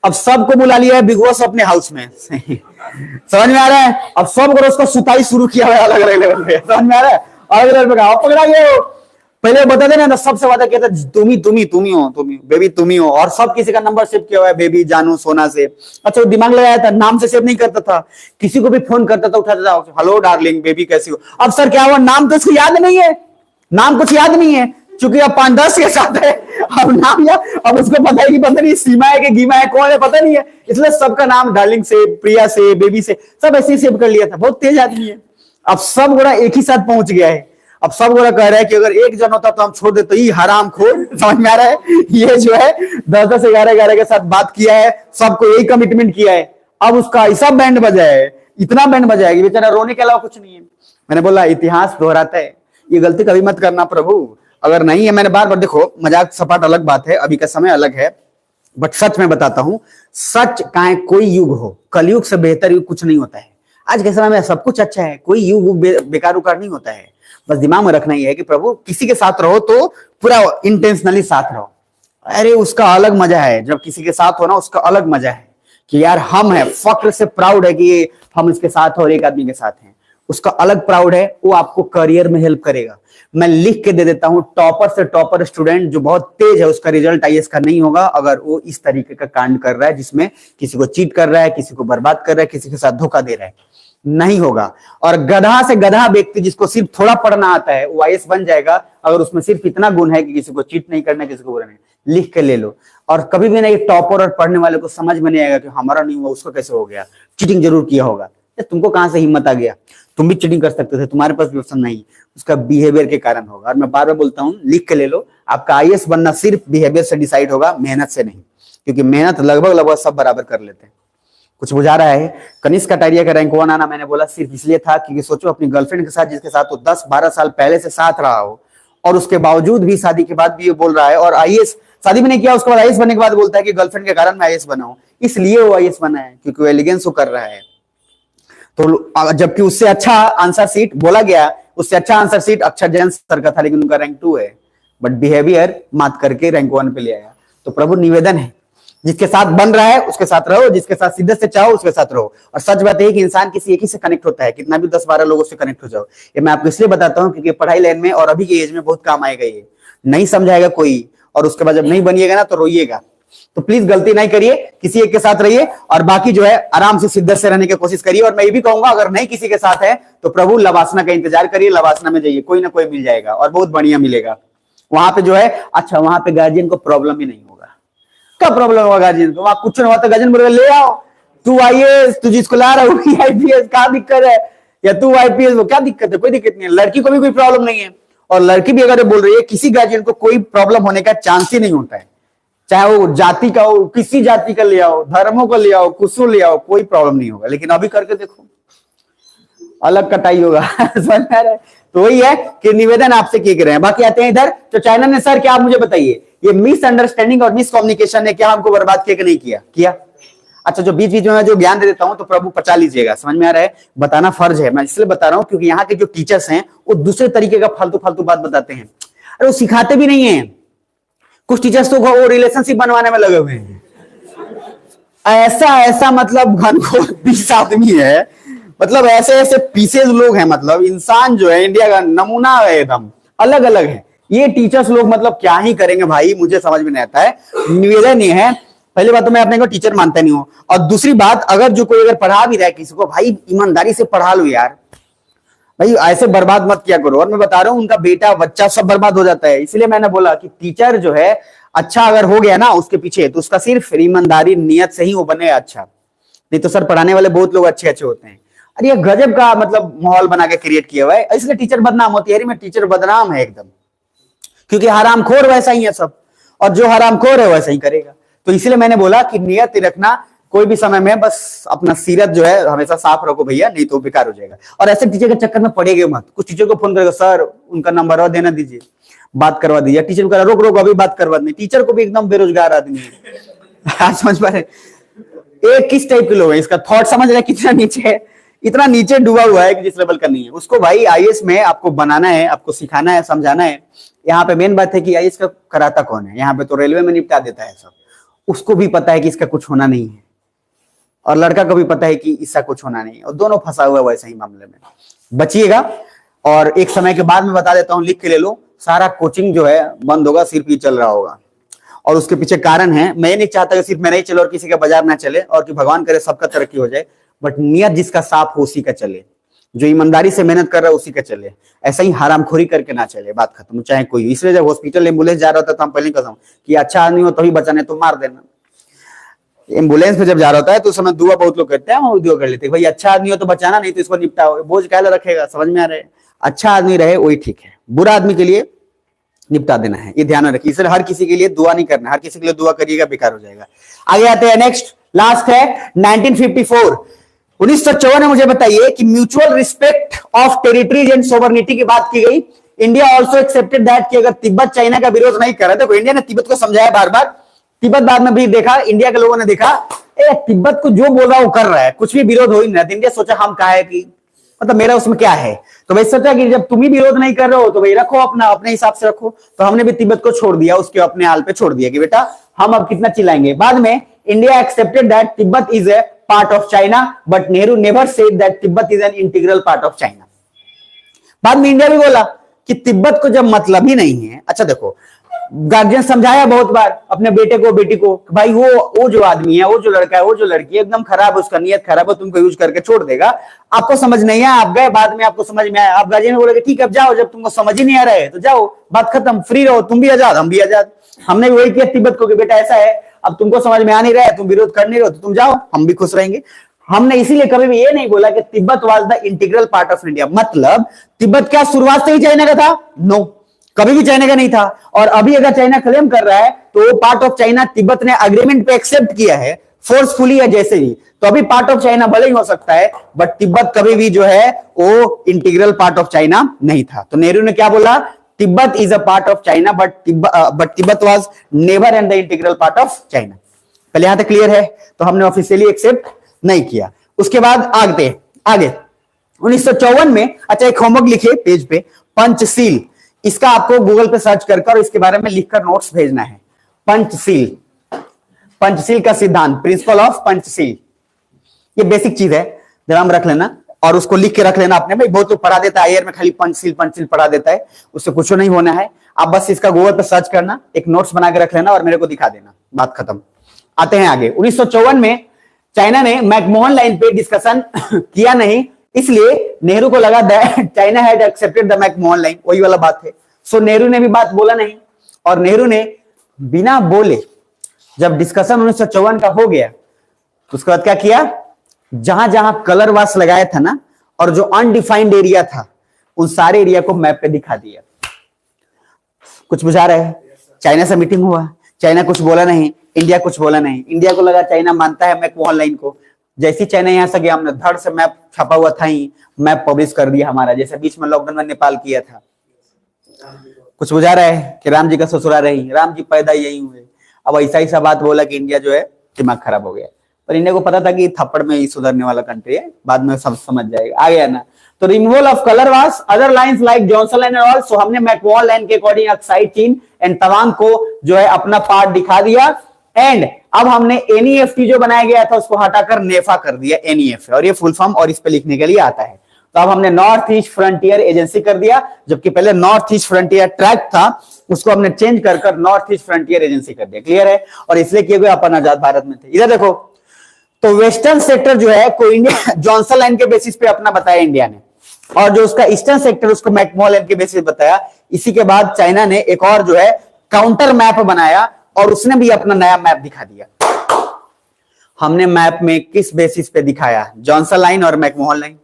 अब सबको बुला लिया है बिग बॉस अपने हाउस में। समझ में आ रहा है? अब सब को उसको सुताई शुरू किया है अलग अलग लेवल पे। समझ में आ रहा है? अलग लेवल पे कहा पकड़ा गया। पहले बता देना ना, सबसे ज्यादा कहता तुम ही हो बेबी, तुम ही हो। और सब किसी का नंबर सेव किया हुआ है, बेबी, जानू, सोना से। अच्छा, वो दिमाग लगाया था, नाम से सेव नहीं करता था, किसी को भी फोन करता था, उठाता था, हेलो डार्लिंग, बेबी कैसी हो। अब सर क्या हुआ, नाम तो उसको याद नहीं है, नाम कुछ याद नहीं है, चूंकि अब 5-10 के साथ है। अब नाम या अब उसको पता है कि पता नहीं सीमा है कि गीमा है, कौन है पता नहीं है, इसलिए सबका नाम डार्लिंग से, प्रिया से, बेबी से, सब ऐसे ही सेव कर लिया था। बहुत तेज आदमी है। अब सब गोड़ा एक ही साथ पहुंच गया है। अब सब गोड़ा कह रहा है कि अगर एक जन होता तो हम छोड़ देते, ये हराम खोर। समझ में आ रहा है? ये जो है 10-10, 11-11 के साथ बात किया है, सबको यही कमिटमेंट किया है। अब उसका ऐसा बैंड बजा है, इतना बैंड बजा है कि बेचारा रोने के अलावा कुछ नहीं है। मैंने बोला इतिहास दोहराता है, ये गलती कभी मत करना प्रभु। अगर नहीं है, मैंने बार बार, देखो मजाक सपाट अलग बात है, अभी का समय अलग है, बट सच में बताता हूं, सच का कोई युग हो, कलयुग से बेहतर युग कुछ नहीं होता है। आज के समय में सब कुछ अच्छा है, कोई युग बेकार उकार नहीं होता है। बस दिमाग में रखना ही है कि प्रभु किसी के साथ रहो तो पूरा इंटेंशनली साथ रहो। अरे उसका अलग मजा है, जब किसी के साथ हो ना, उसका अलग मजा है कि यार हम है, फक्र से प्राउड है कि हम इसके साथ और एक आदमी के साथ हैं। उसका अलग प्राउड है, वो आपको करियर में हेल्प करेगा। मैं लिख के दे देता हूं, टॉपर से टॉपर स्टूडेंट जो बहुत तेज है, उसका रिजल्ट आईएएस का नहीं होगा अगर वो इस तरीके का कांड कर रहा है, जिसमें किसी को चीट कर रहा है, किसी को बर्बाद कर रहा है, किसी के साथ धोखा दे रहा है, नहीं होगा। और गधा से गधा व्यक्ति जिसको सिर्फ थोड़ा पढ़ना आता है, वो आईएएस बन जाएगा अगर उसमें सिर्फ इतना गुण है कि किसी को चीट नहीं करना, किसी को बुरा नहीं। लिख के ले लो। और कभी भी नहीं, टॉपर और पढ़ने वाले को समझ में नहीं आएगा कि हमारा नहीं हुआ, उसको कैसे हो गया, चीटिंग जरूर किया होगा। तुमको कहां से हिम्मत आ गया? तुम भी चीटिंग कर सकते थे, तुम्हारे पास भी ऑप्शन नहीं, उसका बिहेवियर के कारण होगा। और मैं बार बार बोलता हूं, लिख के ले लो, आपका आईएएस बनना सिर्फ बिहेवियर से डिसाइड होगा, मेहनत से नहीं। क्योंकि मेहनत लगभग सब बराबर कर लेते हैं। कुछ बुझा रहा है? कनिष्क कटारिया का रैंक 1 आना मैंने बोला सिर्फ इसलिए था क्योंकि सोचो अपनी गर्लफ्रेंड के साथ, जिसके साथ वो 10-12 साल पहले से साथ रहा हो, और उसके बावजूद भी, शादी के बाद भी ये बोल रहा है, और आईएएस शादी भी नहीं किया, उसके बाद आईएएस बनने के बाद बोलता है कि गर्लफ्रेंड के कारण मैं आईएएस बना हूं। इसलिए वो आईएएस बना है क्योंकि वो एलिगेंस वो कर रहा है। तो जबकि उससे अच्छा आंसर सीट बोला गया, उससे अच्छा आंसर सीट अक्षर जैन सर का था, लेकिन उनका रैंक 2 है, बट बिहेवियर मात करके रैंक 1 पे ले आया। तो प्रभु निवेदन है, जिसके साथ बन रहा है उसके साथ रहो, जिसके साथ शिद्दत से चाहो उसके साथ रहो। और सच बात है कि इंसान किसी एक ही से कनेक्ट होता है, कितना भी 10-12 लोगों से कनेक्ट हो जाओ। ये मैं आपको इसलिए बताता हूं क्योंकि पढ़ाई लाइन में और अभी की एज में बहुत काम आएगा। ये नहीं समझाएगा कोई, और उसके बाद जब नहीं बनिएगा ना तो रोइएगा। तो प्लीज गलती नहीं करिए, किसी एक के साथ रहिए, और बाकी जो है आराम से शिद्दत से रहने की कोशिश करिए। और मैं ये भी कहूंगा, अगर नहीं किसी के साथ है तो प्रभु लवासना का इंतजार करिए, लवासना में जाइए, कोई ना कोई मिल जाएगा और बहुत बढ़िया मिलेगा। वहां पे जो है, अच्छा वहां पे गार्जियन को प्रॉब्लम ही नहीं होगा। क्या प्रॉब्लम होगा गार्जियन को? वहां कुछ नहीं हुआ तो गार्जियन बोलेगा ले आओ, तू आईएएस, तू जिसको ला रहा है आईपीएस, क्या दिक्कत है? या तू आईपीएस, वो क्या दिक्कत है? कोई दिक्कत नहीं है, लड़की को भी कोई प्रॉब्लम नहीं है। और लड़की भी अगर बोल रही है, किसी गार्जियन को कोई प्रॉब्लम होने का चांस ही नहीं होता है, चाहे वो जाति का हो, किसी जाति का ले आओ, धर्मों को ले आओ, कुछ ले आओ, कोई प्रॉब्लम नहीं होगा। लेकिन अभी करके देखो, अलग कटाई होगा। समझ में आ रहा है? तो वही है कि निवेदन आपसे किए रहे हैं। बाकी आते हैं इधर, तो चाइना ने, सर क्या आप मुझे बताइए, ये मिसअंडरस्टैंडिंग और मिसकम्युनिकेशन ने क्या हमको बर्बाद किया कि नहीं किया? किया। अच्छा, जो बीच बीच में मैं जो ज्ञान दे देता हूं तो प्रभु पचा लीजिएगा, समझ में आ रहा है? बताना फर्ज है, मैं इसलिए बता रहा हूं क्योंकि यहाँ के जो टीचर्स हैं वो दूसरे तरीके का फालतू फालतू बात बताते हैं। अरे वो सिखाते भी नहीं है। कुछ टीचर्स तो वो रिलेशनशिप बनवाने में लगे हुए हैं। ऐसा मतलब घनघोर 20 आदमी है, मतलब ऐसे ऐसे पीसेज लोग हैं। मतलब इंसान जो है इंडिया का नमूना है, एकदम अलग अलग है ये टीचर्स लोग। मतलब क्या ही करेंगे भाई, मुझे समझ में नहीं आता है। निवेदन ये है, पहली बात तो मैं अपने को टीचर मानता नहीं हूं, और दूसरी बात, अगर जो कोई अगर पढ़ा भी रहा है किसी को, भाई ईमानदारी से पढ़ा लो यार, भाई ऐसे बर्बाद मत किया करो। और मैं बता रहा हूं, उनका बेटा बच्चा सब बर्बाद हो जाता है। इसलिए मैंने बोला कि टीचर जो है अच्छा अगर हो गया ना उसके पीछे, तो उसका सिर्फ ईमानदारी नियत से ही वो बने अच्छा। नहीं तो सर पढ़ाने वाले बहुत लोग अच्छे अच्छे होते हैं, अरे ये गजब का मतलब माहौल बना के क्रिएट किया हुआ है, इसलिए टीचर बदनाम होती है। अरे मैं टीचर बदनाम है एकदम, क्योंकि हरामखोर वैसा ही है सब, और जो हरामखोर है वैसा ही करेगा। तो इसलिए मैंने बोला कि नियत रखना कोई भी समय में, बस अपना सीरत जो है हमेशा साफ रखो भैया, नहीं तो बेकार हो जाएगा। और ऐसे टीचर के चक्कर में पड़ेगे मत। कुछ टीचर को फोन करेगा, सर उनका नंबर और देना दीजिए, बात करवा दीजिए। टीचर को कह रोक रोक अभी बात करवा नहीं। टीचर को भी एकदम बेरोजगार आदमी है। आज समझ पा रहे एक किस टाइप के लोग हैं, इसका थॉट समझ रहे कितना नीचे है, इतना नीचे डूबा हुआ है कि जिस लेवल का नहीं है उसको भाई आईएएस में आपको बनाना है, आपको सिखाना है, समझाना है। यहाँ पे मेन बात है कि आईएएस का कराता कौन है। यहाँ पे तो रेलवे में निपटा देता है सब, उसको भी पता है कि इसका कुछ होना नहीं है, और लड़का को भी पता है कि इसका कुछ होना नहीं है, और दोनों फंसा हुआ है वैसे ही मामले में। बचिएगा। और एक समय के बाद में बता देता हूं, लिख के ले लो, सारा कोचिंग जो है बंद होगा, सिर्फ ये चल रहा होगा। और उसके पीछे कारण है, मैं नहीं चाहता कि सिर्फ मेरा ही चले और किसी का बाजार ना चले, और कि भगवान करे सबका तरक्की हो जाए, बट नियत जिसका साफ हो उसी का चले, जो ईमानदारी से मेहनत कर रहा है उसी का चले। ऐसा ही हरामखोरी करके ना चले, बात खत्म, चाहे कोई। इसलिए जब हॉस्पिटल एम्बुलेंस जा रहा होता तो हम पहले कहता हूं कि अच्छा आदमी हो तभी बचाने, तो मार देना। एम्बुलेंस में जब जा रहा होता है तो उस समय दुआ बहुत लोग करते हैं, वो दुआ कर लेते हैं, भाई अच्छा आदमी हो तो बचाना, नहीं तो इसको निपटाओ, बोझ काहे रखेगा। समझ में आ रहा है? अच्छा आदमी रहे वही ठीक है, बुरा आदमी के लिए निपटा देना है, ये ध्यान में रखिए। इसलिए हर किसी के लिए दुआ नहीं करना, हर किसी के लिए दुआ करिएगा बेकार हो जाएगा। आगे आते हैं, नेक्स्ट लास्ट है 1954। 1954 में मुझे बताइए कि mutual respect of territories and sovereignty की बात की गई। इंडिया ऑल्सो एक्सेप्टेड दैट कि अगर तिब्बत चाइना का विरोध नहीं कर रहा, देखो इंडिया ने तिब्बत को समझाया बार बार, तिब्बत बाद में भी देखा, इंडिया के लोगों ने देखा तिब्बत को जो बोल रहा वो कर रहा है, कुछ भी विरोध हो ही नहीं रहा। इंडिया सोचा हम कहा है कि मतलब मेरा उसमें क्या है, तो भाई सोचा कि जब तुम ही विरोध नहीं कर रहे हो तो भाई रखो अपना, अपने हिसाब से रखो। तो हमने भी तिब्बत को छोड़ दिया, उसके अपने हाल पे छोड़ दिया कि बेटा हम अब कितना चिल्लाएंगे। बाद में India accepted that Tibet is a part of China, but Nehru never said that Tibet is an integral part of China. बाद में इंडिया भी बोला कि तिब्बत को जब मतलब ही नहीं है। अच्छा देखो, गार्जियन समझाया बहुत बार अपने बेटे को बेटी को, भाई वो जो आदमी है, वो जो लड़का है, वो जो लड़की है, एकदम खराब, उसका नियत खराब है, तुमको यूज करके छोड़ देगा। आपको समझ नहीं आया, आप गए, बाद में आपको समझ में आया, आप गार्जियन बोले ठीक है अब जाओ, जब तुमको समझ ही नहीं आ रहा है तो जाओ, बात खत्म, फ्री रहो, तुम भी आजाद हम भी आजाद। हमने भी वही किया तिब्बत को कि बेटा ऐसा है, अब तुमको समझ में आ नहीं रहा है, तुम विरोध कर नहीं रहे हो तो तुम जाओ, हम भी खुश रहेंगे। हमने इसीलिए कभी भी ये नहीं बोला कि Tibet was the integral part of India, मतलब तिब्बत क्या शुरुआत से ही चाइना का था? नो, कभी भी चाइना का नहीं था। और अभी अगर चाइना क्लेम कर रहा है तो वो पार्ट ऑफ चाइना, तिब्बत ने अग्रीमेंट पे एक्सेप्ट किया है फोर्सफुली या जैसे भी, तो अभी पार्ट ऑफ चाइना भले ही हो सकता है, बट तिब्बत कभी भी जो है वो इंटीग्रल पार्ट ऑफ चाइना नहीं था। तो नेहरू ने क्या बोला? Tibet is a part of China, but Tibet was never and the integral part of China. पहले यहां तक क्लियर है? तो हमने ऑफिशियली एक्सेप्ट नहीं किया। उसके बाद आगे 1954 में, अच्छा एक होमवर्क लिखिए पेज पे, पंचशील, इसका आपको गूगल पे सर्च करके और इसके बारे में लिखकर नोट्स भेजना है। पंचशील, पंचशील का सिद्धांत, प्रिंसिपल ऑफ पंचशील, ये बेसिक चीज है, ध्यान रख लेना और उसको लिख के रख लेना अपने। भाई बहुत लोग पढ़ा देता है आईआर में, खाली पंचशील पंचशील पढ़ा देता है, उससे कुछ नहीं होना है। आप बस इसका गूगल पे सर्च करना, एक नोट्स बना के रख लेना और मेरे को दिखा देना, बात खत्म। आते हैं आगे। 1954 में चाइना ने मैकमोहन लाइन पे डिस्कशन किया नहीं, इसलिए नेहरू को लगा that China had accepted the McMahon line, वही वाला बात है। सो नेहरू ने भी बात बोला नहीं, और नेहरू ने बिना बोले जब डिस्कशन 1954 का हो गया तो उसके बाद क्या किया? जहां जहां कलर वास लगाया था ना, और जो अनडिफाइंड एरिया था, उन सारे एरिया को मैप पे दिखा दिया। कुछ बुझा रहे हैं? चाइना से मीटिंग हुआ, चाइना कुछ बोला नहीं, इंडिया कुछ बोला नहीं। इंडिया को लगा चाइना मानता है मैकमोहन लाइन को, जैसी चाइना यहां से गया, हमने धड़ से मैप छपा हुआ था ही, मैप पब्लिश कर दिया हमारा, जैसे बीच में लॉकडाउन में नेपाल किया था। कुछ बुझा रहा है कि राम जी का ससुराल रही, राम जी पैदा यही हुए। अब ऐसा ही सा बात बोला कि इंडिया जो है दिमाग खराब हो गया, पर इंडिया को पता था कि थप्पड़ में ही सुधरने वाला कंट्री है, बाद में सब समझ जाएगा। आ गया ना? तो removal of colour was other lines like Johnson line and all, so हमने मैकमोहन लाइन के अकॉर्डिंग अक्साई चीन एंड तवांग को जो है अपना पार्ट दिखा दिया। एंड अब हमने एनईएफटी जो बनाया गया था उसको हटाकर नेफा कर दिया, एनईएफ, और ये फुल फॉर्म और इस पे लिखने के लिए आता है। तो अब हमने नॉर्थ ईस्ट फ्रंटियर एजेंसी कर दिया, जबकि पहले नॉर्थ ईस्ट फ्रंटियर ट्रैक था, उसको हमने चेंज कर नॉर्थ ईस्ट फ्रंटियर एजेंसी कर दिया। क्लियर है? और इसलिए किए गए अपन आजाद भारत में थे। इधर देखो, तो वेस्टर्न सेक्टर जो है को इंडिया जॉनसन लाइन के बेसिस पे अपना बताया इंडिया ने, और जो उसका ईस्टर्न सेक्टर उसको मैकमोहन लाइन के बेसिस बताया। इसी के बाद चाइना ने एक और जो है काउंटर मैप बनाया और उसने भी अपना नया मैप दिखा दिया। हमने मैप में किस बेसिस पे दिखाया? जॉनसन लाइन और McMahon line.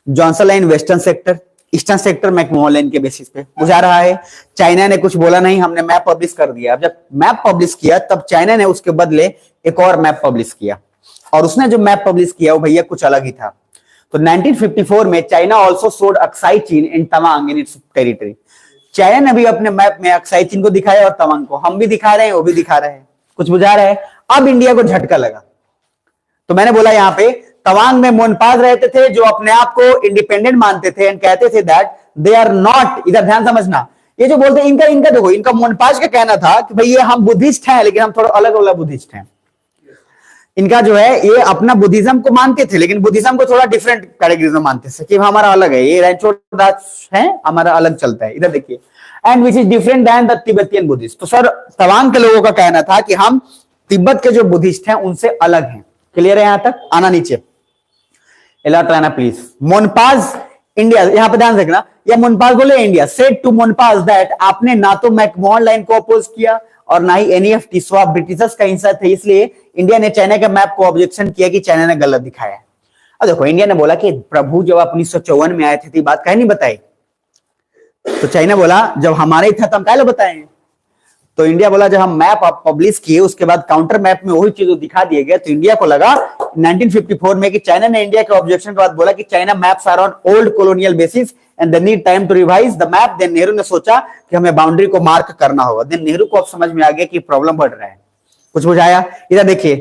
Johnson line western sector, eastern sector McMahon line के बेसिस पे बुझा रहा है। चाइना ने कुछ बोला नहीं, हमने मैप पब्लिश कर दिया। अब जब मैप पब्लिश किया तब चाइना ने उसके बदले एक और मैप पब्लिश किया, और उसने जो मैप पब्लिश किया वो भैया कुछ अलग ही था। तो 1954 में China also showed Aksai Chin in Tawang in its territory. China ने भी अपने मैप में अक्साई चीन को दिखाया और तवांग को। हम भी दिखा रहे हैं, वो भी दिखा रहे हैं, कुछ बुझा रहे हैं। अब इंडिया को झटका लगा, तो मैंने बोला यहां पे तवांग में मोनपाज रहते थे जो अपने आप को इंडिपेंडेंट मानते थे एंड कहते थे दैट दे आर नॉट, इधर ध्यान समझना, ये जो बोलते हैं इनका देखो, इनका मोनपाज का कहना था कि भाई ये हम बुद्धिस्ट हैं लेकिन हम थोड़ा अलग अलग बुद्धिस्ट हैं। इनका जो है ये अपना बुद्धिज्म को मानते थे लेकिन बुद्धिज्म को थोड़ा डिफरेंट कैटेगरीज में मानते थे कि हमारा अलग है, ये रैंचो दास है, हमारा अलग चलता है। इधर देखिए, and which is different than the Tibetan Buddhist. तो सर तवांग के लोगों का कहना था कि हम तिब्बत के जो बुद्धिस्ट हैं उनसे अलग हैं। क्लियर है यहां तक? आना नीचे, अलर्ट रहना प्लीज। मोनपाज इंडिया, यहां पे ध्यान रखना, या मोनपाज बोले इंडिया सेड टू मोनपाज दैट आपने ना तो मैकमोहन लाइन को अपोज किया और ना ही एनईएफटी, सो आप ब्रिटिशर्स का हिस्सा थे, इसलिए इंडिया ने चाइना के मैप को ऑब्जेक्शन किया कि चाइना ने गलत दिखाया है। अब देखो इंडिया ने बोला कि प्रभु जब आप 1954 में आए थे तो बात कहीं नहीं बताई, तो चाइना बोला जब हमारे ही था तो हम काहे बताएं। तो इंडिया बोला जब हम मैप पब्लिश किए उसके बाद काउंटर मैप में वही चीज दिखा दिए गए, तो इंडिया को लगा 1954 में कि चाइना ने इंडिया के ऑब्जेक्शन के बाद बोला कि China maps are on old colonial basis and they need time to revise the map. Then Nehru ने सोचा कि हमें बाउंड्री को मार्क करना होगा। देन नेहरू को अब समझ में आ गया कि प्रॉब्लम बढ़ रहा है। कुछ बुझाया? इधर देखिए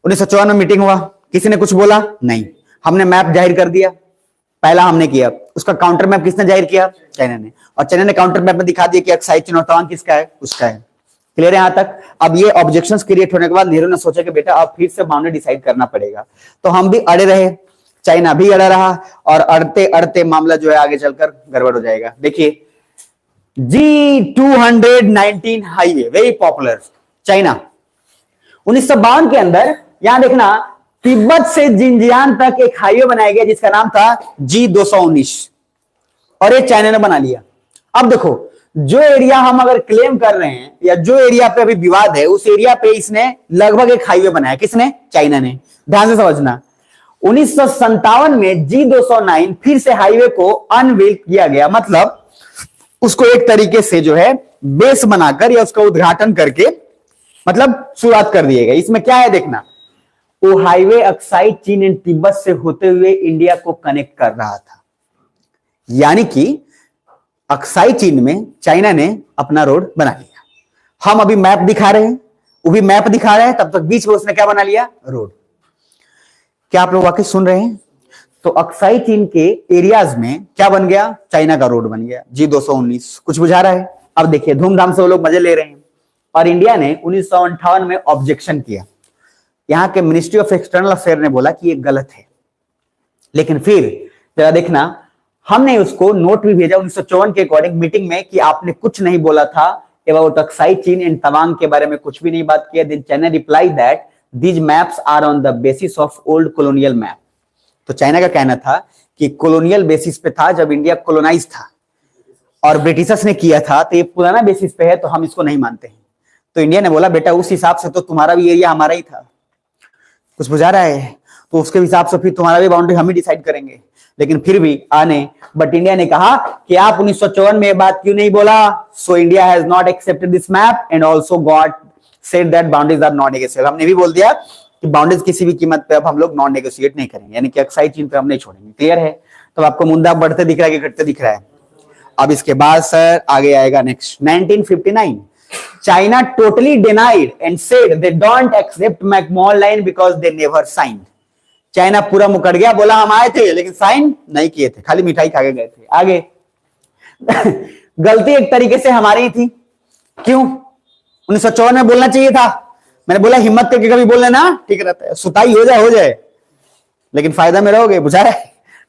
1954 में मीटिंग हुआ, किसी ने कुछ बोला नहीं, हमने मैप जाहिर कर दिया, पहला हमने किया। उसका काउंटर मैप किसने जाहिर किया? चाइना ने। और चाइना ने काउंटर मैप में दिखा दिया कि अक्साई चीन और तवांग किसका है? उसका है। क्लियर है यहां तक? अब ये ऑब्जेक्शंस क्रिएट होने के बाद नेहरू ने सोचा कि बेटा अब फिर से बाउंड्री डिसाइड करना पड़ेगा। तो हम भी अड़े रहे, चाइना भी अड़ा रहा, और अड़ते अड़ते मामला जो है आगे चलकर गड़बड़ हो जाएगा। देखिए G219 highway very popular, China 1952 के अंदर, यहां देखना तिब्बत से जिंजियान तक एक हाईवे बनाया गया जिसका नाम था G219, और ये चाइना ने बना लिया। अब देखो जो एरिया हम अगर क्लेम कर रहे हैं या जो एरिया पे अभी विवाद है उस एरिया पे इसने लगभग एक हाईवे बनाया। किसने? चाइना ने। ध्यान से समझना, 1957 में G209 फिर से हाईवे को अनवील किया गया, मतलब उसको एक तरीके से जो है बेस बनाकर या उसका उद्घाटन करके मतलब शुरुआत कर दिए गए। इसमें क्या है देखना, वो highway Aksai Chin and Tibet से होते हुए इंडिया को कनेक्ट कर रहा था, यानी कि अक्साई चीन में चाइना ने अपना रोड बना लिया। हम अभी मैप दिखा रहे हैं, वो भी मैप दिखा रहे हैं, तब तक बीच में उसने क्या बना लिया? रोड। क्या आप लोग वाकई सुन रहे हैं? तो अक्साई चीन के एरियाज में क्या बन गया? चाइना का रोड बन गया G219। कुछ बुझा रहा है? अब देखिए धूमधाम से वो लोग मजे ले रहे हैं, और इंडिया ने 1958 में ऑब्जेक्शन किया। यहां के मिनिस्ट्री ऑफ एक्सटर्नल अफेयर ने बोला कि ये गलत है, लेकिन फिर जरा देखना हमने उसको नोट भी भेजा 1954 के अकॉर्डिंग मीटिंग में कि आपने कुछ नहीं बोला था अबाउट अक्साई चीन एंड तवांग के बारे में, कुछ भी नहीं बात किया। Then China reply that these maps are on the basis of old colonial map. तो चाइना का कहना था कि कॉलोनियल बेसिस पे था जब इंडिया कॉलोनाइज था और ब्रिटिशर्स ने किया था, तो ये पुराना बेसिस पे है तो हम इसको नहीं मानते हैं। तो इंडिया ने बोला बेटा उस हिसाब से तो तुम्हारा भी एरिया हमारा ही था। कुछ बुझा रहा है? तो उसके हिसाब से फिर तुम्हारा भी बाउंड्री हम ही डिसाइड करेंगे। लेकिन फिर भी बट इंडिया ने कहा कि आप 1954 में बात क्यों नहीं बोला? So India has not accepted this map and also got said that boundaries are not negotiable. हमने भी बोल दिया कि बाउंड्रीज किसी भी कीमत पे अब हम लोग नॉन नेगोशिएट नहीं करेंगे, यानी कि अक्साई चीन पे हम नहीं छोड़ेंगे। क्लियर है? तो आपको मुद्दा बढ़ते दिख रहा है कि घटते दिख रहा है? अब इसके बाद सर आगे आएगा next 1959। China totally denied and said they don't accept McMahon line because they never signed. China पूरा मुकर गया, बोला हम आए थे लेकिन साइन नहीं किए थे, खाली मिठाई खा के गए थे। आगे गलती एक तरीके से हमारी ही थी। क्यों? 1954 में बोलना चाहिए था। मैंने बोला हिम्मत करके कभी बोल लेना, ठीक रहता है, सुताई हो जाए लेकिन फायदा में रहोगे, बुझा रहे?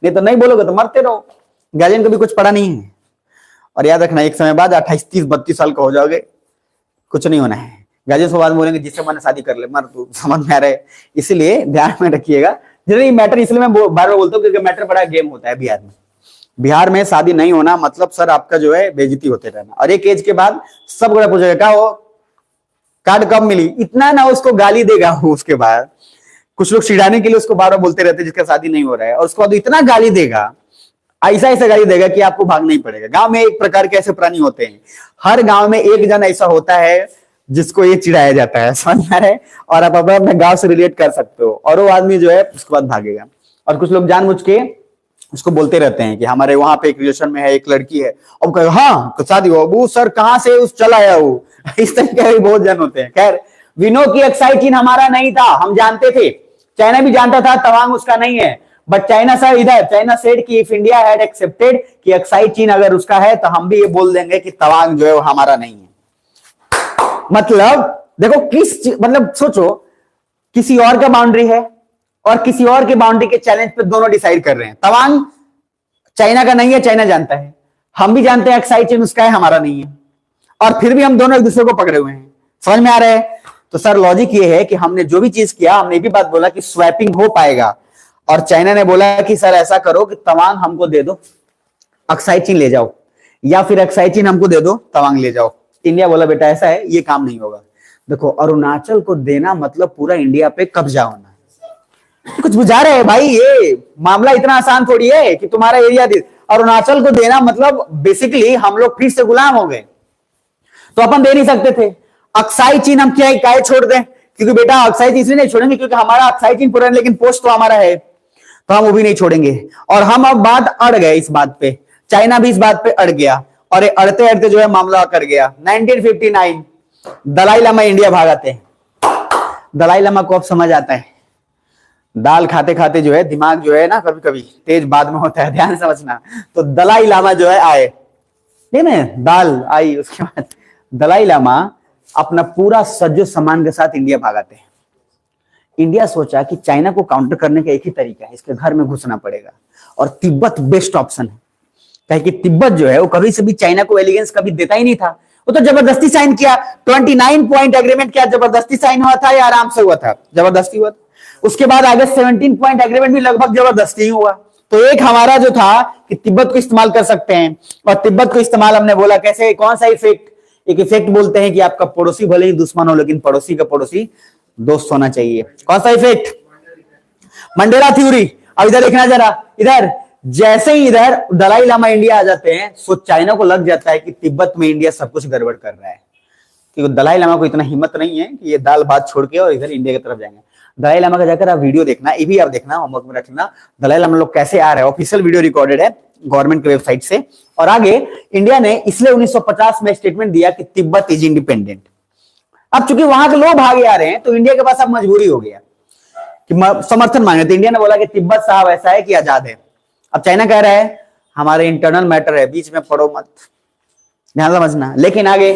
नहीं तो नहीं बोलोगे तो मरते रहो। गार्जियन को भी कुछ पड़ा नहीं है। और याद रखना एक समय बाद 28, 30, 32 साल का हो जाओगे, कुछ नहीं होना है। गार्जियन से बाद बोलेंगे जिससे मैंने शादी कर ले, मर तू, समझ में आ रहा है? इसलिए ध्यान में रखिएगा। जनरली मैटर इसलिए मैं बार बार बोलता हूँ क्योंकि मैटर बड़ा गेम होता है बिहार में। बिहार में शादी नहीं होना मतलब सर आपका जो है बेइज्जती होते रहना, और एक एज के बाद सब बड़ा पूछेगा क्या वो कार्ड कब मिली, इतना ना उसको गाली देगा उसके बाद कुछ लोग चिढ़ाने के लिए उसको बार बार बोलते रहते हैं जिसका शादी नहीं हो रहा है, और उसको बाद इतना गाली देगा, ऐसा ऐसा गाली देगा कि आपको भागना ही पड़ेगा। गांव में एक प्रकार के ऐसे प्राणी होते हैं, हर गांव में एक जन ऐसा होता है जिसको ये चिढ़ाया जाता है, समझ में आ रहा है, और आप अपने गांव से रिलेट कर सकते हो, और वो आदमी जो है उसके बाद भागेगा। और कुछ लोग जानबूझ के उसको बोलते रहते हैं कि हमारे वहां पे एक रिलेशन में है, एक लड़की है, अब कहे हाँ शादी हो, वो सर कहां से उस चला आया वो, इस तरीके के बहुत जन होते हैं। खैर, वी नो कि अक्साई चीन हमारा नहीं था, हम जानते थे, चाइना भी जानता था तवांग उसका नहीं है, बट चाइना सर इधर, चाइना सेड कि इफ इंडिया हैड एक्सेप्टेड कि अक्साई चीन अगर उसका है तो हम भी ये बोल देंगे कि तवांग जो है वो हमारा नहीं है। मतलब देखो मतलब सोचो, किसी और का बाउंड्री है और किसी और के बाउंड्री के चैलेंज पे दोनों डिसाइड कर रहे हैं। तवांग चाइना का नहीं है, चाइना जानता है, हम भी जानते हैं अक्साई चीन उसका है, हमारा नहीं है, और फिर भी हम दोनों एक दूसरे को पकड़े हुए हैं। समझ में आ रहा है? तो सर लॉजिक ये है कि हमने जो भी चीज किया, हमने भी बात बोला कि स्वैपिंग हो पाएगा, और चाइना ने बोला कि सर ऐसा करो कि तवांग हमको दे दो, अक्साई चीन ले जाओ, या फिर अक्साई चीन हमको दे दो, तवांग ले जाओ। इंडिया बोला बेटा ऐसा है, ये काम नहीं होगा। देखो, अरुणाचल को देना मतलब पूरा इंडिया पे कब्जा होना। कुछ बुझा रहे हैं भाई, ये मामला इतना आसान थोड़ी है कि तुम्हारा एरिया दे। अरुणाचल को देना मतलब बेसिकली हम लोग फिर से गुलाम हो गए, तो अपन दे नहीं सकते थे। अक्साई चीन हम क्या काय छोड़ दें, क्योंकि बेटा अक्साई चीन इसलिए नहीं छोड़ेंगे क्योंकि हमारा अक्साई चीन पूरा, लेकिन पोस्ट तो हमारा है, तो हम वो भी नहीं छोड़ेंगे। और हम अब बात अड़ गए इस बात पे, चाइना भी इस बात पे अड़ गया, और अड़ते अड़ते जो है मामला कर गया। 1959 दलाई लामा इंडिया भागाते। दलाई लामा को अब समझ आता है, दाल खाते खाते जो है दिमाग जो है ना कभी कभी तेज बाद में होता है, ध्यान समझना। तो दलाई लामा जो है आए, नहीं मैं दाल आई, उसके बाद दलाई लामा अपना पूरा सज्जो सामान के साथ इंडिया भागाते हैं। इंडिया सोचा कि चाइना को काउंटर करने का एक ही तरीका है, इसके घर में घुसना पड़ेगा, और तिब्बत बेस्ट ऑप्शन है, कि तिब्बत जो है वो कभी से भी चाइना को एलिगेंस कभी देता ही नहीं था, वो तो जबरदस्ती साइन किया। 29 पॉइंट एग्रीमेंट क्या जबरदस्ती साइन हुआ था या आराम से हुआ था? जबरदस्ती हुआ था। उसके बाद आगे 17 पॉइंट एग्रीमेंट भी लगभग जबरदस्ती ही हुआ। तो एक हमारा जो था कि तिब्बत को इस्तेमाल कर सकते हैं, और तिब्बत को इस्तेमाल हमने बोला कैसे, कौन सा इफेक्ट, एक इफेक्ट बोलते हैं कि आपका पड़ोसी भले ही दुश्मन हो लेकिन पड़ोसी का पड़ोसी दोस्त होना चाहिए। कौन सा इफेक्ट? Mandela theory. अब इधर देखना जरा, इधर जैसे ही इधर दलाई लामा इंडिया आ जाते हैं, सो चाइना को लग जाता है कि तिब्बत में इंडिया सब कुछ गड़बड़ कर रहा है, क्योंकि दलाई लामा को इतना हिम्मत नहीं है कि ये दाल भात छोड़ के और इधर इंडिया की तरफ जाएंगे। दलाई लामा का जाकर आप वीडियो देखना, ये भी आप देखना, होमवर्क में रखना, दलाई लामा लोग कैसे आ रहे हैं। ऑफिशियल वीडियो रिकॉर्डेड है गवर्नमेंट की वेबसाइट से। और आगे इंडिया ने इसलिए 1950 में स्टेटमेंट दिया कि तिब्बत इज इंडिपेंडेंट। अब चूंकि वहां के लोग भागे आ रहे हैं, तो इंडिया के पास अब मजबूरी हो गया कि समर्थन मांगे, तो इंडिया ने बोला कि तिब्बत साहब ऐसा है कि आजाद है। अब चाइना कह रहा है हमारे इंटरनल मैटर है, बीच में पड़ो मत, ध्यान समझना। लेकिन आगे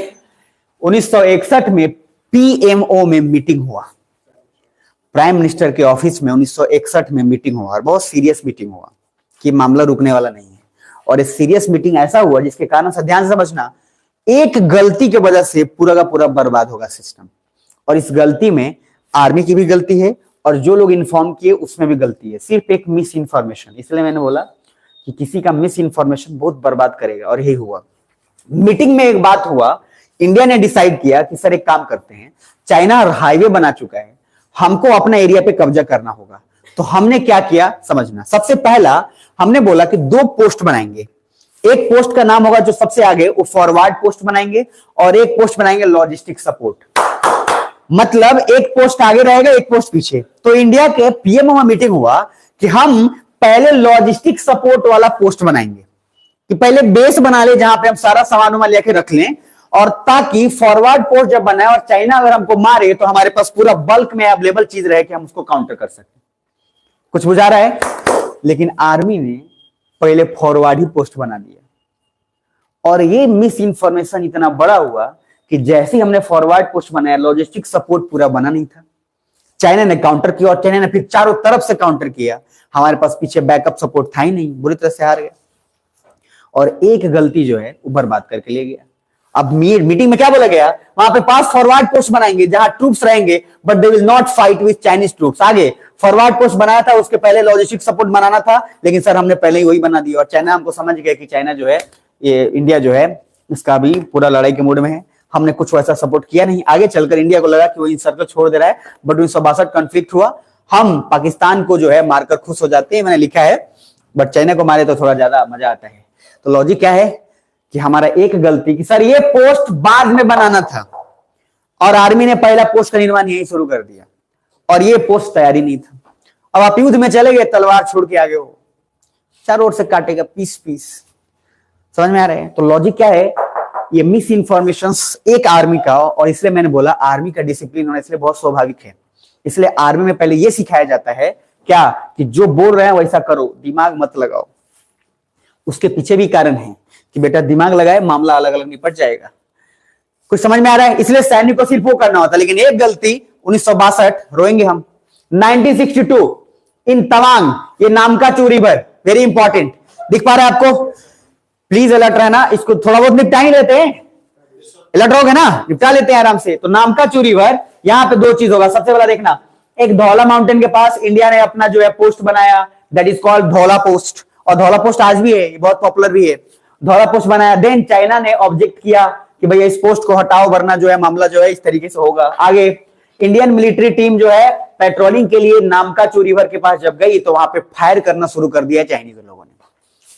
1961 में पीएमओ में मीटिंग हुआ, प्राइम मिनिस्टर के ऑफिस में 1961 में मीटिंग हुआ, और बहुत सीरियस मीटिंग हुआ कि मामला रुकने वाला नहीं है। और इस सीरियस मीटिंग ऐसा हुआ जिसके कारण से, ध्यान से समझना, एक गलती की वजह से पूरा का पूरा बर्बाद होगा सिस्टम। और इस गलती में आर्मी की भी गलती है, और जो लोग इन्फॉर्म किए उसमें भी गलती है, सिर्फ एक मिस इन्फॉर्मेशन। इसलिए मैंने बोला कि किसी का मिस इन्फॉर्मेशन बहुत बर्बाद करेगा, और यही हुआ। मीटिंग में एक बात हुआ, इंडिया ने डिसाइड किया कि सर एक काम करते हैं, चाइना हाईवे बना चुका है, हमको अपना एरिया पे कब्जा करना होगा। तो हमने क्या किया समझना, सबसे पहला हमने बोला कि 2 पोस्ट बनाएंगे। एक पोस्ट का नाम होगा जो सबसे आगे, वो फॉरवर्ड पोस्ट बनाएंगे, और एक पोस्ट बनाएंगे लॉजिस्टिक सपोर्ट। मतलब एक पोस्ट आगे रहेगा, एक पोस्ट पीछे। तो इंडिया के पीएमओ में मीटिंग हुआ कि हम पहले लॉजिस्टिक सपोर्ट वाला पोस्ट बनाएंगे, कि पहले बेस बना ले जहां पे हम सारा सामान वामान लेके रख लें, और ताकि फॉरवर्ड पोस्ट जब बनाए और चाइना अगर हमको मारे तो हमारे पास पूरा बल्क में अवेलेबल चीज रहे कि हम उसको काउंटर कर सकें। कुछ बुझा रहा है? लेकिन आर्मी ने पहले फॉरवर्ड ही पोस्ट बना दिया, और ये मिस इन्फॉर्मेशन इतना बड़ा हुआ कि जैसे ही हमने फॉरवर्ड पोस्ट बनाया, लॉजिस्टिक सपोर्ट पूरा बना नहीं था। चाइना ने काउंटर किया, और चाइना ने फिर चारों तरफ से काउंटर किया, हमारे पास पीछे बैकअप सपोर्ट था ही नहीं, बुरी तरह से हार गया। और एक गलती जो है वो बर्बाद करके ले गया। अब मीटिंग में क्या बोला गया, वहां पे 5 फॉरवर्ड पोस्ट बनाएंगे जहां ट्रूप्स रहेंगे, but they will not fight with Chinese troops. आगे फॉरवर्ड पोस्ट बनाया था, उसके पहले लॉजिस्टिक सपोर्ट बनाना था, लेकिन सर हमने पहले ही वही बना दिया। और चाइना हमको समझ गया कि चाइना जो है, ये इंडिया जो है, इसका भी पूरा लड़ाई के मूड में है। हमने कुछ वैसा सपोर्ट किया नहीं। आगे चलकर इंडिया को लगा कि वो इन सर्कल छोड़ दे रहा है, बट 1962 कॉन्फ्लिक्ट हुआ, हम पाकिस्तान को जो है मारकर खुश हो जाते हैं, मैंने लिखा है, बट चाइना को मारे तो थोड़ा ज्यादा मजा आता है। तो लॉजिक क्या है कि हमारा एक गलती कि सर ये पोस्ट बाद में बनाना था और आर्मी ने पहला पोस्ट का निर्माण यही शुरू कर दिया और ये पोस्ट तैयारी नहीं था। अब आप युद्ध में चले गए, तलवार छोड़ के आगे हो, चारों ओर से काटेगा पीस पीस। समझ में आ रहा है? तो लॉजिक क्या है, ये मिस इन्फॉर्मेशन एक आर्मी का, और इसलिए मैंने बोला आर्मी का डिसिप्लिन होना इसलिए बहुत स्वाभाविक है। इसलिए आर्मी में पहले ये सिखाया जाता है क्या कि जो बोल रहे हैं वैसा करो, दिमाग मत लगाओ। उसके पीछे भी कारण है कि बेटा दिमाग लगाए मामला अलग अलग निपट जाएगा। कुछ समझ में आ रहा है? इसलिए सैनिक को सिर्फ वो करना होता। लेकिन एक गलती 1962 रोएंगे हम, 1962 इन तवांग, ये नामकाचू रिवर, वेरी इंपॉर्टेंट, दिख पा रहा है आपको? प्लीज अलर्ट रहना, इसको थोड़ा बहुत निपटा ही लेते हैं, अलर्ट रहोगे ना, निपटा लेते हैं आराम से। तो नामकाचू रिवर, यहां पे दो चीज होगा। सबसे पहला देखना, एक धौला माउंटेन के पास इंडिया ने अपना जो है पोस्ट बनाया, that is called Dhaula post, और धौला पोस्ट आज भी है, बहुत पॉपुलर भी है। धौला पोस्ट बनाया, देन चाइना ने ऑब्जेक्ट किया कि भैया इस पोस्ट को हटाओ वरना जो है मामला जो है इस तरीके से होगा। आगे इंडियन मिलिट्री टीम जो है पेट्रोलिंग के लिए नामकाचू रिवर के पास जब गई तो वहां पे फायर करना शुरू कर दिया चाइनीज लोगों ने,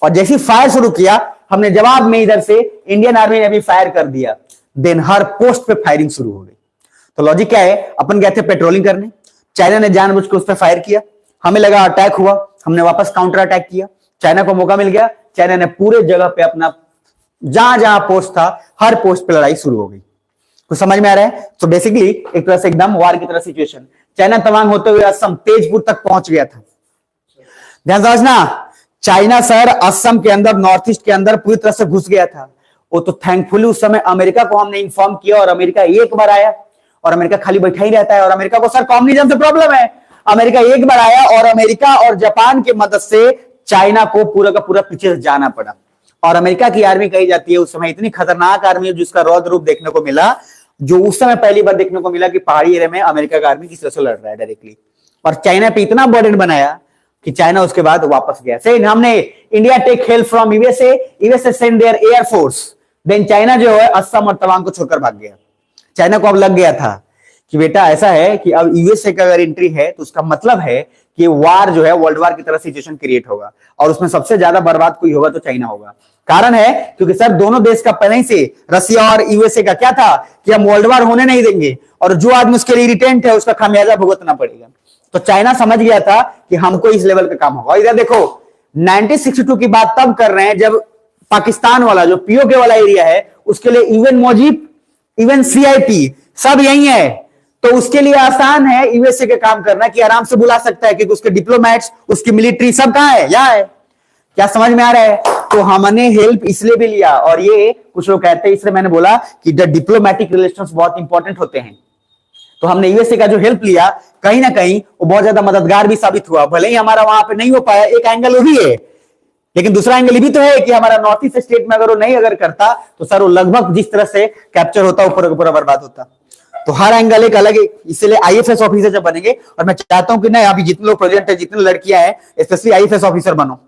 और जैसे फायर शुरू किया हमने जवाब में इधर से इंडियन आर्मी ने भी फायर कर दिया, देन हर पोस्ट पे फायरिंग शुरू हो गई। तो लॉजिक क्या है, अपन गए थे पेट्रोलिंग करने, चाइना ने जानबूझ के उस पर फायर किया, हमें लगा अटैक हुआ, हमने वापस काउंटर अटैक किया, चाइना को मौका मिल गया, चाइना ने पूरे जगह पे अपना जहां जहां पोस्ट था हर पोस्ट पे लड़ाई शुरू हो गई। कुछ समझ में आ रहा है? तो बेसिकली एक तरह से एकदम वार की तरह सिचुएशन। चाइना तवांग होते हुए असम तेजपुर तक पहुंच गया था। ध्यान समझना, चाइना सर असम के अंदर, नॉर्थ ईस्ट के अंदर पूरी तरह से घुस गया था। वो तो थैंकफुली उस समय अमेरिका को हमने इन्फॉर्म किया और अमेरिका एक बार आया, और अमेरिका खाली बैठा ही रहता है, और अमेरिका को सर कम्युनिज्म से प्रॉब्लम है। अमेरिका एक बार आया और अमेरिका और जापान की मदद से चाइना को पूरा का पूरा पीछे से जाना पड़ा। और अमेरिका की आर्मी कही जाती है उस समय इतनी खतरनाक आर्मी जिसका रौद्र रूप देखने को मिला, जो उस समय पहली बार देखने को मिला कि पहाड़ी एरिया में अमेरिका का आर्मी किस तरह से लड़ रहा है डायरेक्टली, और चाइना पे इतना बर्डन बनाया कि चाइना उसके बाद वापस गया। से हमने India take help from USA, USA send their air force, then China जो है असम और तवांग को छोड़कर भाग गया। चाइना को अब लग गया था कि बेटा ऐसा है कि अब यूएसए का अगर एंट्री है तो उसका मतलब है कि वार जो है वर्ल्ड वार की तरह सिचुएशन क्रिएट होगा, और उसमें सबसे ज्यादा बर्बाद कोई होगा तो चाइना होगा। कारण है क्योंकि सर दोनों देश का पहले से, रसिया और यूएसए का क्या था कि हम वर्ल्ड वार होने नहीं देंगे, और जो आदमी उसके लिए इरिटेंट है उसका खामियाजा भुगतना पड़ेगा। तो चाइना समझ गया था कि हमको इस लेवल का काम होगा। इधर देखो 1962 की बात तब कर रहे हैं जब पाकिस्तान वाला जो पीओके वाला एरिया है उसके लिए इवन मोजिब, इवन सीआईपी सब यही है, तो उसके लिए आसान है यूएसए के काम करना कि आराम से बुला सकता है कि उसके डिप्लोमेट्स, उसकी मिलिट्री सब कहां है, यहां है। क्या समझ में आ रहा है? तो हमने हेल्प इसलिए भी लिया, और ये कुछ लोग कहते हैं, इसलिए मैंने बोला कि द डिप्लोमेटिक रिलेशंस बहुत इंपॉर्टेंट होते हैं। तो हमने यूएसए का जो हेल्प लिया कहीं ना कहीं वो बहुत ज्यादा मददगार भी साबित हुआ। भले ही हमारा वहां पे नहीं हो पाया, एक एंगल वो भी है, लेकिन दूसरा एंगल ये भी तो है कि हमारा नॉर्थ ईस्ट स्टेट में अगर वो नहीं अगर करता तो सर वो लगभग जिस तरह से कैप्चर होता वो पूरा पूरा बर्बाद होता। तो हर एंगल एक अलग है, इसलिए आईएफएस ऑफिसर जब बनेंगे, और मैं चाहता हूं कि ना अभी जितने लोग प्रेजेंट है, जितने लड़कियां हैं, स्पेशली आईएफएस ऑफिसर बनो,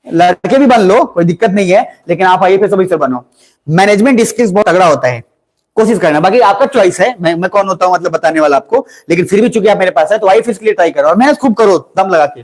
लड़के भी बन लो कोई दिक्कत नहीं है, लेकिन आप आईएफएस ऑफिसर बनो। मैनेजमेंट स्किल्स बहुत तगड़ा होता है, कोशिश करना, बाकी आपका चॉइस है, मैं कौन होता हूं मतलब बताने वाला आपको, लेकिन फिर भी चूंकि आप मेरे पास है तो आईएफएस के लिए ट्राई करो, और मेहनत खूब करो, दम लगा के,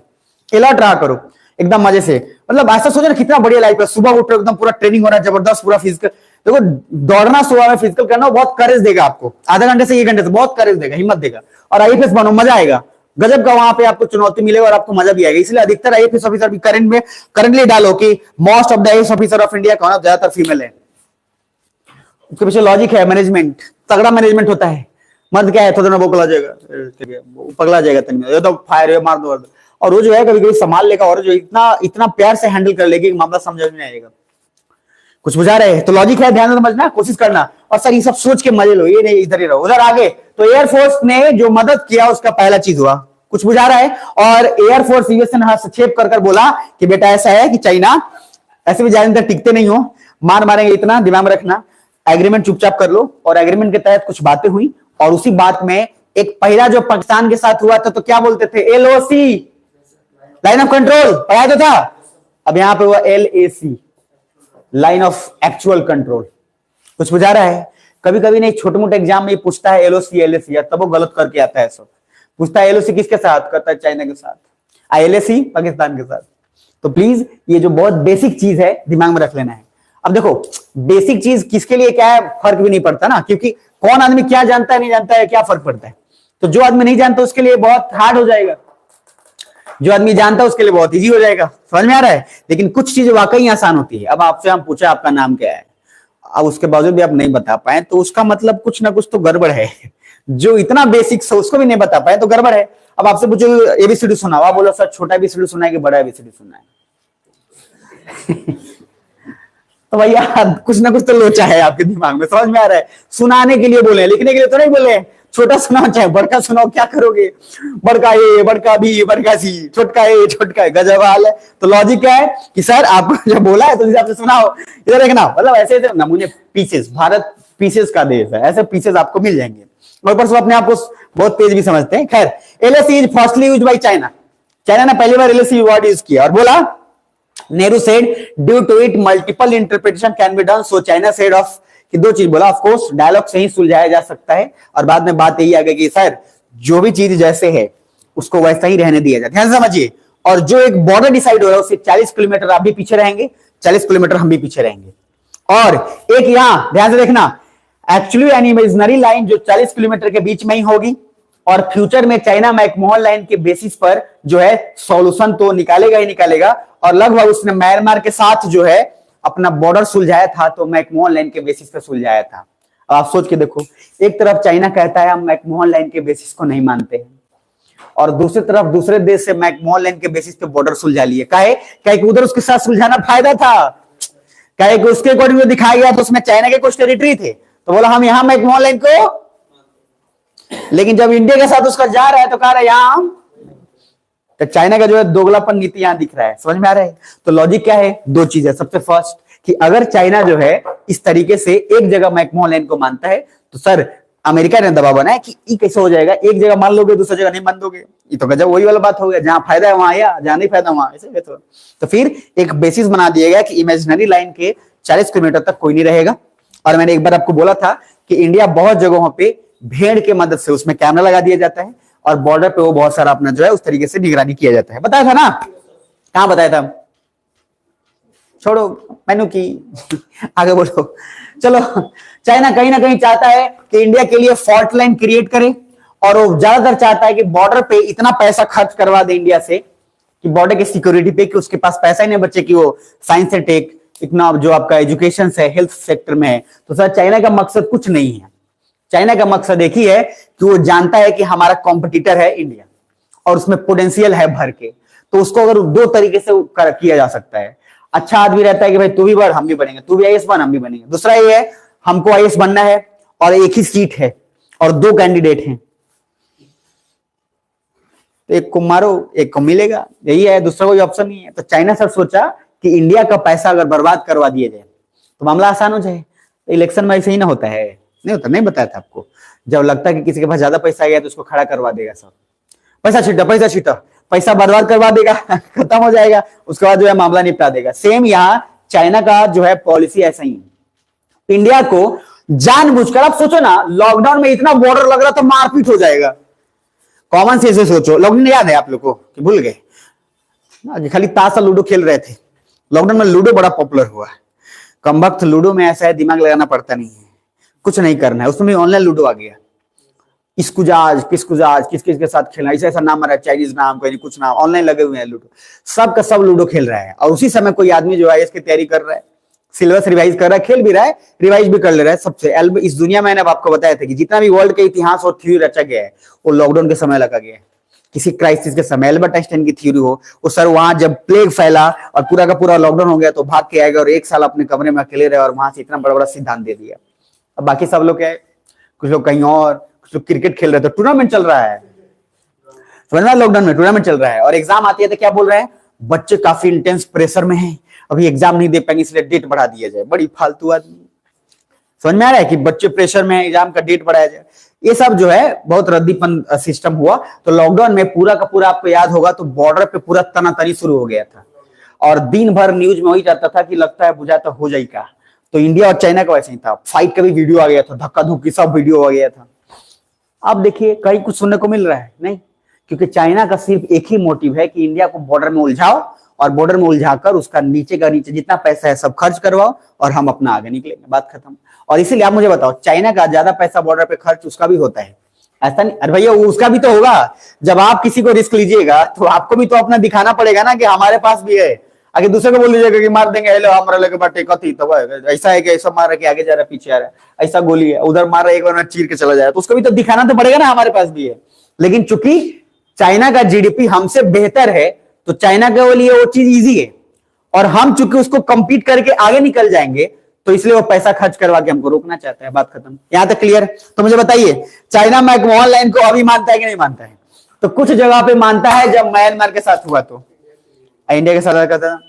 अलर्ट रहा करो एकदम मजे से। मतलब ऐसा सोचो ना कितना बढ़िया लाइफ है, सुबह उठ एकदम पूरा ट्रेनिंग हो रहा है जबरदस्त, पूरा फिजिकल। देखो दौड़ना सुबह में फिजिकल करना बहुत करेज देगा आपको, आधा घंटे से 1 घंटे से बहुत करेज देगा, हिम्मत देगा, और आईएफएस बनो, मजा आएगा गजब का, वहां पे आपको चुनौती मिलेगा और आपको मजा भी आएगा। इसलिए अधिकतर आईएफएस ऑफिसर भी करंटली डालो कि most of the IAS officer of India कौन है, ज्यादातर फीमेल है। उसके पीछे लॉजिक है, मैनेजमेंट, तगड़ा मैनेजमेंट होता है। मर्द क्या है, थोड़ा वो पगला जाएगा, पगला जाएगा तनिक, तो फायर मार दो, और वो जो है कभी कभी संभाल लेगा, और जो इतना प्यार से हैंडल कर लेगी मामला समझ में आएगा। कुछ बुझा रहे हैं? तो लॉजिक है, ध्यान समझना, कोशिश करना, और सर ये सब सोच के मजे लो, ये नहीं इधर ही रहो, उधर आगे। तो एयरफोर्स ने जो मदद किया उसका पहला चीज हुआ, कुछ बुझा रहा है, और एयरफोर्स यूएसए ने हस्तक्षेप कर बोला कि बेटा ऐसा है कि चाइना ऐसे भी ज्यादा टिकते नहीं हो, मार मारेंगे, इतना दिमाग में रखना, एग्रीमेंट चुपचाप कर लो। और एग्रीमेंट के तहत कुछ बातें हुई, और उसी बात में एक पहला जो पाकिस्तान के साथ हुआ था तो क्या बोलते थे, एलओसी, लाइन ऑफ कंट्रोल, पढ़ाया तो था। अब यहां पे हुआ LAC, line of actual control. कुछ बुझा रहा है? कभी कभी नहीं, छोटे मोटे एग्जाम में पूछता है एलओसी एलएसी, तब वो गलत करके आता है सब। पूछता है एलओसी किसके साथ, कहता है चाइना के साथ, आईएलएसी पाकिस्तान के साथ। तो प्लीज ये जो बहुत बेसिक चीज है दिमाग में रख लेना है। अब देखो बेसिक चीज किसके लिए क्या है फर्क भी नहीं पड़ता ना, क्योंकि कौन आदमी क्या जानता है नहीं जानता है क्या फर्क पड़ता है। तो जो आदमी नहीं जानता उसके लिए बहुत हार्ड हो जाएगा, जो आदमी जानता है उसके लिए बहुत इजी हो जाएगा। समझ में आ रहा है? लेकिन कुछ चीजें वाकई आसान होती है। अब आपसे हम पूछे आपका नाम क्या है, अब उसके बावजूद भी आप नहीं बता पाए तो उसका मतलब कुछ ना कुछ तो गड़बड़ है। जो इतना बेसिक है उसको भी नहीं बता पाए तो गड़बड़ है। अब आपसे पूछो एबीसीडी सुना, आप बोलो सर छोटा एबीसीडी सुना है कि बड़ा एबीसीडी सुना है? तो भैया कुछ ना कुछ तो लोचा है आपके दिमाग में। समझ में आ रहा है? सुनाने के लिए बोले, लिखने के लिए तो नहीं बोले। छोटा सुनाओ चाहे बड़का सुनाओ, क्या करोगे? बड़का ए, बड़का बी, बड़का सी, छोटका ए, छोटका ए, गजब हाल है। तो लॉजिक क्या है कि सर आपको जब बोला है तो हिसाब से सुनाओ। इधर देखना, मतलब ऐसे नमूने पीसेस, भारत पीसेस का देश है, ऐसे पीसेस आपको मिल जाएंगे। और ऊपर से अपने आप को बहुत तेज भी समझते हैं। खैर, LAC is firstly used by China. China ने पहली बार एलएसी वर्ड यूज किया और बोला Nehru said due to it multiple interpretation can be done, so China said of कि दो चीज बोला, ऑफ कोर्स डायलॉग से ही सुलझाया जा सकता है। और बाद में बात यही आ गई कि सर जो भी चीज जैसे है उसको वैसा ही रहने दिया जाए, ध्यान समझिए। और जो एक बॉर्डर डिसाइड हो रहा है उससे 40 किलोमीटर आप भी पीछे रहेंगे, 40 किलोमीटर हम भी पीछे रहेंगे। और एक यहां ध्यान से देखना, एक्चुअली एन इमेजिनरी लाइन जो 40 किलोमीटर के बीच में ही होगी। और फ्यूचर में चाइना मैकमोहन लाइन के बेसिस पर जो है सॉल्यूशन तो निकालेगा ही निकालेगा। और लगभग उसने म्यांमार के साथ जो है अपना बॉर्डर सुलझाया था, तो मैकमोहन लाइन के बेसिस पर सुलझाया था। अब आप सोच के देखो, एक तरफ चाइना कहता है हम मैकमोहन लाइन के बेसिस को नहीं मानते हैं, और दूसरी तरफ दूसरे देश से मैकमोहन लाइन के बेसिस पे बॉर्डर सुलझा लिए। काहे कि उधर उसके साथ सुलझाना फायदा था, काहे कि उसके अकॉर्डिंग दिखाया गया तो उसमें चाइना के कुछ टेरिटरी थे, तो बोला हम यहां मैकमोहन लाइन को। लेकिन जब इंडिया के साथ उसका जा रहा है तो कह रहा है यहां हम, तो चाइना का जो है दोगलापन नीति यहां दिख रहा है। समझ में आ रहा है? तो लॉजिक क्या है, दो चीजें। सबसे फर्स्ट कि अगर चाइना जो है इस तरीके से एक जगह मैकमोहन लाइन को मानता है तो सर अमेरिका ने दबाव बनाया कि ये कैसे हो जाएगा, एक जगह मान लोगे दूसरी जगह नहीं मान दोगे। ये तो गजब वही वाला बात हो गया, जहां फायदा है वहां आया, जहां नहीं फायदा वहां ऐसे। तो फिर एक बेसिस बना दिया गया कि इमेजिनरी लाइन के 40 किलोमीटर तक कोई नहीं रहेगा। और मैंने एक बार आपको बोला था कि इंडिया बहुत जगहों पे भेड़ के मदद से उसमें कैमरा लगा दिया जाता है और बॉर्डर पे वो बहुत सारा अपना जो है उस तरीके से निगरानी किया जाता है। बताया था ना? कहां बताया था? छोड़ो मैनू की आगे बोलो। चलो, चाइना कहीं ना कहीं चाहता है कि इंडिया के लिए फॉल्ट लाइन क्रिएट करे, और वो ज्यादातर चाहता है कि बॉर्डर पे इतना पैसा खर्च करवा दे इंडिया से कि बॉर्डर की सिक्योरिटी पे, कि उसके पास पैसा ही नहीं बचे कि वो साइंस से टेक इतना जो आपका एजुकेशन है हेल्थ सेक्टर में है। तो सर चाइना का मकसद कुछ नहीं है, चाइना का मकसद एक ही है कि वो जानता है कि हमारा कॉम्पिटिटर है इंडिया और उसमें पोटेंशियल है भर के। तो उसको अगर दो तरीके से किया जा सकता है। अच्छा आदमी रहता है कि भाई तू भी बढ़ हम भी बढ़ेंगे, तू भी आईएएस बन हम भी बनेंगे। दूसरा ये है हमको आईएएस बनना है और एक ही सीट है और दो कैंडिडेट हैं, तो एक को मारो एक को मिलेगा, यही है, दूसरा कोई ऑप्शन नहीं है। तो चाइना सर सोचा कि इंडिया का पैसा अगर बर्बाद करवा दिया जाए तो मामला आसान हो जाए। इलेक्शन में ऐसे ही ना होता है, नहीं होता, नहीं बताया था आपको। जब लगता है कि किसी के पास ज्यादा पैसा आ गया तो उसको खड़ा करवा देगा सब, पैसा छीटा पैसा छीटा, पैसा बर्बाद करवा देगा खत्म हो जाएगा, उसके बाद जो है मामला निपटा देगा। सेम यहाँ चाइना का जो है पॉलिसी ऐसा ही है। इंडिया को जानबूझकर, आप सोचो ना लॉकडाउन में इतना बॉर्डर लग रहा था मारपीट हो जाएगा। कॉमन सेंस से सोचो, लॉकडाउन याद है आप लोग को कि भूल गए? खाली ताश और लूडो खेल रहे थे। लॉकडाउन में लूडो बड़ा पॉपुलर हुआ है। कमबख्त लूडो में ऐसा है दिमाग लगाना पड़ता नहीं है, कुछ नहीं करना है, उसमें ऑनलाइन लूडो आ गया। इसकुजाज किसकुजाज किस किस के साथ खेलना, ऐसा ऐसा नाम आ रहा है, चाइनीज नाम कोई नहीं कुछ नाम, ऑनलाइन लगे हुए हैं लूडो, सब का सब लूडो खेल रहा है। और उसी समय कोई आदमी जो है इसकी तैयारी कर रहा है, सिलेबस रिवाइज कर रहा है, खेल भी रहा है, रिवाइज भी कर ले रहा है। सबसे इस दुनिया में मैंने आपको बताया था कि जितना भी वर्ल्ड के इतिहास और थ्योरी रचा गया है वो लॉकडाउन के समय लगा गया है। किसी क्राइसिस के समय एल्बर्ट आइंस्टाइन की थ्योरी हो, वो सर वहां जब प्लेग फैला और पूरा का पूरा लॉकडाउन हो गया तो भाग के आएगा और एक साल अपने कमरे में अकेले रहे और वहां से इतना बड़ा बड़ा सिद्धांत दे दिया। अब बाकी सब लोग क्या है, कुछ लोग कहीं और, कुछ लोग क्रिकेट खेल रहे थे, टूर्नामेंट चल रहा है, समझ में? लॉकडाउन में टूर्नामेंट चल रहा है और एग्जाम आती है तो क्या बोल रहे हैं, बच्चे काफी इंटेंस प्रेशर में हैं, अभी एग्जाम नहीं दे पाएंगे इसलिए डेट बढ़ा दिया जाए। बड़ी फालतू आदमी। समझ में आ रहा है कि बच्चे प्रेशर में एग्जाम का डेट बढ़ाया जाए, ये सब जो है बहुत रद्दीपन सिस्टम हुआ। तो लॉकडाउन में पूरा का पूरा आपको याद होगा तो बॉर्डर पे पूरा तनातनी शुरू हो गया था और दिन भर न्यूज में वही जाता था कि लगता है बुझाता हो जाएगा। तो इंडिया और चाइना का वैसे ही था, फाइट का भी वीडियो आ गया था, धक्का धुक्की सब वीडियो आ गया था। अब देखिए कहीं कुछ सुनने को मिल रहा है नहीं, क्योंकि चाइना का सिर्फ एक ही मोटिव है कि इंडिया को बॉर्डर में उलझाओ और बॉर्डर में उलझाकर उसका नीचे का नीचे जितना पैसा है सब खर्च करवाओ और हम अपना आगे निकलेंगे, बात खत्म। और इसीलिए आप मुझे बताओ, चाइना का ज्यादा पैसा बॉर्डर पे खर्च उसका भी होता है, ऐसा नहीं? अरे भैया उसका भी तो होगा। जब आप किसी को रिस्क लीजिएगा तो आपको भी तो अपना दिखाना पड़ेगा ना कि हमारे पास भी है। अगर दूसरे को बोल दीजिएगा कि मार देंगे, हेलो हमारा लेके बाटे कथी, तो ऐसा है कि ऐसा मार रहा कि आगे जा रहा पीछे आ रहा है, ऐसा गोली है उधर मार रहा है एक बार चीर के चला जाए, तो उसको भी तो दिखाना तो पड़ेगा ना हमारे पास भी है। लेकिन चूंकि चाइना का जीडीपी हमसे बेहतर है तो चाइना के लिए वो चीज इजी है, और हम चूंकि उसको कंपीट करके आगे निकल जाएंगे तो इसलिए वो पैसा खर्च करवा के हमको रोकना चाहता है, बात खत्म। यहां तक क्लियर? तो मुझे बताइए, चाइना मैकमोहन लाइन को अभी मानता है कि नहीं मानता है? तो कुछ जगह पे मानता है, जब म्यांमार के साथ हुआ तो इंडिया के साथ कहता था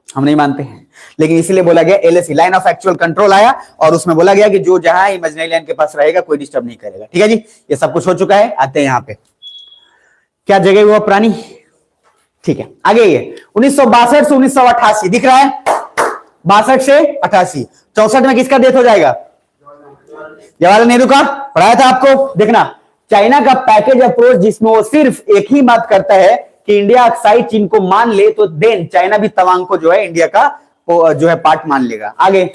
हम नहीं मानते हैं। लेकिन इसीलिए बोला गया LAC, line of actual control आया, और उसमें बोला गया कि जो जहां इमेजिनरी लाइन के पास रहेगा कोई डिस्टर्ब नहीं करेगा। ठीक है जी, ये सब कुछ हो चुका है। आते हैं यहां पे, क्या जगह हुआ पुरानी, ठीक है। आगे ये 1962 से 1988 दिख रहा है, 62 से 88, 64 में किसका डेथ हो जाएगा? जवाहरलाल नेहरू का। पढ़ाया था आपको, देखना चाइना का पैकेज अप्रोच जिसमें वो सिर्फ एक ही बात करता है कि इंडिया अक्साई चीन को मान ले तो देन चाइना भी तवांग को जो है इंडिया का जो है पार्ट मान लेगा। आगे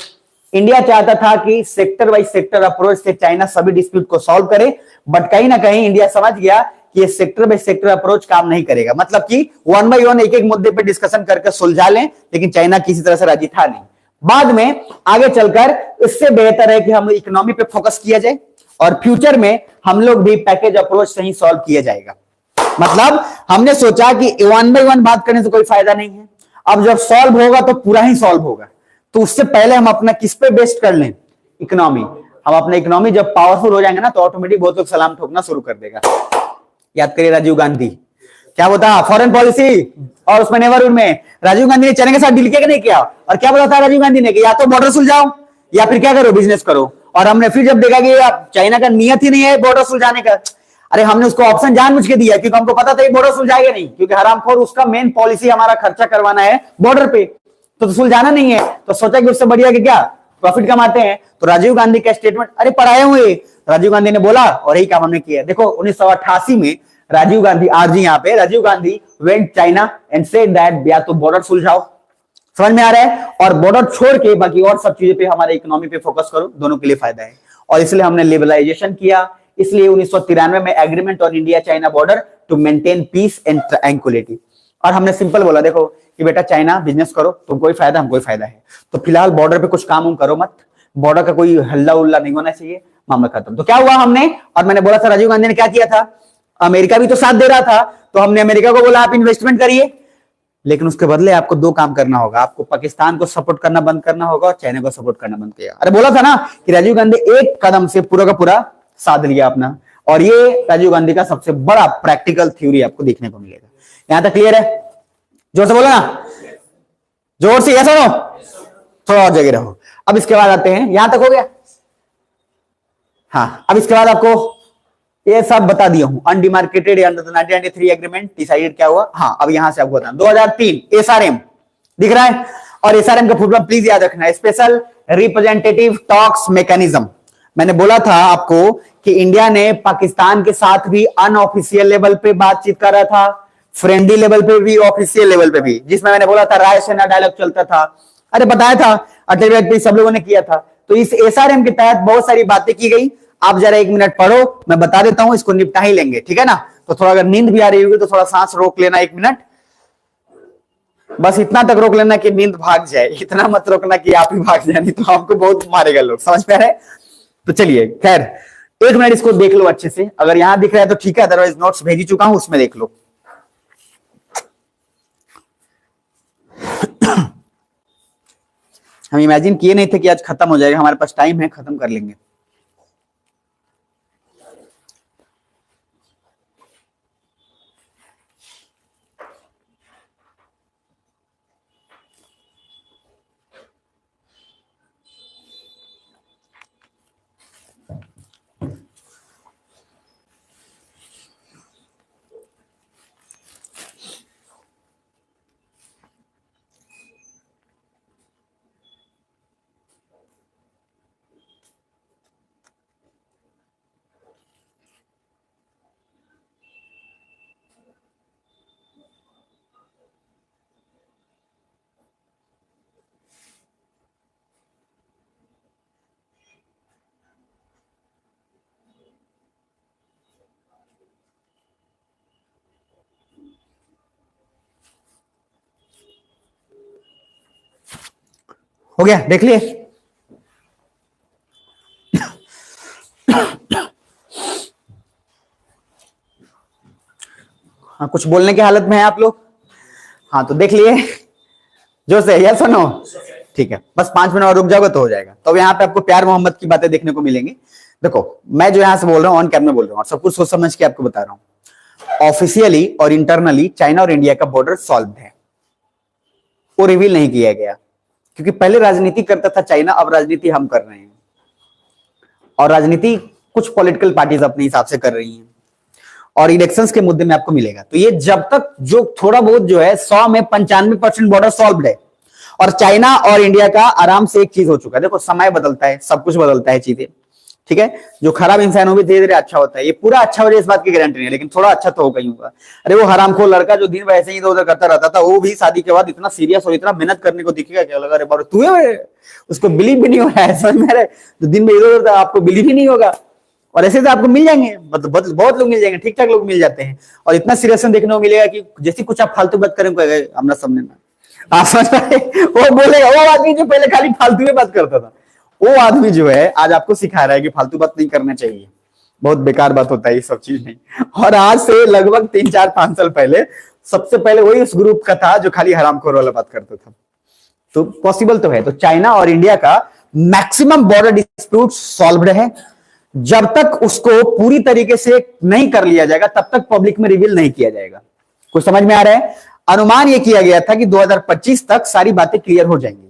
इंडिया चाहता था कि सेक्टर वाइज सेक्टर अप्रोच से चाइना सभी डिस्प्यूट को सॉल्व करे, बट कहीं ना कहीं इंडिया समझ गया कि ये सेक्टर बाय सेक्टर अप्रोच काम नहीं करेगा, मतलब कि वन बाय वन एक एक मुद्दे पे डिस्कशन करके सुलझा लें, लेकिन चाइना किसी तरह से राजी था नहीं। बाद में आगे चलकर इससे बेहतर है कि हम इकोनॉमी पे फोकस किया जाए और फ्यूचर में हम लोग भी पैकेज अप्रोच से ही सॉल्व किया जाएगा। मतलब हमने सोचा कि वन बाय वन बात करने से कोई फायदा नहीं है, अब जब सॉल्व होगा तो पूरा ही सॉल्व होगा, तो उससे पहले हम अपना किस पे बेस्ट कर लें? इकोनॉमी। हम अपना इकोनॉमी जब पावरफुल हो जाएंगे ना तो ऑटोमेटिक बहुत लोग सलाम ठोकना शुरू कर देगा। याद करिए राजीव गांधी क्या बोला फॉरेन पॉलिसी और उसमें नेवरहुड में राजीव गांधी ने चाइना के साथ डील किया कि नहीं किया? और क्या बोला था राजीव गांधी ने कि या तो बॉर्डर सुलझाओ या फिर क्या करो, बिजनेस करो। और हमने फिर जब देखा कि चाइना का नियत ही नहीं है बॉर्डर सुलझाने का, अरे हमने उसको ऑप्शन जानबूझ के दिया क्योंकि हमको पता था ये बॉर्डर सुलझाएगा नहीं, क्योंकि हरामखोर उसका मेन पॉलिसी हमारा खर्चा करवाना है बॉर्डर पे, तो सुलझाना नहीं है, तो सोचा कि उससे बढ़िया कि क्या प्रॉफिट कमाते हैं। तो राजीव गांधी का स्टेटमेंट, अरे पढ़ाए हुए राजीव गांधी ने बोला और यही काम हमने किया। देखो 1988 में राजीव गांधी, आज जी यहाँ पे Rajiv Gandhi went China and said that या तो बॉर्डर सुलझाओ, समझ में आ रहा है, और बॉर्डर छोड़ के बाकी और सब चीजों पे हमारे इकोनॉमी पे फोकस करो, दोनों के लिए फायदा है। और इसलिए हमने लिबरलाइजेशन किया, इसलिए 1993 में agreement on India China border to maintain peace and tranquillity. और हमने सिंपल बोला देखो कि बेटा चाइना बिजनेस करो, तुमको ही फायदा हमको ही फायदा है, तो फिलहाल बॉर्डर पे कुछ काम करो मत, बॉर्डर का कोई हल्ला उल्ला नहीं होना चाहिए, मामला खत्म। तो क्या हुआ हमने, और मैंने बोला था राजीव गांधी ने क्या किया था, अमेरिका भी तो साथ दे रहा था, तो हमने अमेरिका को बोला आप इन्वेस्टमेंट करिए, लेकिन उसके बदले आपको दो काम करना होगा, आपको पाकिस्तान को सपोर्ट करना बंद करना होगा और चाइना को सपोर्ट करना बंद किया। अरे बोला था ना कि राजीव गांधी एक कदम से पूरा का पूरा साध लिया अपना, और ये राजीव गांधी का सबसे बड़ा प्रैक्टिकल थ्योरी आपको देखने को मिलेगा। यहां तक क्लियर है? जोर से बोलो ना, जोर से, यस नो, थोड़ा और जगह रहो। अब इसके बाद आते हैं, यहां तक हो गया? हाँ, अब इसके बाद आपको ये सब बता दिया हूं, undemarcated under the 1993 agreement decided क्या हुआ। हाँ, अब यहां से आपको बताना 2003 एसआरएम दिख रहा है, और एसआरएम का फुल फॉर्म प्लीज याद रखना, स्पेशल रिप्रेजेंटेटिव टॉक्स मैकेनिज्म। मैंने बोला था आपको कि इंडिया ने पाकिस्तान के साथ भी अनऑफिशियल लेवल पे बातचीत कर रहा था, फ्रेंडली लेवल पे भी, ऑफिशियल लेवल पे भी, जिसमें मैंने बोला था रायसेना डायलॉग चलता था, अरे बताया था अटल बिहारी पे सब लोगों ने किया था। तो इस एसआरएम के तहत बहुत सारी बातें की गई, आप जरा एक मिनट पढ़ो, मैं बता देता हूं, इसको निपटा ही लेंगे, ठीक है ना? तो थोड़ा अगर नींद भी आ रही होगी तो थोड़ा सांस रोक लेना, एक मिनट, बस इतना तक रोक लेना कि नींद भाग जाए, इतना मत रोकना कि आप ही भाग जाए, नहीं तो आपको बहुत मारेगा लोग, समझ में आ रहा है? तो चलिए खैर एक मिनट इसको देख लो अच्छे से, अगर यहां दिख रहा है तो ठीक है, अदरवाइज नोट्स भेजी चुका हूं उसमें देख लो। हम इमेजिन किए नहीं थे कि आज खत्म हो जाएगा, हमारे पास टाइम है, खत्म कर लेंगे। हो गया, देख लिए। हाँ, कुछ बोलने की हालत में है आप लोग? हाँ तो देख लिए जो से, यस और नो? ठीक है, बस 5 मिनट और रुक जाओगे तो हो जाएगा। तो यहाँ पे आपको प्यार मोहब्बत की बातें देखने को मिलेंगी। देखो मैं जो यहाँ से बोल रहा हूँ ऑन कैमरा बोल रहा हूँ और सब कुछ सोच समझ के आपको बता रहा हूँ। ऑफिशियली और इंटरनली चाइना और इंडिया का बॉर्डर सॉल्व है, वो रिवील नहीं किया गया क्योंकि पहले राजनीति करता था चाइना, अब राजनीति हम कर रहे हैं और राजनीति कुछ पॉलिटिकल पार्टीज अपने हिसाब से कर रही हैं और इलेक्शंस के मुद्दे में आपको मिलेगा। तो ये जब तक जो थोड़ा बहुत जो है 100 में 95% बॉर्डर सॉल्व है और चाइना और इंडिया का आराम से एक चीज हो चुका है। देखो समय बदलता है, सब कुछ बदलता है चीजें, ठीक है। जो खराब इंसान हो भी धीरे धीरे अच्छा होता है। ये पूरा अच्छा हो जाए इस बात की गारंटी नहीं है, लेकिन थोड़ा अच्छा तो होगा ही होगा। अरे वो हरामखोर लड़का जो दिन भर ऐसे ही इधर उधर करता रहता था, वो भी शादी के बाद इतना सीरियस और इतना मेहनत करने को दिखेगा, क्या लगा? अरे बाबा तू है, उसको बिलीव भी नहीं हो रहा है, समझ में आ रहा है? तो दिन में इधर उधर आपको बिलीव ही नहीं होगा। और ऐसे तो आपको मिल जाएंगे, मतलब बहुत लोग मिल जाएंगे, ठीक ठाक लोग मिल जाते हैं। और इतना सीरियस देखने को मिलेगा कि जैसे कुछ आप फालतू बात करेंगे हमारा सामने में, आप समझ पाए? वो बोलेगा, वो आदमी जो पहले खाली फालतू में बात करता था, वो आदमी जो है आज आपको सिखा रहा है कि फालतू बात नहीं करना चाहिए, बहुत बेकार बात होता है ये सब चीज नहीं। और आज से लगभग 3-4-5 साल पहले सबसे पहले वही उस ग्रुप का था जो खाली हरामखोर वाला बात करता था। तो पॉसिबल तो है। तो चाइना और इंडिया का मैक्सिमम बॉर्डर डिस्प्यूट सॉल्व्ड है। जब तक उसको पूरी तरीके से नहीं कर लिया जाएगा तब तक पब्लिक में रिवील नहीं किया जाएगा। कुछ समझ में आ रहा है? अनुमान यह किया गया था कि 2025 तक सारी बातें क्लियर हो जाएंगी,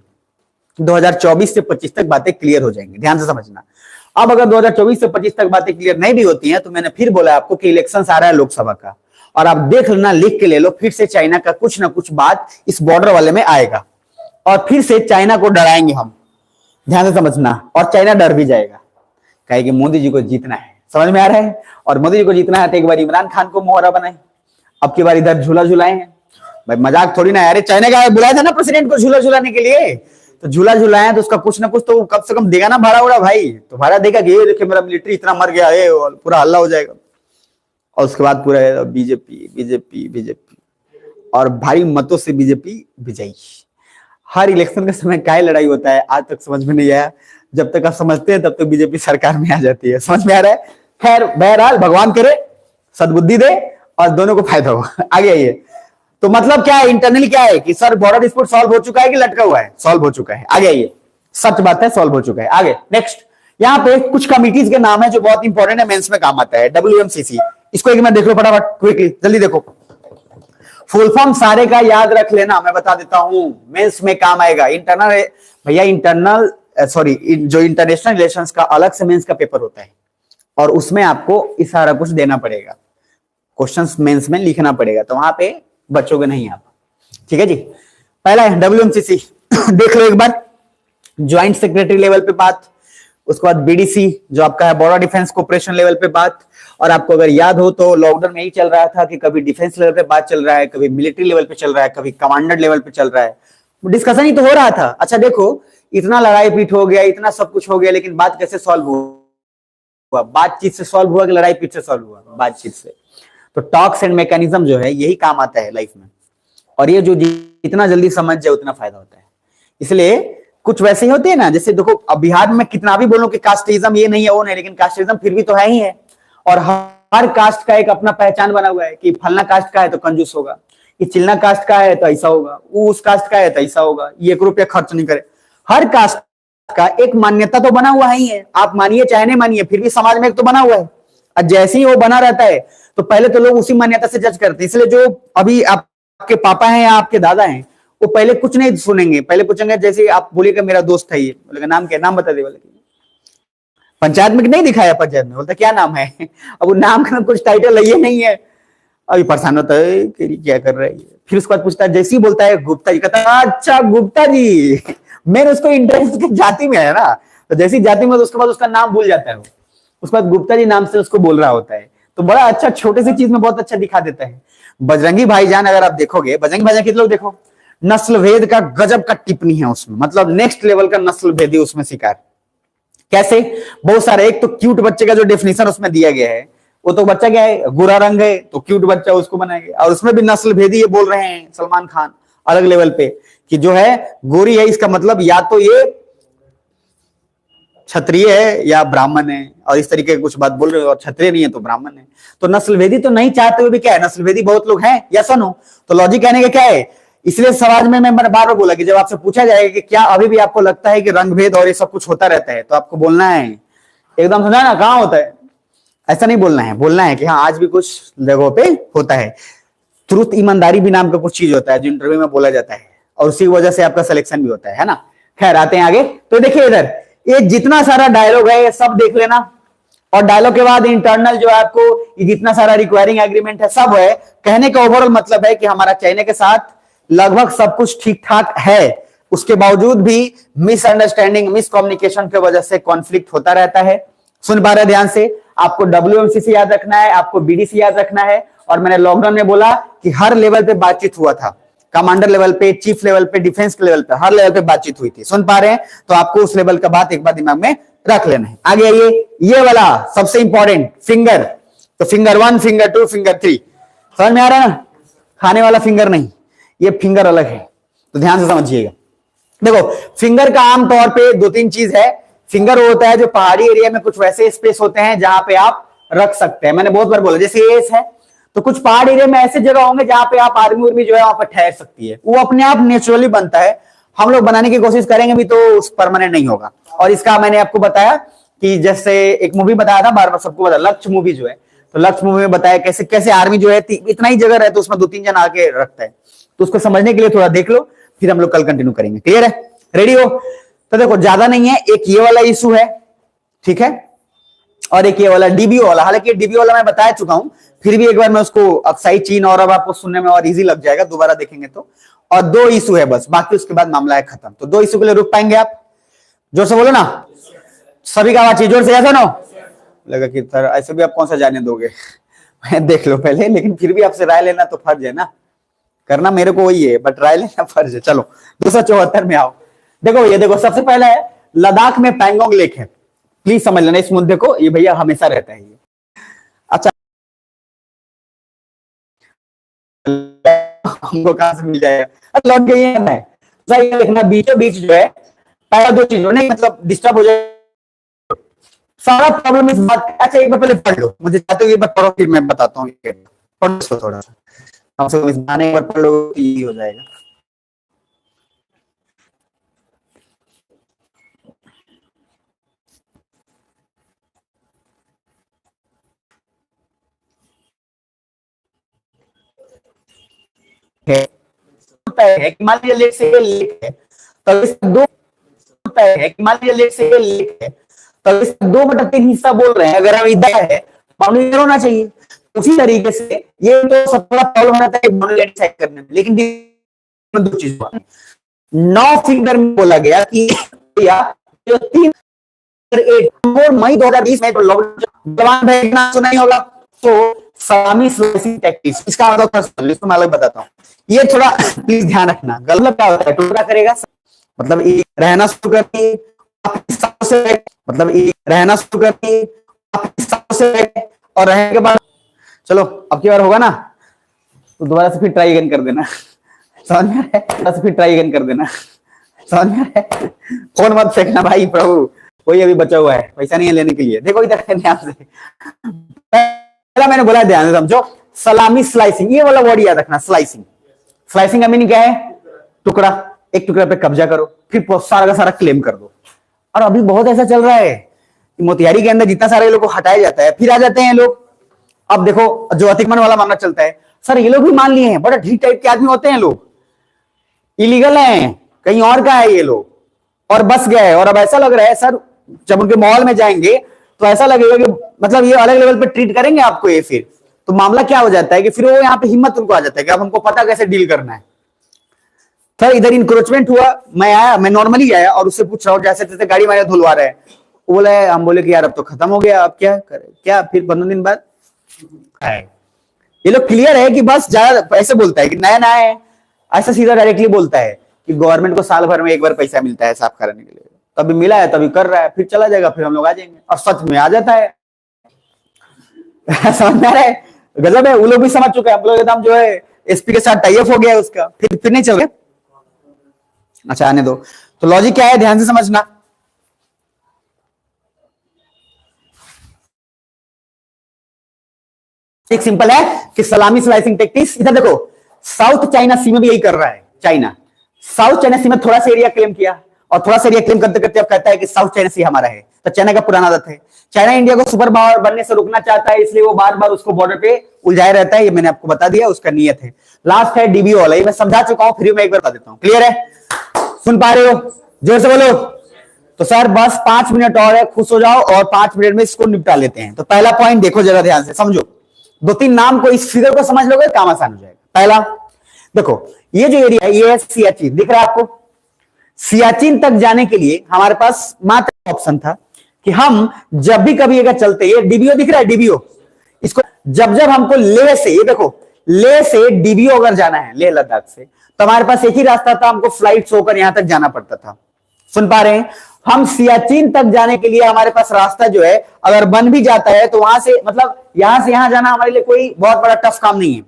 2024 से 25 तक बातें क्लियर हो जाएंगी। ध्यान से समझना। अब अगर 2024 से 25 तक बातें क्लियर नहीं भी होती हैं तो मैंने फिर बोला आपको कि इलेक्शन आ रहा है लोकसभा का, और आप देख लेना, लिख के ले लो, फिर से चाइना का कुछ ना कुछ बात इस बॉर्डर वाले में आएगा और फिर से चाइना को डराएंगे हम। ध्यान से समझना। और चाइना डर भी जाएगा, कहे कि मोदी जी को जीतना है। समझ में आ रहा है? और मोदी जी को जीतना है तो एक बार इमरान खान को मोहरा बनाए, अब की बार इधर झूला झुलाए हैं। भाई मजाक थोड़ी ना यार, चाइना का बुलाया था ना प्रेसिडेंट को झूला झुलाने के लिए, तो झूला झुलाया तो उसका कुछ ना कुछ तो कम से कम देगा ना भाड़ा उड़ा। भाई तो भाड़ा देगा कि ये देखिए मेरा मिलिट्री इतना मर गया है, पूरा हल्ला हो जाएगा। और उसके बाद पूरा बीजेपी बीजेपी बीजेपी और भारी मतों से बीजेपी विजयी। हर इलेक्शन के समय क्या लड़ाई होता है आज तक समझ में नहीं आया। जब तक आप समझते हैं तब तक बीजेपी सरकार में आ जाती है। समझ में आ रहा है? खैर बहरहाल भगवान करे सद्बुद्धि दे और दोनों को फायदा हो। आगे आइए। तो मतलब क्या है, इंटरनली क्या है कि सर बॉर्डर डिस्प्यूट सॉल्व हो चुका है कि लटका हुआ है? सॉल्व हो चुका है। आगे आइए। सच बात है, सॉल्व हो चुका है। आगे नेक्स्ट। यहाँ पे कुछ कमिटीज के नाम है जो बहुत इंपॉर्टेंट है, मेंस में काम आता है। WMCC, इसको एक मिनट देख लो फटाफट, क्विकली जल्दी देखो। फुल फॉर्म सारे का याद रख लेना, मैं बता देता हूं, मेंस में काम आएगा। इंटरनल भैया, इंटरनल सॉरी जो इंटरनेशनल रिलेशंस का अलग से मेंस का पेपर होता है और उसमें आपको इशारा कुछ देना पड़ेगा, क्वेश्चंस मेंस में लिखना पड़ेगा, तो वहां पे बच्चों के नहीं आप। ठीक है जी। पहला है WMCC, देख लो एक बार, ज्वाइंट सेक्रेटरी लेवल पे बात, उसके बाद BDC जो आपका है बॉर्डर डिफेंस कोऑपरेशन लेवल पे बात। और आपको अगर याद हो तो लॉकडाउन में ही चल रहा था कि कभी डिफेंस लेवल पे बात चल रहा है, कभी मिलिट्री लेवल पे चल रहा है, कभी कमांडर लेवल पे चल रहा है, डिस्कशन ही तो हो रहा था। अच्छा देखो, इतना लड़ाई पीट हो गया, इतना सब कुछ हो गया, लेकिन बात कैसे सॉल्व हुआ? बातचीत से सॉल्व हुआ कि लड़ाई पीट से सॉल्व हुआ? बातचीत से। तो टॉक्स एंड मैकेनिज्म जो है यही काम आता है लाइफ में, और ये जो जितना जल्दी समझ जाए उतना फायदा होता है। इसलिए कुछ वैसे ही होते हैं ना, जैसे देखो अब बिहार में कितना भी बोलो कि कास्टिज्म ये नहीं है वो नहीं, लेकिन कास्टिज्म फिर भी तो है ही है। और हर कास्ट का एक अपना पहचान बना हुआ है कि फलना कास्ट का है तो कंजूस होगा, ये चिल्ना कास्ट का है तो ऐसा होगा, वो उस कास्ट का है तो ऐसा होगा, ये 1 रुपया खर्च नहीं करे। हर कास्ट का एक मान्यता तो बना हुआ ही है, आप मानिए चाहे नहीं मानिए, फिर भी समाज में एक तो बना हुआ है। और जैसे ही वो बना रहता है तो पहले तो लोग उसी मान्यता से जज करते हैं। इसलिए जो अभी आपके पापा हैं या आपके दादा हैं, वो पहले कुछ नहीं सुनेंगे, पहले पूछेंगे, जैसे आप बोलिएगा मेरा दोस्त है ये, बोलेगा नाम क्या, नाम बता दे, बोले पंचायत में नहीं दिखाया, पंचायत में बोलता क्या नाम है? अब वो नाम का कुछ टाइटल ये नहीं है, अभी परेशान होता है कि क्या कर रहा है। फिर उसके बाद पूछता है, जैसे ही बोलता है गुप्ता जी, कहता है अच्छा गुप्ता जी। मेन उसको इंटरेस्ट जाति में है ना, तो जैसी जाति में तो उसके बाद उसका नाम भूल जाता है, उसके बाद गुप्ता जी नाम से उसको बोल रहा होता है। तो बड़ा अच्छा, छोटे सी चीज में बहुत अच्छा दिखा देता है। बजरंगी भाईजान अगर आप देखोगे, बजरंगी भाईजान कितने लोग देखो, नस्ल भेद का गजब का टिप्पणी है उसमें, मतलब नेक्स्ट लेवल का नस्ल भेदी उसमें शिकार। कैसे? बहुत सारे, एक तो क्यूट बच्चे का जो डेफिनेशन उसमें दिया गया है, वो तो बच्चा क्या है, गोरा रंग है तो क्यूट बच्चा उसको बनाएंगे, और उसमें भी नस्ल भेदी ये बोल रहे हैं सलमान खान, अलग लेवल पे, कि जो है गोरी है इसका मतलब या तो ये क्षत्रिय है या ब्राह्मण है, और इस तरीके की कुछ बात बोल रहे हो, और क्षत्रिय नहीं है तो ब्राह्मण है। तो नस्लभेदी तो नहीं चाहते हुए भी क्या है, नस्लभेदी बहुत लोग हैं, या सुनो। तो लॉजिक कहने का क्या है, इसलिए समाज में मैं बार बार बोला कि जब आपसे पूछा जाएगा कि क्या अभी भी आपको लगता है कि रंग भेद और ये सब कुछ होता रहता है, तो आपको बोलना है एकदम, समझा ना, कहां होता है, ऐसा नहीं बोलना है, बोलना है कि हाँ आज भी कुछ जगहों पे होता है। ट्रुथ, ईमानदारी भी नाम का कुछ चीज होता है जो इंटरव्यू में बोला जाता है, और उसी वजह से आपका सिलेक्शन भी होता है ना। खैर आते हैं आगे। तो देखिए इधर ये जितना सारा डायलॉग है ये सब देख लेना, और डायलॉग के बाद इंटरनल जो है आपको ये जितना सारा रिक्वायरिंग एग्रीमेंट है सब है। कहने का ओवरऑल मतलब है कि हमारा चाइना के साथ लगभग सब कुछ ठीक ठाक है, उसके बावजूद भी मिसअंडरस्टैंडिंग, मिसकम्युनिकेशन की वजह से कॉन्फ्लिक्ट होता रहता है। सुन पा रहे ध्यान से, आपको WMCC याद रखना है, आपको BDC याद रखना है, और मैंने लॉकडाउन में बोला कि हर लेवल पे बातचीत हुआ था, कमांडर लेवल पे, चीफ लेवल पे, डिफेंस के लेवल पे, हर लेवल पे बातचीत हुई थी। सुन पा रहे हैं, तो आपको उस लेवल का बात एक बार दिमाग में रख लेना है। आगे आइए, ये वाला सबसे इंपॉर्टेंट फिंगर, तो फिंगर 1, फिंगर 2, फिंगर 3, समझ में आ रहा है ना, खाने वाला फिंगर नहीं, ये फिंगर अलग है, तो ध्यान से समझिएगा। देखो फिंगर का आमतौर पे 2-3 चीज है। फिंगर होता है जो पहाड़ी एरिया में कुछ वैसे स्पेस होते हैं जहां पे आप रख सकते हैं, मैंने बहुत बार बोला, जैसे एस है, तो कुछ पहाड़ एरिया में ऐसे जगह होंगे जहां पे आप आर्मी उर्मी जो है वहां पर ठहर सकती है, वो अपने आप नेचुरली बनता है। हम लोग बनाने की कोशिश करेंगे भी तो उस परमानेंट नहीं होगा। और इसका मैंने आपको बताया कि जैसे एक मूवी बताया था, बार बार सबको बताया, लक्ष्य मूवी जो है, तो लक्ष्य मूवी में बताया कैसे कैसे आर्मी जो है इतना ही जगह रहता है उसमें 2-3 जन आके रखता है। तो उसको समझने के लिए थोड़ा देख लो, फिर हम लोग कल कंटिन्यू करेंगे। क्लियर है, रेडी हो? तो देखो ज्यादा नहीं है, एक ये वाला इशू है, ठीक है, और एक ये वाला डीबीओ वाला। हालांकि डीबीओ वाला मैं बता चुका हूं, फिर भी एक बार मैं उसको अक्साई चीन, और अब आपको सुनने में और इजी लग जाएगा दोबारा देखेंगे तो। और 2 इशू है बस, बाकी उसके बाद मामला है खत्म। तो 2 इशू के लिए रुक पाएंगे आप? जोर से बोलो ना, सभी का आवाज जोर से, ऐसा ना लगा कि सर ऐसे भी आप कौन सा जाने दोगे देख लो पहले, लेकिन फिर भी आपसे राय लेना तो फर्ज है ना, करना मेरे को वही है, बट राय लेना फर्ज है। चलो 274 में आओ। देखो ये देखो, सबसे पहला है लद्दाख में पैंगोंग लेक है, प्लीज समझ लेना इस मुद्दे को, ये भैया हमेशा रहता है ये। अच्छा हमको कहां से मिल जाएगा, लौट गई है, देखना बीचों बीच जो है पहला 2 चीजों नहीं मतलब डिस्टर्ब हो जाए सारा प्रॉब्लम इस बात। अच्छा एक बार पहले पढ़ लो, मुझे चाहते हो एक बार पढ़ो फिर मैं बताता हूँ, पढ़ लो थोड़ा सा, हमसे इस गाने एक बार पढ़ लो तो ये हो जाएगा। हिमालय लेक से लेक है, तो इसका 2 है, हिमालय लेक से लेक है, तो इसका 2/3 हिस्सा बोल रहे हैं। अगर हम इधर है बाउंड्री होना चाहिए, उसी तरीके से ये तो सब बड़ा प्रॉब्लम होता है बाउंड्री डिसाइड करने में। लेकिन 2 चीज 9 फिंगर में बोला गया कि जो 3 मई 2020 में लॉकडाउन सुना ही होगा, तो सलामी स्लाइसिंग टैक्टिक्स, इसका मतलब मैं अलग बताता हूँ, ये थोड़ा प्लीज ध्यान रखना। गलत क्या होता है, टुकड़ा करेगा, मतलब रहना शुरू करके मतलब रहना शुरू करके और रहने के बाद चलो अब की बार होगा ना तो दोबारा से फिर ट्राई अगेन कर देना, समझ में है? दोबारा से फिर ट्राई अगेन कर देना, समझ में है? फोन मत फेंकना भाई, प्रभु कोई अभी बचा हुआ है, पैसा नहीं है लेने के लिए। देखो इधर ध्यान से, पहला मैंने बोला ध्यान से समझो, सलामी स्लाइसिंग, ये वाला वर्ड याद रखना, स्लाइसिंग। स्लाइसिंग का मीनिंग क्या है, टुकड़ा, एक टुकड़ा पे कब्जा करो, फिर सारा का सारा क्लेम कर दो। और अभी बहुत ऐसा चल रहा है कि मोतिहारी के अंदर जितना सारे लोगों को हटाया जाता है, फिर आ जाते हैं लोग। अब देखो जो अतिक्रमण वाला मामला चलता है, सर ये लोग भी मान लिए हैं, बड़ा ढीठ टाइप के आदमी होते हैं लोग, इलीगल हैं, कहीं और का है ये लोग, और बस गए। और अब ऐसा लग रहा है सर जब उनके मॉल में जाएंगे तो ऐसा लगेगा कि मतलब ये अलग लेवल पे ट्रीट करेंगे आपको ये, फिर तो मामला क्या हो जाता है कि फिर वो यहाँ पे हिम्मत उनको आ जाता है कि अब हमको पता कैसे डील करना है। सर इधर इंक्रोचमेंट हुआ, मैं आया, मैं नॉर्मली आया और उससे पूछ रहा हूँ जैसे तैसे गाड़ी मारे धुलवा रहे हैं, बोला है, हम बोले कि यार अब तो खत्म हो गया, अब क्या करें, क्या फिर 15 दिन बाद ये लोग क्लियर है कि बस ज्यादा ऐसे बोलता है कि नया नया है, ऐसा सीधा डायरेक्टली बोलता है कि गवर्नमेंट को साल भर में एक बार पैसा मिलता है साफ कराने के लिए, तभी मिला है तभी कर रहा है, फिर चला जाएगा, फिर हम लोग आ जाएंगे, और सच में आ जाता है समझ में आ रहा है, गजब है। वो लोग भी समझ चुके हैं, हम लोग एकदम जो है एसपी के साथ टाई अप हो गया है उसका, फिर नहीं चल गया। अच्छा आने दो। तो लॉजिक क्या है, ध्यान से समझना। एक सिंपल है कि सलामी स्लाइसिंग टेक्टिक्स, इधर देखो साउथ चाइना सी में भी यही कर रहा है। चाइना साउथ चाइना सी में थोड़ा सा एरिया क्लेम किया और थोड़ा सा एरिया क्लेम करते करते अब कहता है कि साउथ चाइना सी हमारा है। तो चाइना का पुराना आदत है, चाइना इंडिया को सुपर पावर बनने से रोकना चाहता है, इसलिए वो बार बार उसको बॉर्डर पे उलझाया रहता है। ये मैंने आपको बता दिया, उसका नियत है। लास्ट है डीबीओ वाला, ये मैं समझा चुका हूं, फिर मैं एक बार बता देता हूं। क्लियर है, सुन पा रहे हो, जोर से बोलो। तो सर बस 5 मिनट और है, खुश हो जाओ और 5 मिनट में इसको निपटा लेते हैं। तो पहला पॉइंट देखो जरा ध्यान से समझो, 2-3 नाम को, इस फिगर को समझ लोगे काम आसान हो जाएगा। पहला देखो, ये जो एरिया है ये है सियाचिन, दिख रहा है आपको। सियाचिन तक जाने के लिए हमारे पास मात्र ऑप्शन था कि हम जब भी कभी अगर चलते, ये डीबीओ दिख रहा है, डीबीओ, इसको जब जब हमको लेह से, ये देखो लेह से डीबीओ अगर जाना है, लेह लद्दाख से, तो हमारे पास एक ही रास्ता था, हमको फ्लाइट होकर यहां तक जाना पड़ता था। सुन पा रहे हैं, हम सियाचिन तक जाने के लिए हमारे पास रास्ता जो है अगर बन भी जाता है तो वहां से, मतलब यहां से यहां जाना हमारे लिए कोई बहुत बड़ा टफ काम नहीं है।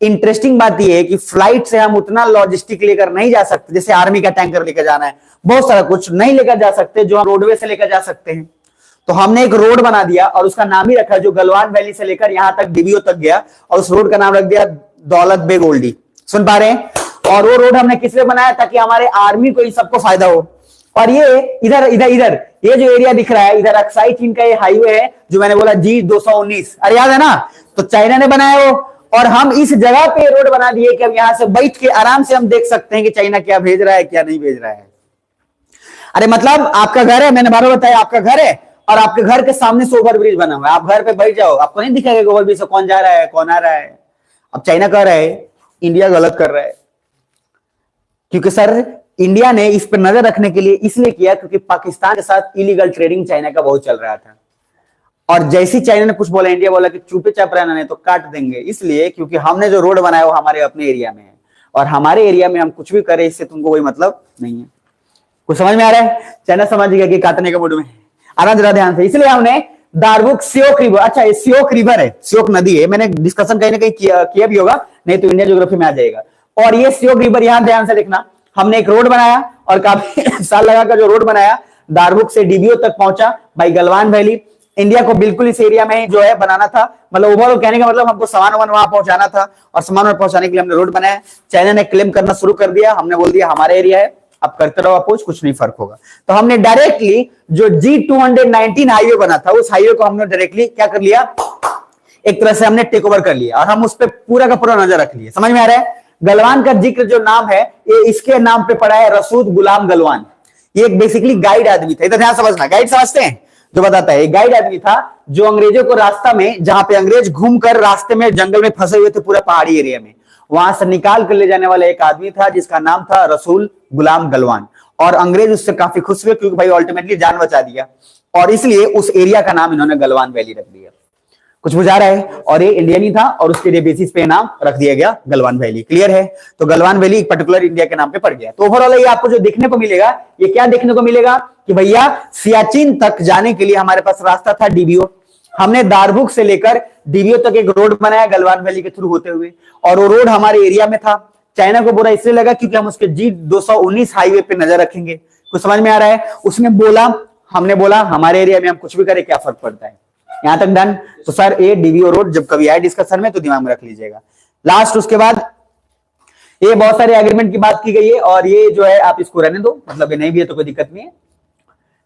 इंटरेस्टिंग बात यह है कि फ्लाइट से हम उतना लॉजिस्टिक लेकर नहीं जा सकते, जैसे आर्मी का टैंकर लेकर जाना है, बहुत सारा कुछ नहीं लेकर जा सकते जो हम रोडवे से लेकर जा सकते हैं। तो हमने एक रोड बना दिया और उसका नाम ही रखा, जो गलवान वैली से लेकर यहां तक डीबीओ तक गया, और उस रोड का नाम रख दिया दौलत बेग ओल्डी। सुन पा रहे हैं, और वो रोड हमने किस लिए बनाया, ताकि हमारे आर्मी को इन सबको फायदा हो। और ये इधर इधर इधर ये जो एरिया दिख रहा है, इधर अक्साई चीन का ये हाईवे है जो मैंने बोला G219, अरे याद है ना, तो चाइना ने बनाया वो, और हम इस जगह पे रोड बना दिए कि हम यहां से बैठ के आराम से हम देख सकते हैं कि चाइना क्या भेज रहा है क्या नहीं भेज रहा है। अरे मतलब आपका घर है, मैंने बार बार बताया, आपका घर है और आपके घर के सामने से ओवर ब्रिज बना हुआ है, आप घर पे बैठ जाओ, आपको नहीं दिखेगा ओवर ब्रिज से कौन जा रहा है कौन आ रहा है। अब चाइना कह रहा है इंडिया गलत कर रहा है, क्योंकि सर इंडिया ने इस पर नजर रखने के लिए इसलिए किया क्योंकि पाकिस्तान के साथ इलीगल ट्रेडिंग चाइना का बहुत चल रहा था, और जैसी चाइना ने कुछ बोला, इंडिया बोला कि चुपे चाप रहना, नहीं तो काट देंगे। इसलिए क्योंकि हमने जो रोड बनाया वो हमारे अपने एरिया में है, और हमारे एरिया में हम कुछ भी करें इससे तुमको कोई मतलब नहीं है। कुछ समझ में आ रहा है, चाइना समझ गया कि काटने के मूड में। आराम जरा ध्यान से, इसलिए हमने दारबुक सियोक रिवर, अच्छा ये सियोक रिवर है, सियोक नदी है, मैंने डिस्कशन कहीं ना कहीं किया भी होगा, नहीं तो इंडियन ज्योग्राफी में आ जाएगा। और ये सियोक रिवर, यहां ध्यान से देखना, हमने एक रोड बनाया और काफी साल लगाकर जो रोड बनाया दारबुक से डीबीओ तक पहुंचा बाई गलवान वैली। इंडिया को बिल्कुल इस एरिया में जो है बनाना था, मतलब ओवरऑल कहने का मतलब हमको सामान वहां पहुंचाना था, और सामान पहुंचाने के लिए हमने रोड बनाया। चाइना ने क्लेम करना शुरू कर दिया, हमने बोल दिया हमारा एरिया है, अब करते रहो अपोज, कुछ नहीं फर्क होगा। तो हमने डायरेक्टली जो G219 हाईवे बना था, उस हाईवे को हमने डायरेक्टली क्या कर लिया, एक तरह से हमने टेक ओवर कर लिया, और हम उस पर पूरा का पूरा नजर रख लिया। समझ में आ रहा है, गलवान का जिक्र जो नाम है ये इसके नाम पे पड़ा है, रसूद गुलाम गलवान। ये एक बेसिकली गाइड आदमी था, इधर ध्यान समझना, गाइड समझते हैं जो बताता है, गाइड आदमी था जो अंग्रेजों को रास्ता में, जहां पे अंग्रेज घूमकर रास्ते में जंगल में फंसे हुए थे पूरा पहाड़ी एरिया में, वहां से निकाल कर ले जाने वाला एक आदमी था जिसका नाम था रसूल गुलाम गलवान। और अंग्रेज उससे काफी खुश हुए क्योंकि भाई अल्टीमेटली जान बचा दिया, और इसलिए उस एरिया का नाम इन्होंने गलवान वैली रख दिया। कुछ बुझा रहा है, और ये इंडियन ही था और उसके बेसिस पे नाम रख दिया गया गलवान वैली। क्लियर है, तो गलवान वैली एक पर्टिकुलर इंडिया के नाम पे पड़ गया। तो ओवरऑल ये आपको जो देखने को मिलेगा, ये क्या देखने को मिलेगा कि भैया सियाचिन तक जाने के लिए हमारे पास रास्ता था डीबीओ, हमने दारबुक से लेकर डीबीओ तक एक रोड बनाया गलवान वैली के थ्रू होते हुए, और वो रोड हमारे एरिया में था। चाइना को बुरा इसलिए लगा क्योंकि हम उसके G219 हाईवे पे नजर रखेंगे। कुछ समझ में आ रहा है, उसने बोला, हमने बोला हमारे एरिया में हम कुछ भी करें क्या फर्क पड़ता है, यहां तक डन। तो सर ए डीबीओ रोड जब कभी आए डिस्कशन में तो दिमाग में रख लीजिएगा। लास्ट उसके बाद ये बहुत सारे एग्रीमेंट की बात की गई है, और ये जो है आप इसको रहने दो, मतलब ये नहीं भी है तो कोई दिक्कत नहीं है।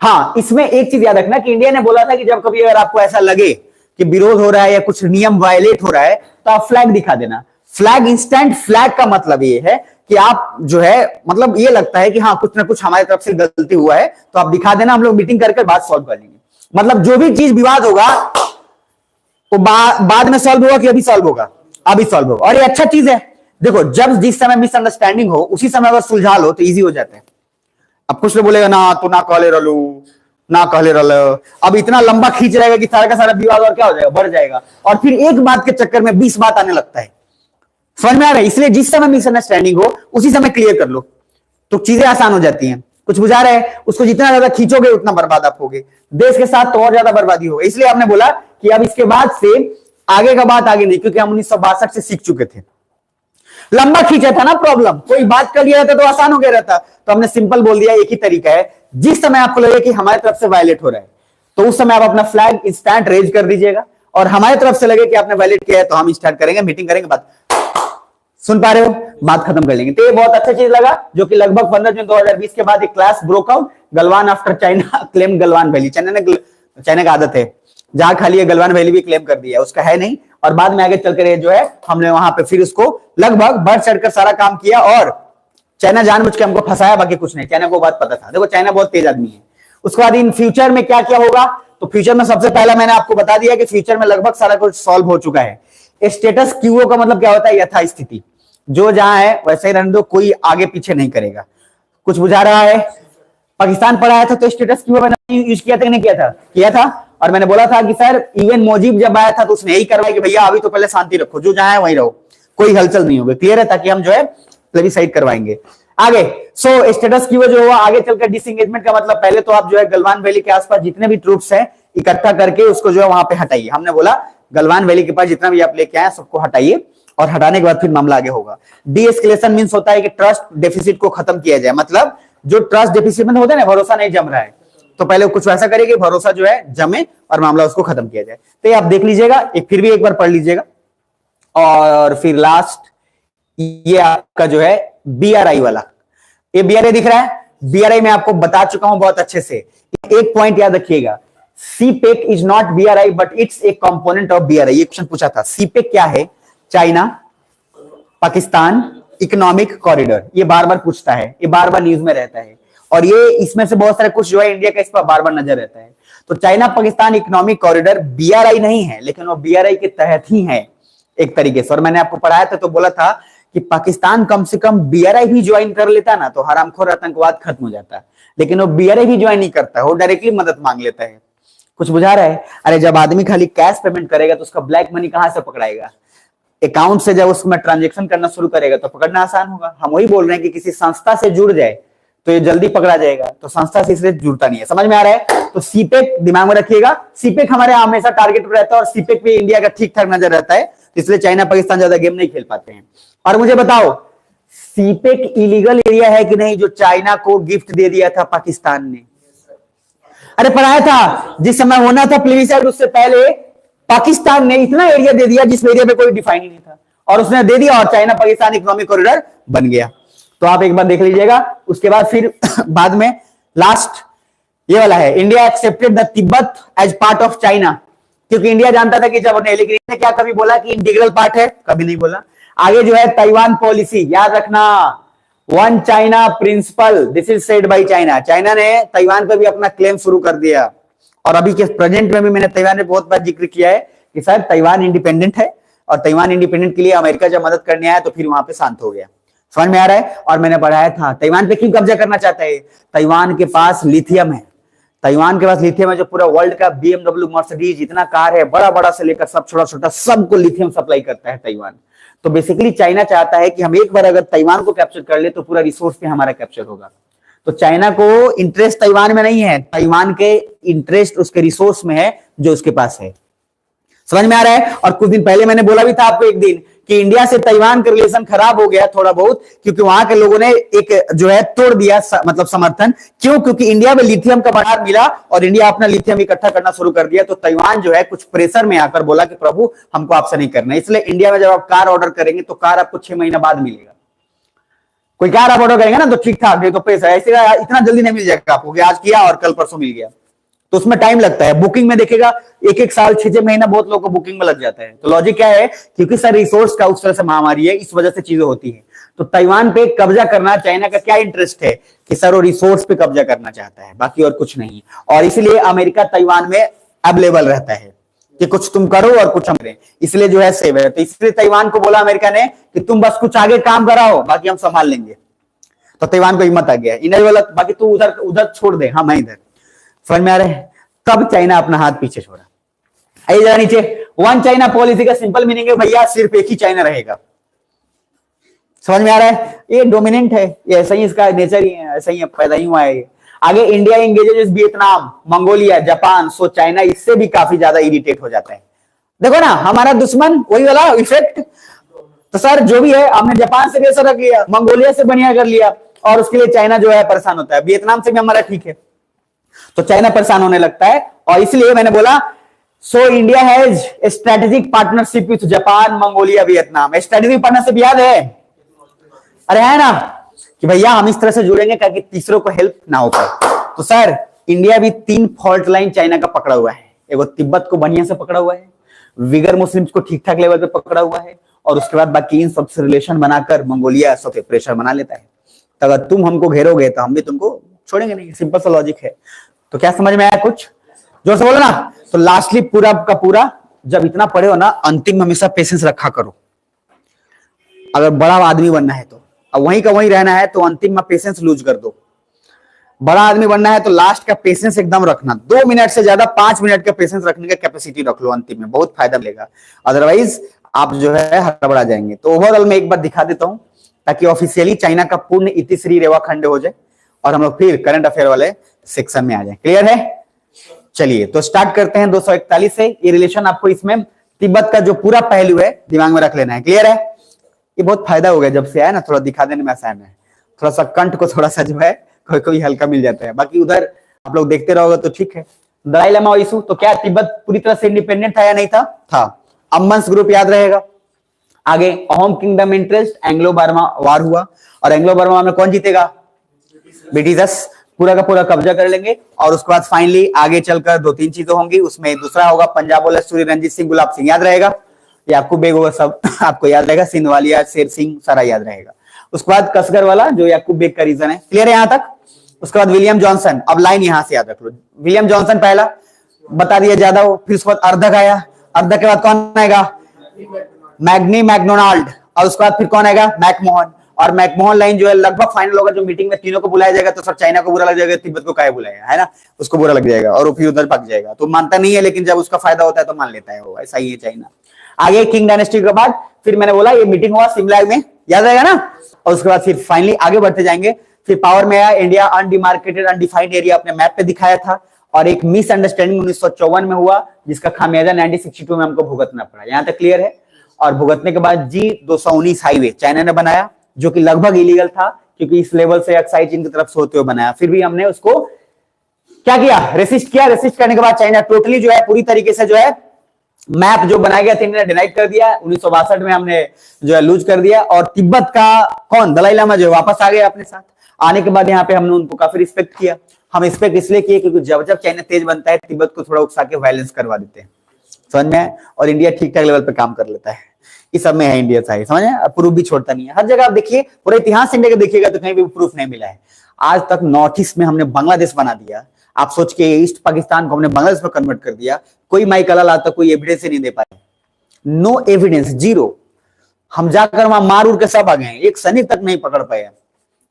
हाँ, इसमें एक चीज याद रखना कि इंडिया ने बोला था कि जब कभी अगर आपको ऐसा लगे कि विरोध हो रहा है या कुछ नियम वायलेट हो रहा है तो आप फ्लैग दिखा देना। फ्लैग, इंस्टेंट फ्लैग का मतलब ये है कि आप जो है, मतलब ये लगता है कि हाँ कुछ ना कुछ हमारी तरफ से गलती हुआ है तो आप दिखा देना, हम लोग मीटिंग करके बात सॉल्व कर लेंगे। मतलब जो भी चीज विवाद होगा वो बाद में सॉल्व होगा कि अभी सॉल्व होगा, अभी सॉल्व होगा। और ये अच्छा चीज है, देखो जब जिस समय मिसअंडरस्टैंडिंग हो उसी समय अगर सुलझा लो तो इजी हो जाता है। अब कुछ लोग बोलेगा ना तू ना कहले रहलू, ना कहले रहल, अब इतना लंबा खींच रहेगा कि सारा का सारा विवाद और क्या हो जाएगा, बढ़ जाएगा, और फिर एक बात के चक्कर में 20 बात आने लगता है। समझ में आ रहा है, इसलिए जिस समय मिसअंडरस्टैंडिंग हो उसी समय क्लियर कर लो तो चीजें आसान हो जाती हैं। कुछ बुझा रहा है, उसको जितना ज्यादा खींचोगे उतना बर्बाद आप होगे, देश के साथ तो और ज्यादा बर्बादी होगी। इसलिए हमने बोला कि अब इसके बाद से आगे का बात आगे नहीं, क्योंकि हम 1962 से सीख चुके थे। लंबा खींचा था ना प्रॉब्लम, कोई बात कर लिया रहता तो आसान हो गया रहता। तो हमने सिंपल बोल दिया, एक ही तरीका है, जिस समय आपको लगे कि हमारी तरफ से वायलेट हो रहा है तो उस समय आप अपना फ्लैग इंस्टेंट रेज कर दीजिएगा, और हमारी तरफ से लगे कि आपने वायलेट किया है तो हम स्टार्ट करेंगे, मीटिंग करेंगे, बात सुन पा रहे हो, बात खत्म कर लेंगे। तो ये बहुत अच्छा चीज लगा, जो कि लगभग 15 जून 2020 के बाद एक class broke out, Galwan after China claim Galwan valley. China का आदत है, जहां खाली है गलवान वैली भी क्लेम कर दिया, उसका है नहीं। और बाद में आगे चलकर जो है हमने वहां पे फिर उसको लगभग बढ़ चढ़कर सारा काम किया, और चाइना जानबूझ के हमको फंसाया, बाकी कुछ नहीं, चाइना को बात पता था। देखो चाइना बहुत तेज आदमी है। उसके बाद इन फ्यूचर में क्या क्या होगा, तो फ्यूचर में सबसे पहला मैंने आपको बता दिया कि फ्यूचर में लगभग सारा कुछ सॉल्व हो चुका है। स्टेटस क्यू का मतलब क्या होता है, यथास्थिति, जो जहां है वैसे ही रहने दो, कोई आगे पीछे नहीं करेगा। कुछ बुझा रहा है? पाकिस्तान पर आया था तो स्टेटस क्यू मैंने यूज किया था कि नहीं किया था? किया था। और मैंने बोला था कि सर इवन मोजीब जब आया था तो उसने यही करवाया कि भैया अभी तो पहले शांति रखो, जो जहां है वहीं रहो, कोई हलचल नहीं होगी, क्लियर है, ताकि हम जो है प्लेबिसाइड करवाएंगे आगे। सो स्टेटस क्यू जो हुआ आगे चलकर डिसएंगेजमेंट का मतलब, पहले तो आप जो है गलवान वैली के आसपास जितने भी ट्रूप्स हैं इकट्ठा करके उसको जो है वहां पे हटाइए। हमने बोला गलवान वैली के पास जितना भी आप लेके आए सबको हटाइए, और हटाने के बाद फिर मामला आगे होगा। डी-एस्केलेशन मींस होता है कि ट्रस्ट डेफिसिट को खत्म किया जाए, मतलब जो ट्रस्ट डेफिसिट में होता है ना, भरोसा नहीं जम रहा है, तो पहले कुछ वैसा करिए कि भरोसा जो है जमे और मामला उसको खत्म किया जाए। तो ये आप देख लीजिएगा, फिर भी एक बार पढ़ लीजिएगा। और फिर लास्ट ये आपका जो है बीआरआई वाला, ये बीआरआई दिख रहा है, बीआरआई में आपको बता चुका हूं बहुत अच्छे से। एक पॉइंट याद रखिएगा, CPEC is not BRI but it's a component of BRI. ये क्वेश्चन पूछा था, सीपेक क्या है? चाइना पाकिस्तान इकोनॉमिक कॉरिडोर, ये बार बार पूछता है, ये बार बार न्यूज में रहता है, और ये इसमें से बहुत सारे कुछ जो है इंडिया का इस पर बार बार नजर रहता है। तो China Pakistan economic corridor BRI नहीं है, लेकिन वो बीआरआई के तहत ही है एक तरीके से। और मैंने आपको पढ़ाया था तो बोला था कि पाकिस्तान कम से कम बीआरआई भी ज्वाइन कर लेता ना तो हरामखोर आतंकवाद खत्म हो जाता, लेकिन वो बीआरआई भी ज्वाइन नहीं करता, वो डायरेक्टली मदद मांग लेता है। कुछ बुझा रहा है? अरे जब आदमी खाली कैश पेमेंट करेगा तो उसका ब्लैक मनी कहां से पकड़ाएगा? अकाउंट से जब उसमें ट्रांजेक्शन करना शुरू करेगा तो पकड़ना आसान होगा। हम वही बोल रहे हैं कि किसी संस्था से जुड़ जाए तो ये जल्दी पकड़ा जाएगा, तो संस्था से इसलिए जुड़ता नहीं है। समझ में आ रहा है? तो सीपेक दिमाग में रखिएगा, सीपेक हमारे हमेशा टारगेट पर रहता है, और सीपेक पे इंडिया का ठीक ठाक नजर रहता है, इसलिए चाइना पाकिस्तान ज्यादा गेम नहीं खेल पाते हैं। और मुझे बताओ सीपेक इलीगल एरिया है कि नहीं, जो चाइना को गिफ्ट दे दिया था पाकिस्तान ने? अरे पढ़ाया था, जिस समय होना था प्लेबिसाइड उससे पहले पाकिस्तान ने इतना एरिया दे दिया जिस एरिया में कोई डिफाइन ही नहीं था, और उसने दे दिया, और चाइना पाकिस्तान इकोनॉमिक कॉरिडोर बन गया। तो आप एक बार देख लीजिएगा। उसके बाद फिर बाद में लास्ट ये वाला है, India accepted the Tibet as part of China, क्योंकि इंडिया जानता था कि जब ने क्या कभी बोला कि इंटीग्रल पार्ट है? कभी नहीं बोला। आगे जो है ताइवान पॉलिसी, याद रखना, one China principal, this is said bye China. China ने ताइवान पर भी अपना क्लेम शुरू कर दिया, और अभी के प्रेजेंट में भी मैंने ताइवान में बहुत बार जिक्र किया है कि सर ताइवान इंडिपेंडेंट है, और ताइवान इंडिपेंडेंट के लिए अमेरिका जब मदद करने आया तो फिर वहां पे शांत हो गया। समझ में आ रहा है? और मैंने पढ़ाया था ताइवान पे क्यों कब्जा करना चाहता है। ताइवान के पास लिथियम है, ताइवान के पास लिथियम है, जो पूरा वर्ल्ड का बीएमडब्ल्यू मर्सिडीज जितना कार है, बड़ा बड़ा से लेकर सब छोटा छोटा सबको लिथियम सप्लाई करता है ताइवान। तो बेसिकली चाइना चाहता है कि हम एक बार अगर ताइवान को कैप्चर कर ले तो पूरा रिसोर्स पे हमारा कैप्चर होगा। तो चाइना को इंटरेस्ट ताइवान में नहीं है, ताइवान के इंटरेस्ट उसके रिसोर्स में है जो उसके पास है। समझ में आ रहा है? और कुछ दिन पहले मैंने बोला भी था आपको एक दिन कि इंडिया से ताइवान का रिलेशन खराब हो गया थोड़ा बहुत, क्योंकि वहां के लोगों ने एक जो है तोड़ दिया मतलब समर्थन। क्यों? क्योंकि इंडिया में लिथियम का भंडार मिला और इंडिया अपना लिथियम इकट्ठा करना शुरू कर दिया। तो ताइवान जो है कुछ प्रेशर में आकर बोला कि प्रभु हमको आपसे नहीं करना। इसलिए इंडिया में जब आप कार ऑर्डर करेंगे तो कार आपको 6 महीना बाद मिलेगा। कोई कार आप ऑर्डर करेंगे ना तो ठीक ठाक, तो पैसा ऐसे इतना जल्दी नहीं मिल जाएगा आपको कि आज किया और कल परसों मिल गया, तो उसमें टाइम लगता है। बुकिंग में देखिएगा 1-1 साल 6-6 महीना बहुत लोगों को बुकिंग में लग जाता है। तो लॉजिक क्या है? क्योंकि सर रिसोर्स का उस तरह से महामारी है, इस वजह से चीजें होती है। तो ताइवान पे कब्जा करना चाइना का क्या इंटरेस्ट है कि सर वो रिसोर्स पे कब्जा करना चाहता है, बाकी और कुछ नहीं। और इसलिए अमेरिका ताइवान में अवेलेबल रहता है कि कुछ तुम करो और कुछ हम करें, इसलिए जो है सेव है। तो इसलिए ताइवान को बोला अमेरिका ने कि तुम बस कुछ आगे काम कराओ, बाकी हम संभाल लेंगे। तो ताइवान को हिम्मत आ गया, इन्हें बोला बाकी तू उधर उधर छोड़ दे, हाँ मैं इधर। समझ में आ रहा है? तब चाइना अपना हाथ पीछे छोड़ा। आइए जरा नीचे, वन चाइना पॉलिसी का सिंपल मीनिंग है भैया सिर्फ एक ही चाइना रहेगा। समझ में आ रहा है? ये डोमिनेंट है, ये ऐसा ही इसका नेचर ही है, ऐसा ही पैदा ही हुआ है। आगे India engages Vietnam, Mongolia, Japan, so China इससे भी काफी ज्यादा इरिटेट हो जाता है। देखो ना हमारा दुश्मन वही वाला इफेक्ट, तो सर जो भी है, हमने जापान से भी ऐसा रख लिया, मंगोलिया से बढ़िया कर लिया, और उसके लिए चाइना जो है परेशान होता है, वियतनाम से भी हमारा ठीक है, तो चाइना परेशान होने लगता है। और इसलिए मैंने बोला so India has strategic partnership with Japan, Mongolia, Vietnam. Strategic partnership याद है? अरे है ना, कि भैया हम इस तरह से जुड़ेंगे ताकि तीसरों को हेल्प ना हो पाए। तो सर इंडिया भी 3 फॉल्ट लाइन चाइना का पकड़ा हुआ है। एगो तिब्बत को बढ़िया से पकड़ा हुआ है, विगर मुस्लिम्स को ठीक ठाक लेवल पे पकड़ा हुआ है, और उसके बाद बाकी इन सबसे रिलेशन बनाकर मंगोलिया सबसे प्रेशर बना लेता है। तो अगर तुम हमको घेरोगे तो हम भी तुमको छोड़ेंगे नहीं, सिंपल सा लॉजिक है। तो क्या समझ में आया कुछ? जोर से बोलो ना। तो लास्टली पूरा का पूरा जब इतना पढ़े हो ना, अंतिम में हमेशा पेशेंस रखा करो। अगर बड़ा आदमी बनना है तो, अब वहीं का वहीं रहना है तो अंतिम में पेशेंस लूज कर दो। बड़ा आदमी बनना है तो लास्ट का पेशेंस एकदम रखना, 2 मिनट से ज्यादा 5 मिनट का पेशेंस रखने का कैपेसिटी रख लो, अंतिम में बहुत फायदा मिलेगा। अदरवाइज आप जो है हड़बड़ा जाएंगे। तो ओवरऑल मैं एक बार दिखा देता हूं ताकि ऑफिशियली चाइना का पूर्ण इतिश्री रेवाखंड हो जाए और हम लोग फिर करंट अफेयर वाले सेक्शन में आ जाए। क्लियर है? चलिए तो स्टार्ट करते हैं 241 से। ये रिलेशन आपको इसमें तिब्बत का जो पूरा पहलू है दिमाग में रख लेना है। क्लियर है? ये बहुत फायदा हो गया जब से आया ना, थोड़ा दिखा देने में आसान है, थोड़ा सा कंठ को थोड़ा सा जो है कोई कोई हल्का मिल जाता है, बाकी उधर आप लोग देखते रहोगे तो ठीक है। दलाई लामा इशू, तो क्या तिब्बत पूरी तरह से इंडिपेंडेंट था या नहीं था? था। अम्बन्स ग्रुप याद रहेगा। आगे Ahom kingdom interest, Anglo Burma war हुआ, और एंग्लो बर्मा में कौन जीतेगा? ब्रिटिशर्स पूरा का पूरा कब्जा कर लेंगे। और उसके बाद फाइनली आगे चलकर 2-3 चीजें होंगी, उसमें दूसरा होगा पंजाब वाला सूर्य रणजीत सिंह, गुलाब सिंह याद रहेगा, याकूब बेग होगा, सब आपको याद रहेगा, सिंधवालिया, शेर सिंह सारा याद रहेगा। उसके बाद कसगर वाला जो याकूब बेग का रीजन है। क्लियर है यहां तक? उसके बाद विलियम जॉनसन, अब लाइन यहां से याद रख लो, विलियम जॉनसन पहला बता दिया ज्यादा हो, फिर उसके बाद अर्धक आया, अर्धक के बाद कौन आएगा? मैग्नी मैकडोनाल्ड, और उसके बाद फिर कौन आएगा? मैकमोहन। और मैकमोहन लाइन जो है लगभग फाइनल होगा, जो मीटिंग में तीनों को बुलाया जाएगा तो सर चाइना को बुरा लग जाएगा, तिब्बत को काहे बुलाया, है ना, उसको बुरा लग जाएगा और वो फिर उधर भाग जाएगा। तो मानता नहीं है, लेकिन जब उसका फायदा होता है तो मान लेता है, वो ऐसा ही है चाइना। आगे किंग डायनेस्टी के बाद फिर मैंने बोला ये मीटिंग हुआ शिमला में, याद रहेगा ना, और उसके बाद फिर फाइनली आगे बढ़ते जाएंगे। फिर पावर में आया इंडिया, अनडिमार्केटेड अनडिफाइंड एरिया अपने मैप पे दिखाया था, और एक मिसअंडरस्टैंडिंग 1954 में हुआ जिसका खामियाजा 1962 में हमको भुगतना पड़ा। यहां तक क्लियर है? और भुगतने के बाद G219 हाईवे चाइना ने बनाया, जो कि लगभग इलीगल था क्योंकि इस लेवल से एक्साइज चीन की तरफ से होते हुए बनाया। फिर भी हमने उसको क्या किया? रेसिस्ट किया। रेसिस्ट करने के बाद चाइना टोटली जो है पूरी तरीके से जो है मैप जो बनाया गया था इन्होंने डिनाइट कर दिया। 1962 में हमने जो है लूज कर दिया, और तिब्बत का कौन? दलाई लामा जो वापस आ गया अपने साथ। आने के बाद यहाँ पे हमने उनको काफी रिस्पेक्ट किया। हम रिस्पेक्ट इसलिए किए क्योंकि जब जब चाइना तेज बनता है तिब्बत को थोड़ा उकसा के वायलेंस करवा देते हैं, समझ में? और इंडिया ठीक ठाक लेवल पे काम कर लेता है, इस सब में है इंडिया सही, समझ में? प्रूफ भी छोड़ता नहीं है। हर जगह आप देखिए, पूरा इतिहास इंडिया का देखिएगा तो कहीं भी प्रूफ नहीं मिला है। आज तक नॉर्थ ईस्ट में हमने बांग्लादेश बना दिया, आप सोच के ईस्ट पाकिस्तान को हमने बांग्लादेश में कन्वर्ट कर दिया, कोई माइक अलाल आता कोई एविडेंस ही नहीं दे पाए, नो एविडेंस, जीरो। हम जाकर वहां मार उड़ के सब आ गए, एक सैनिक तक नहीं पकड़ पाए।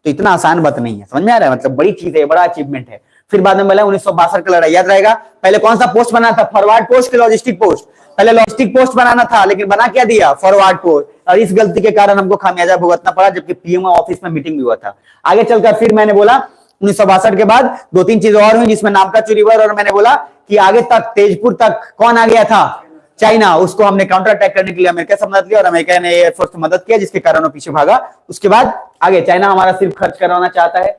तो इतना आसान बात नहीं है, समझ में आ रहा है? मतलब बड़ी चीज है, बड़ा अचीवमेंट है। फिर बाद में बोला 1962 का लड़ाई, याद रहेगा। पहले कौन सा पोस्ट बना था? फॉरवर्ड पोस्ट के लॉजिस्टिक पोस्ट। पहले लॉजिस्टिक पोस्ट बनाना था, लेकिन बना क्या दिया? Forward post. और इस गलती के कारण हमको खामियाजा भुगतना पड़ा, जबकि पीएम ऑफिस में मीटिंग भी हुआ था। आगे चलकर फिर मैंने बोला 1962 के बाद 2-3 चीजें और हुई, जिसमें नामकाचू रिवर, और मैंने बोला कि आगे तक तेजपुर तक कौन आ गया था? चाइना। उसको हमने काउंटर अटैक करने के लिए अमेरिका से मदद लिया, और अमेरिका ने एयरफोर्स से मदद किया, जिसके कारण वो पीछे भागा। उसके बाद आगे चाइना हमारा सिर्फ खर्च करवाना चाहता है।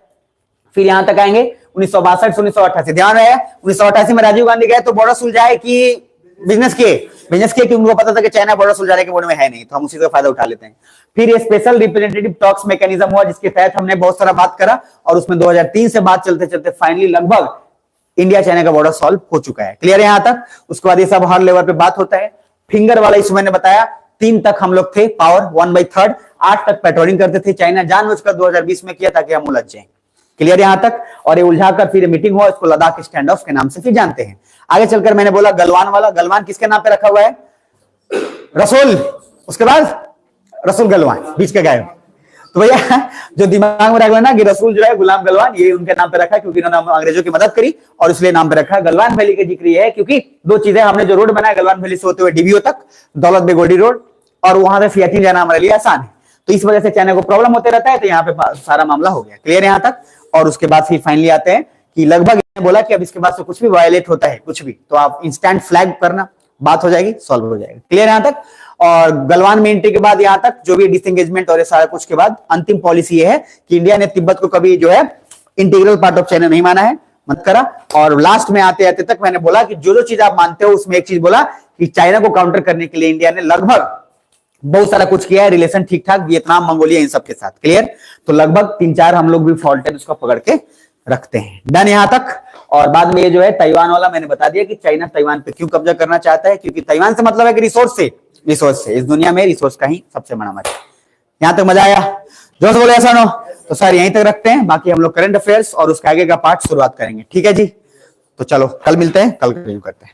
फिर यहां तक आएंगे 1962 से 1988। ध्यान रहे 1988 में राजीव गांधी गए तो बॉर्डर सुलझाए कि बिजनेस किए? बिजनेस किए, क्योंकि उनको पता था कि चाइना बॉर्डर सुलझाने के मूड में है नहीं, तो हम उसी का फायदा उठा लेते हैं। फिर ये स्पेशल रिप्रेजेंटेटिव टॉक्स मैकेनिज्म हुआ, जिसके तहत हमने बहुत सारा बात करा, और उसमें 2003 से बात चलते चलते फाइनली लगभग इंडिया चाइना का बॉर्डर सॉल्व हो चुका है। क्लियर है यहां तक? उसके बाद ये सब हर लेवल पे बात होता है। फिंगर वाला इशू मैंने बताया, 3 तक हम लोग थे, पावर 1/3, 8 तक पेट्रोलिंग करते थे। चाइना जानबूझकर 2020 में किया ताकि हम उलझ जाएं। क्लियर यहां तक? और ये उलझाकर फिर मीटिंग हुआ, इसको लद्दाख स्टैंड ऑफ के नाम से फिर जानते हैं। आगे चलकर मैंने बोला गलवान वाला, गलवान किसके नाम पे रखा हुआ है? रसूल। उसके बाद रसूल गलवान बीच के गायब। तो भैया जो दिमाग में रख लेना कि रसूल जो है गुलाम गलवान, ये उनके नाम पे रखा है क्योंकि इन्होंने अंग्रेजों की मदद करी, और इसलिए नाम पे रखा है। गलवान वैली के जिक्र ये है क्योंकि 2 चीजें, हमने जो रोड बनाया गलवान वैली से होते हुए डीबीओ तक, दौलत बेगोडी रोड, और वहां से सियाचिन जाना हमारे लिए आसान है। तो इस वजह से चाइना को प्रॉब्लम होते रहता है, तो यहाँ पे सारा मामला हो गया। क्लियर यहां तक? और उसके बाद फिर फाइनली आते हैं कि लगभग बोला कि अब इसके बाद से कुछ भी वायलेट होता है, कुछ भी, तो आप इंस्टेंट फ्लैग करना, बात हो जाएगी, सॉल्व हो जाएगी। क्लियर यहां तक? और गलवान में एंट्री के बाद यहाँ तक जो भी डिसएंगेजमेंट और ये सारा कुछ के बाद अंतिम पॉलिसी ये है कि इंडिया ने तिब्बत को कभी जो है इंटीग्रल पार्ट ऑफ चाइना नहीं माना है, मत करा। और लास्ट में आते आते तक मैंने बोला कि जो जो चीज आप मानते हो उसमें एक चीज बोला कि चाइना को काउंटर करने के लिए इंडिया ने लगभग बहुत सारा कुछ किया है, रिलेशन ठीक ठाक वियतनाम मंगोलिया इन सब के साथ, क्लियर। तो लगभग 3-4 हम लोग भी फॉल्ट है उसको पकड़ के रखते हैं, डन यहां तक। और बाद में ये जो है ताइवान वाला मैंने बता दिया कि चाइना ताइवान पे क्यों कब्जा करना चाहता है, क्योंकि ताइवान से मतलब है कि रिसोर्स से इस दुनिया में रिसोर्स का ही सबसे बड़ा मजा। यहां तक मजा आया, जो बोले ऐसा नो। तो सर यहीं तक रखते हैं, बाकी हम लोग करंट अफेयर्स और उसके आगे का पार्ट शुरुआत करेंगे, ठीक है जी। तो चलो कल मिलते हैं, कल कंटिन्यू करते हैं।